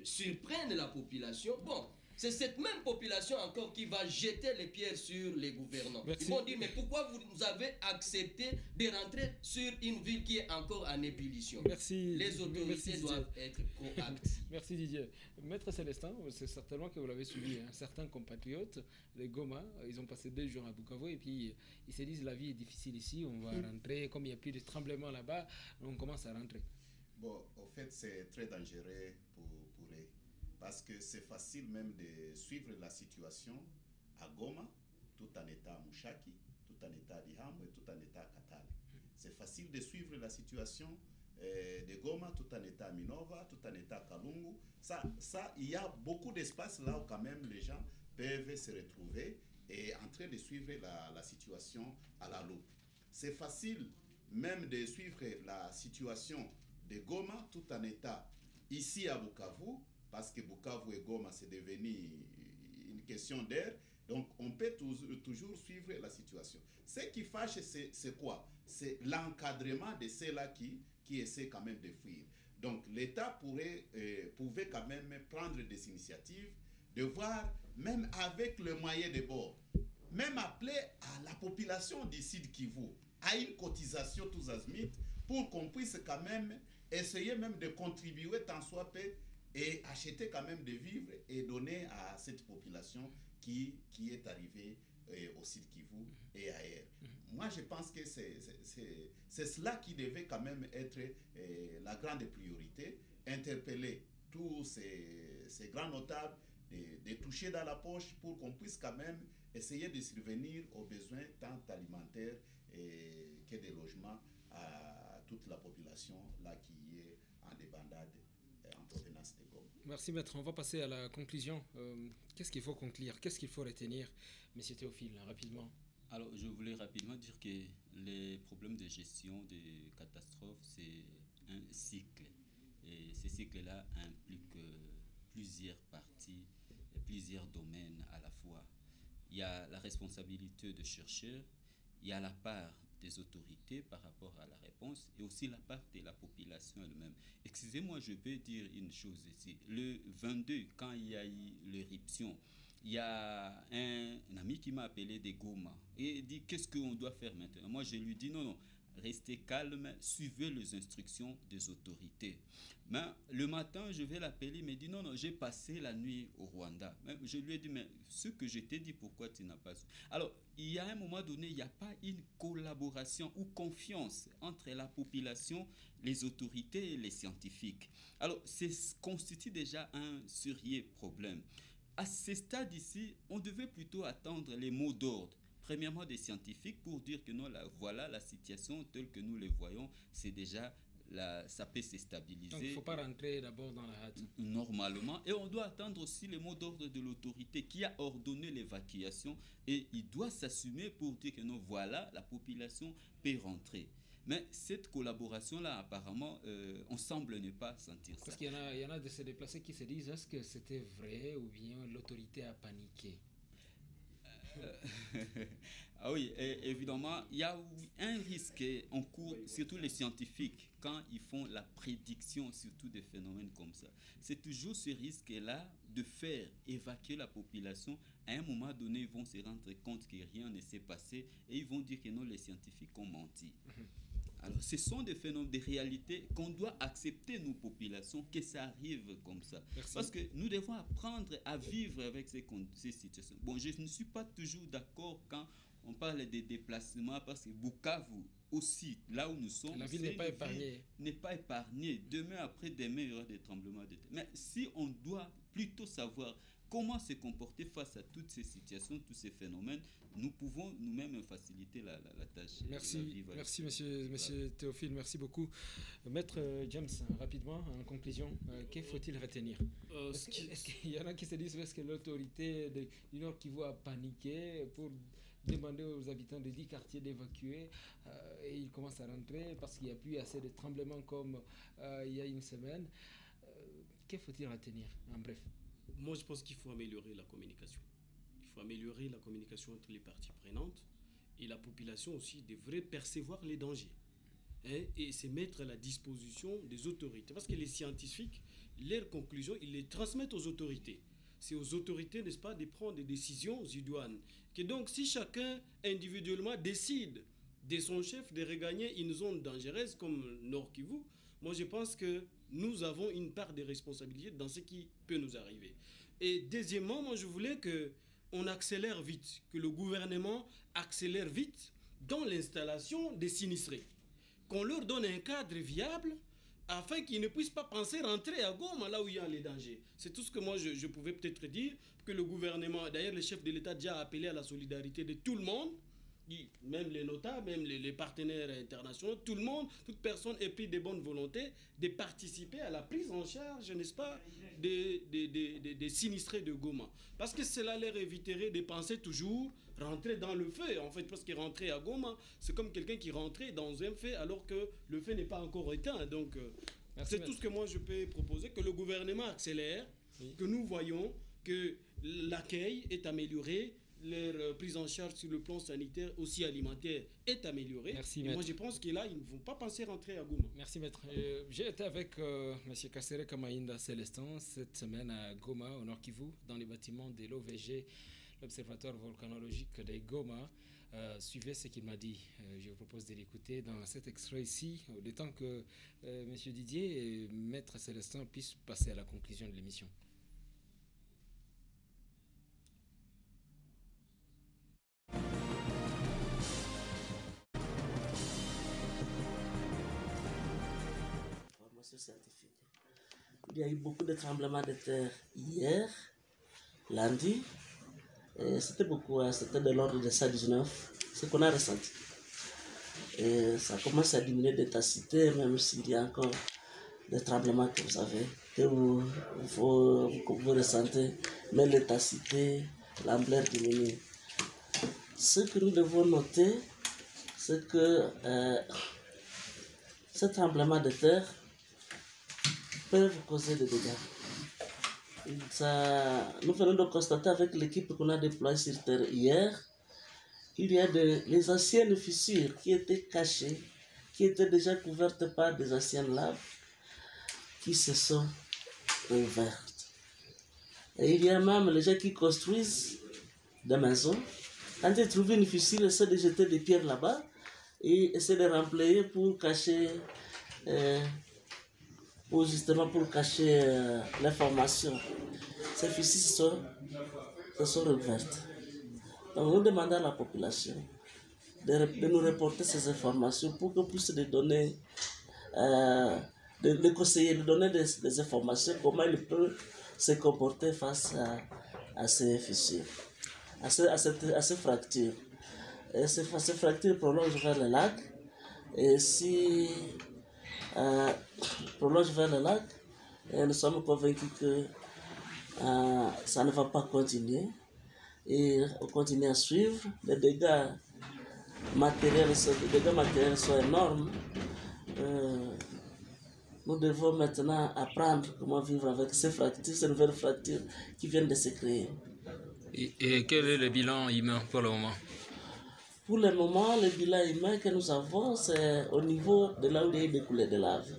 surprennent la population, bon, c'est cette même population encore qui va jeter les pierres sur les gouvernants. Merci. Ils vont dire, mais pourquoi vous avez accepté de rentrer sur une ville qui est encore en ébullition? Merci. Les autorités doivent être proactives. Merci Didier. Maître Célestin, c'est certainement que vous l'avez suivi. Certains compatriotes, les Goma, ils ont passé 2 jours à Bukavu et puis ils se disent la vie est difficile ici, on va rentrer. Comme il n'y a plus de tremblement là-bas, on commence à rentrer. Bon, en fait, c'est très dangereux pour eux. Parce que c'est facile même de suivre la situation à Goma, tout en état à Mushaki, tout en état à Bihambo et tout en état à Katale. C'est facile de suivre la situation de Goma, tout en état à Minova, tout en état à Kalungu. Ça, il y a beaucoup d'espace là où quand même les gens peuvent se retrouver et en train de suivre la situation à la loupe. C'est facile même de suivre la situation de Goma, tout en état ici à Bukavu, parce que Bukavu et Goma, c'est devenu une question d'air. Donc, on peut toujours suivre la situation. Ce qui fâche, c'est quoi? C'est l'encadrement de ceux-là qui essaient quand même de fuir. Donc, l'État pouvait quand même prendre des initiatives, de voir, même avec le moyen de bord, même appeler à la population du Sud Kivu à une cotisation tous azimuts pour qu'on puisse quand même essayer même de contribuer tant soit peu et acheter quand même des vivres et donner à cette population qui est arrivée au Sud Kivu et ailleurs. Moi, je pense que c'est cela qui devait quand même être la grande priorité, interpeller tous ces grands notables, de toucher dans la poche pour qu'on puisse quand même essayer de survenir aux besoins tant alimentaires que des logements à toute la population là qui est en débandade en provenance de Goma. Merci maître, on va passer à la conclusion. Qu'est-ce qu'il faut conclure? Qu'est-ce qu'il faut retenir? Monsieur Théophile, rapidement. Alors, je voulais rapidement dire que les problèmes de gestion des catastrophes, c'est un cycle. Et ce cycle-là implique plusieurs parties, plusieurs domaines à la fois. Il y a la responsabilité de chercheurs, il y a la part des autorités par rapport à la réponse et aussi la part de la population elle-même. Excusez-moi, je vais dire une chose ici. Le 22, quand il y a eu l'éruption, il y a un ami qui m'a appelé de Goma et il dit qu'est-ce qu'on doit faire maintenant? Moi, je lui dis non, restez calme, suivez les instructions des autorités. Mais le matin, je vais l'appeler, il me dit non, j'ai passé la nuit au Rwanda. Mais je lui ai dit, mais ce que je t'ai dit, pourquoi tu n'as pas su? Alors, il y a un moment donné, il n'y a pas une collaboration ou confiance entre la population, les autorités et les scientifiques. Alors, ça constitue déjà un sérieux problème. À ce stade ici, on devait plutôt attendre les mots d'ordre. Premièrement, des scientifiques pour dire que non, voilà la situation telle que nous le voyons, c'est déjà, ça peut se stabiliser. Donc il ne faut pas rentrer d'abord dans la hâte. Normalement. Et on doit attendre aussi les mots d'ordre de l'autorité qui a ordonné l'évacuation et il doit s'assumer pour dire que non, voilà, la population peut rentrer. Mais cette collaboration-là, apparemment, on semble ne pas sentir ça. Parce qu'il y en a de ces déplacés qui se disent, est-ce que c'était vrai ou bien l'autorité a paniqué? Ah oui, évidemment, il y a un risque en cours, surtout les scientifiques, quand ils font la prédiction, surtout des phénomènes comme ça. C'est toujours ce risque-là de faire évacuer la population. À un moment donné, ils vont se rendre compte que rien ne s'est passé et ils vont dire que non, les scientifiques ont menti. Alors, ce sont des phénomènes, des réalités qu'on doit accepter, nous, populations, que ça arrive comme ça. Merci. Parce que nous devons apprendre à vivre avec ces situations. Bon, je ne suis pas toujours d'accord quand on parle des déplacements, parce que Bukavu aussi, là où nous sommes, la ville n'est pas épargnée. N'est pas épargnée. Demain, après-demain, il y aura des tremblements de terre. Mais si on doit plutôt savoir comment se comporter face à toutes ces situations, tous ces phénomènes, nous pouvons nous-mêmes faciliter la tâche. Merci, merci monsieur Théophile, merci beaucoup. Maître James, rapidement, en conclusion, que faut-il retenir? Est-ce qu'il y en a qui se disent que l'autorité du Nord Kivu a paniqué pour demander aux habitants de 10 quartiers d'évacuer et ils commencent à rentrer parce qu'il n'y a plus assez de tremblements comme il y a une semaine. Que faut-il retenir en bref? Moi, je pense qu'il faut améliorer la communication. Il faut améliorer la communication entre les parties prenantes et la population aussi devrait percevoir les dangers et se mettre à la disposition des autorités. Parce que les scientifiques, leurs conclusions, ils les transmettent aux autorités. C'est aux autorités, n'est-ce pas, de prendre des décisions idoines. Que donc, si chacun individuellement décide de son chef de regagner une zone dangereuse comme Nord Kivu, moi je pense que nous avons une part de responsabilité dans ce qui peut nous arriver. Et deuxièmement, moi je voulais qu'on accélère vite, que le gouvernement accélère vite dans l'installation des sinistrés. Qu'on leur donne un cadre viable afin qu'ils ne puissent pas penser rentrer à Goma, là où il y a les dangers. C'est tout ce que moi je pouvais peut-être dire, que le gouvernement, d'ailleurs le chef de l'État a déjà appelé à la solidarité de tout le monde, même les notables, même les partenaires internationaux, tout le monde, toute personne ait pris de bonnes volontés de participer à la prise en charge, n'est-ce pas, des sinistrés de Goma. Parce que cela leur éviterait de penser toujours rentrer dans le feu, en fait, parce que rentrer à Goma, c'est comme quelqu'un qui rentrait dans un feu alors que le feu n'est pas encore éteint. Donc, c'est tout ce que moi je peux proposer, que le gouvernement accélère, que nous voyons que l'accueil est amélioré, leur prise en charge sur le plan sanitaire, aussi alimentaire, est améliorée. Merci, moi, je pense que là, ils ne vont pas penser rentrer à Goma. Merci, maître. J'ai été avec M. Kassere Kamaïnda Célestin cette semaine à Goma, au Nord Kivu, dans les bâtiments de l'OVG, l'Observatoire volcanologique de Goma. Suivez ce qu'il m'a dit. Je vous propose de l'écouter dans cet extrait ici, le temps que M. Didier et maître Célestin puissent passer à la conclusion de l'émission. Scientifique. Il y a eu beaucoup de tremblements de terre hier, lundi. C'était beaucoup, c'était de l'ordre de 119, ce qu'on a ressenti. Et ça commence à diminuer d'intensité, même s'il y a encore des tremblements que vous savez, que vous ressentez, mais l'intensité, l'ampleur diminue. Ce que nous devons noter, c'est que ce tremblement de terre peuvent causer des dégâts. Nous venons de constater avec l'équipe qu'on a déployée sur terre hier, il y a les anciennes fissures qui étaient cachées, qui étaient déjà couvertes par des anciennes laves, qui se sont ouvertes. Et il y a même les gens qui construisent des maisons. Quand ils trouvent une fissure, ils essaient de jeter des pierres là-bas et essaient de remplir pour cacher... justement pour cacher l'information. Ces fissures se sont ouvertes. Donc nous demandons à la population de nous reporter ces informations pour qu'on puisse les donner, de conseiller, de donner des informations, comment ils peuvent se comporter face à ces fissures, à ces fractures. Et ces fractures prolongent vers le lac. Et si prolonge vers le lac, et nous sommes convaincus que ça ne va pas continuer et on continue à suivre. Les dégâts matériels sont énormes. Nous devons maintenant apprendre comment vivre avec ces fractures, ces nouvelles fractures qui viennent de se créer. Et quel est le bilan humain pour le moment? Pour le moment, le bilan humain que nous avons, c'est au niveau de là où il y a des coulées de lave.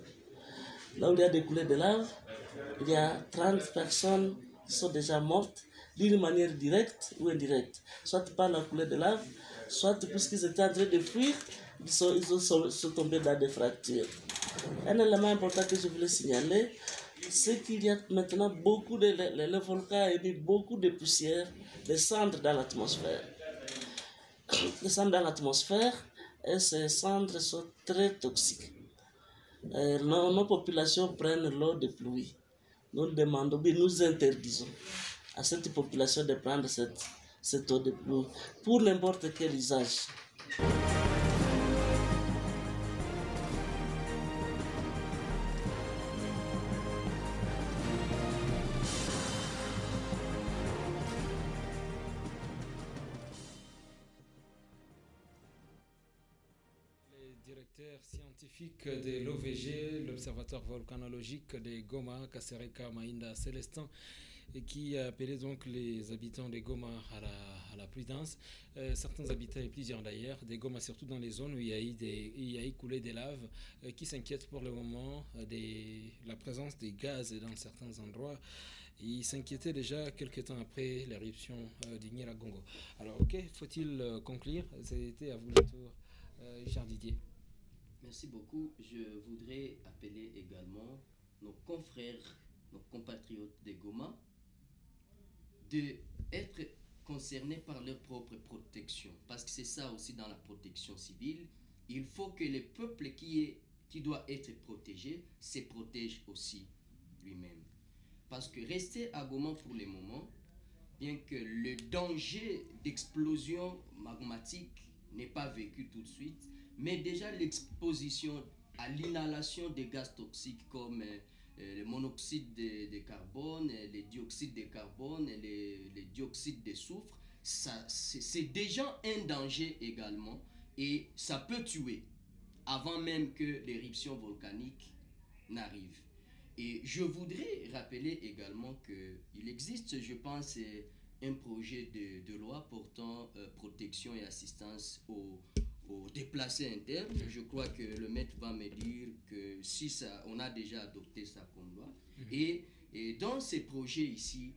Là où il y a des coulées de lave, il y a 30 personnes qui sont déjà mortes d'une manière directe ou indirecte. Soit par la coulée de lave, soit puisqu'ils étaient en train de fuir, ils sont tombés dans des fractures. Un élément important que je voulais signaler, c'est qu'il y a maintenant beaucoup de... Le volcan a émis beaucoup de poussière, de cendres dans l'atmosphère. Les cendres dans l'atmosphère, et ces cendres sont très toxiques. Nos populations prennent l'eau de pluie. Nous demandons, nous interdisons à cette population de prendre cette eau de pluie pour n'importe quel usage. Scientifique de l'OVG, l'Observatoire volcanologique de Goma, Kasereka Mainda Célestin, et qui a appelé donc les habitants de Goma à la prudence. Certains habitants, et plusieurs d'ailleurs, de Goma, surtout dans les zones où il y a écoulé des laves, qui s'inquiètent pour le moment de la présence des gaz dans certains endroits. Ils s'inquiétaient déjà quelques temps après l'éruption du Nyiragongo. Alors, ok, faut-il conclure? C'était à vous le tour, Richard Didier. Merci beaucoup. Je voudrais appeler également nos confrères, nos compatriotes de Goma, d'être concernés par leur propre protection. Parce que c'est ça aussi dans la protection civile. Il faut que le peuple qui doit être protégé se protège aussi lui-même. Parce que rester à Goma pour le moment, bien que le danger d'explosion magmatique n'est pas vécu tout de suite, mais déjà l'exposition à l'inhalation des gaz toxiques comme le monoxyde de carbone, les dioxydes de carbone, les dioxydes de soufre, c'est déjà un danger également et ça peut tuer avant même que l'éruption volcanique n'arrive. Et je voudrais rappeler également qu'il existe, je pense, un projet de loi portant protection et assistance aux déplacés internes. Je crois que le maître va me dire que si ça, on a déjà adopté ça comme loi. Et dans ces projets ici,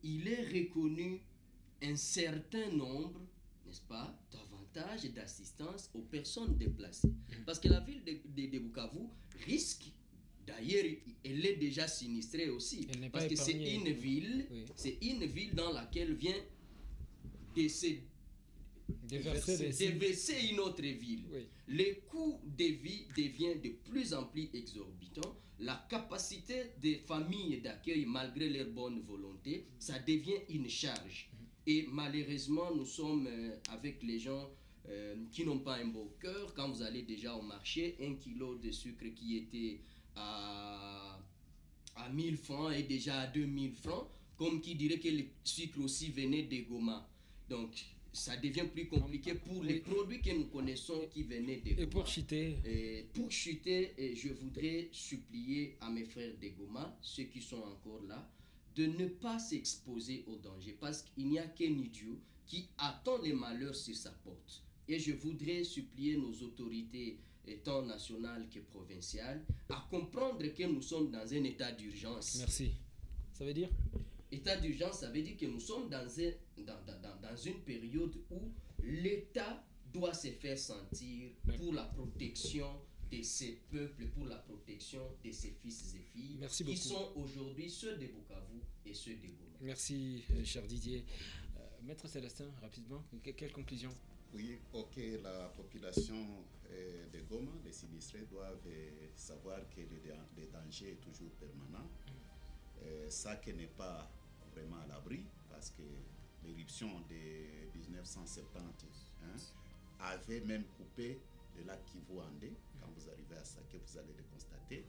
il est reconnu un certain nombre, n'est-ce pas, d'avantages et d'assistance aux personnes déplacées. Parce que la ville de Bukavu risque, d'ailleurs, elle est déjà sinistrée aussi. Parce que c'est une ville, une ville dans laquelle vient déverser une autre ville. Oui. Le coût de vie devient de plus en plus exorbitant. La capacité des familles d'accueil, malgré leur bonne volonté, ça devient une charge. Et malheureusement, nous sommes avec les gens qui n'ont pas un beau cœur. Quand vous allez déjà au marché, 1 kilo de sucre qui était à 1000 francs est déjà à 2000 francs, comme qui dirait que le sucre aussi venait de Goma. Donc, ça devient plus compliqué pour les produits que nous connaissons qui venaient de Goma. Et pour chuter, je voudrais supplier à mes frères de Goma, ceux qui sont encore là, de ne pas s'exposer au danger, parce qu'il n'y a qu'un idiot qui attend les malheurs sur sa porte. Et je voudrais supplier nos autorités, tant nationales que provinciales, à comprendre que nous sommes dans un état d'urgence. Merci. Ça veut dire ? État d'urgence, ça veut dire que nous sommes dans une période où l'État doit se faire sentir pour la protection de ces peuples, pour la protection de ces fils et filles qui sont aujourd'hui ceux de Bukavu et ceux de Goma. Merci, cher Didier. Maître Célestin, rapidement, quelle conclusion ? Oui, ok, la population de Goma, les sinistrés, doivent savoir que le danger est toujours permanent. Ça qui n'est pas vraiment à l'abri, parce que l'éruption de 1970 avait même coupé le lac Kivu-Andé. Quand vous arrivez à Saké, vous allez le constater.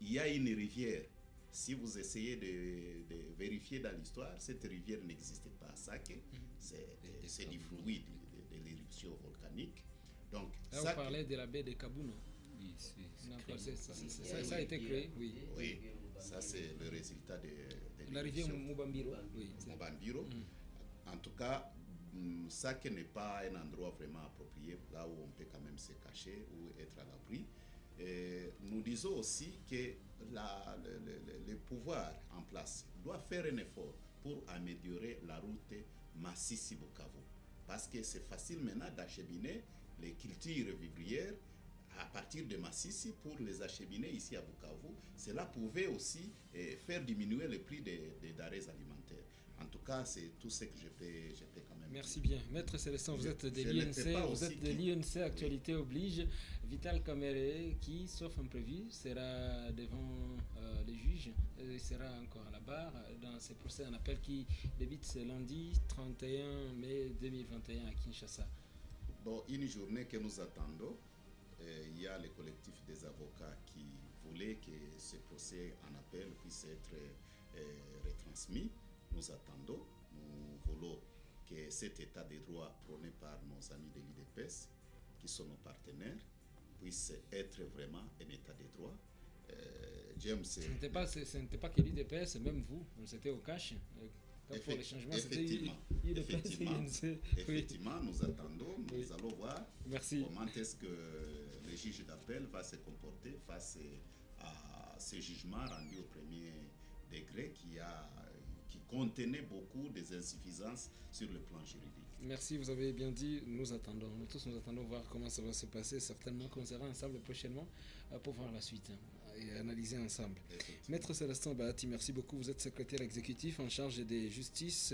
Il y a une rivière. Si vous essayez de vérifier dans l'histoire, cette rivière n'existait pas à Saké. C'est du fruit de l'éruption volcanique. Donc, là, on parlait de la baie de Kabouna. Oui, ça a été créé, oui. Oui, ça c'est le résultat de la rivière Mubambiro. Oui, Mubambiro. En tout cas, Sake n'est pas un endroit vraiment approprié, là où on peut quand même se cacher ou être à l'abri. Nous disons aussi que le pouvoir en place doit faire un effort pour améliorer la route Massissi-Bukavu. Parce que c'est facile maintenant d'acheminer les cultures vivrières à partir de Massissi pour les acheminer ici à Bukavu. Cela pouvait aussi faire diminuer le prix des denrées alimentaires. En tout cas, c'est tout ce que je peux quand même. Merci bien. Maître Célestin, vous êtes de l'INC, actualité oblige. Vital Kamere, qui, sauf imprévu, sera devant les juges, il sera encore à la barre dans ces procès en appel qui débutent ce lundi 31 mai 2021 à Kinshasa. Bon, une journée que nous attendons. Il y a le collectif des avocats qui voulait que ce procès en appel puisse être retransmis. Nous attendons, nous voulons que cet état de droit prôné par nos amis de l'IDPS, qui sont nos partenaires, puisse être vraiment un état de droit. James, ce n'était pas que l'IDPS, même vous, c'était au cash. Pour les changements, effectivement, nous attendons, nous allons voir comment est-ce que le juge d'appel va se comporter face à ce jugement rendu au premier degré qui contenait beaucoup des insuffisances sur le plan juridique. Merci, vous avez bien dit, nous attendons. Nous tous nous attendons voir comment ça va se passer. Certainement qu'on sera ensemble prochainement pour voir la suite et analyser ensemble. Maître Célestin Bahati, merci beaucoup. Vous êtes secrétaire exécutif en charge des justices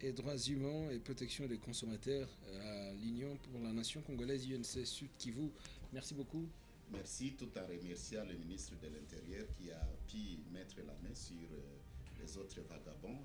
et droits humains et protection des consommateurs à l'Union pour la nation congolaise UNC Sud Kivu. Merci beaucoup. Merci, tout en remerciant le ministre de l'Intérieur qui a pu mettre la main sur les autres vagabonds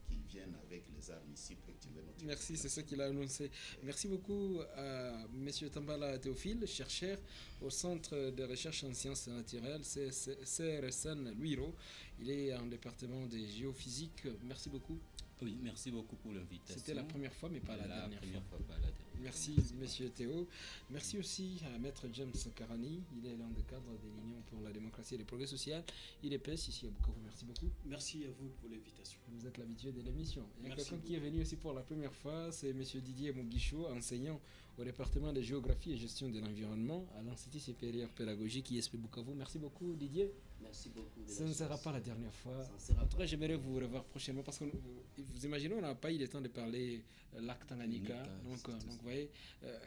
qui viennent avec les armes ici pour activer notre... Merci, c'est ce qu'il a annoncé. Merci beaucoup à M. Tambala Théophile, chercheur au Centre de recherche en sciences naturelles, CRSN Luiro. Il est en département de géophysique. Merci beaucoup. Oui, merci beaucoup pour l'invitation. C'était la première fois, mais pas la dernière fois. Pas la dernière. Merci, monsieur Théo. Merci aussi à Maître James Karani. Il est l'un des cadres de l'Union pour la démocratie et le progrès social. Il est PES ici à Bukavu. Merci beaucoup. Merci à vous pour l'invitation. Vous êtes l'habitué de l'émission. Il y a quelqu'un qui est venu aussi pour la première fois, c'est monsieur Didier Mugisho, enseignant au département de géographie et gestion de l'environnement à l'Institut supérieur pédagogique ISP Bukavu. Merci beaucoup, Didier. Merci beaucoup. Ça ne sera pas la dernière fois. En tout cas, j'aimerais vous revoir prochainement parce que vous imaginez, on n'a pas eu le temps de parler lac Tanganyika. Donc, vous voyez,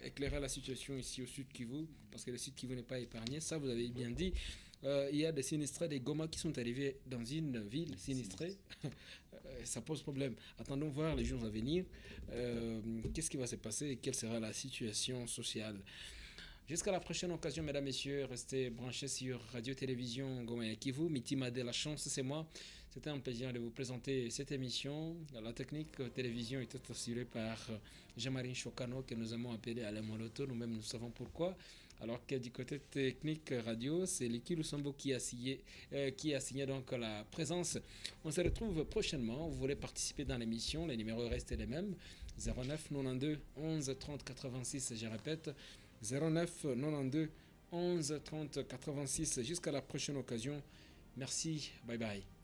éclairer la situation ici au Sud Kivu, parce que le Sud Kivu n'est pas épargné. Ça, vous avez bien dit. Il y a des sinistrés, des Goma qui sont arrivés dans une ville sinistrée. Ça pose problème. Attendons voir les jours à venir. Qu'est-ce qui va se passer et quelle sera la situation sociale. Jusqu'à la prochaine occasion, mesdames, messieurs, restez branchés sur Radio-Télévision Goma et Kivu. Mitima de la chance, c'est moi. C'était un plaisir de vous présenter cette émission. La technique télévision était assurée par Jean-Marie Chokano, que nous avons appelé Alain Moloto. Nous-mêmes, nous savons pourquoi. Alors que du côté technique radio, c'est Liki Lusambo qui a signé donc la présence. On se retrouve prochainement. Vous voulez participer dans l'émission, les numéros restent les mêmes. 09 92 11 30 86, je répète. 09 92 11 30 86. Jusqu'à la prochaine occasion. Merci. Bye bye.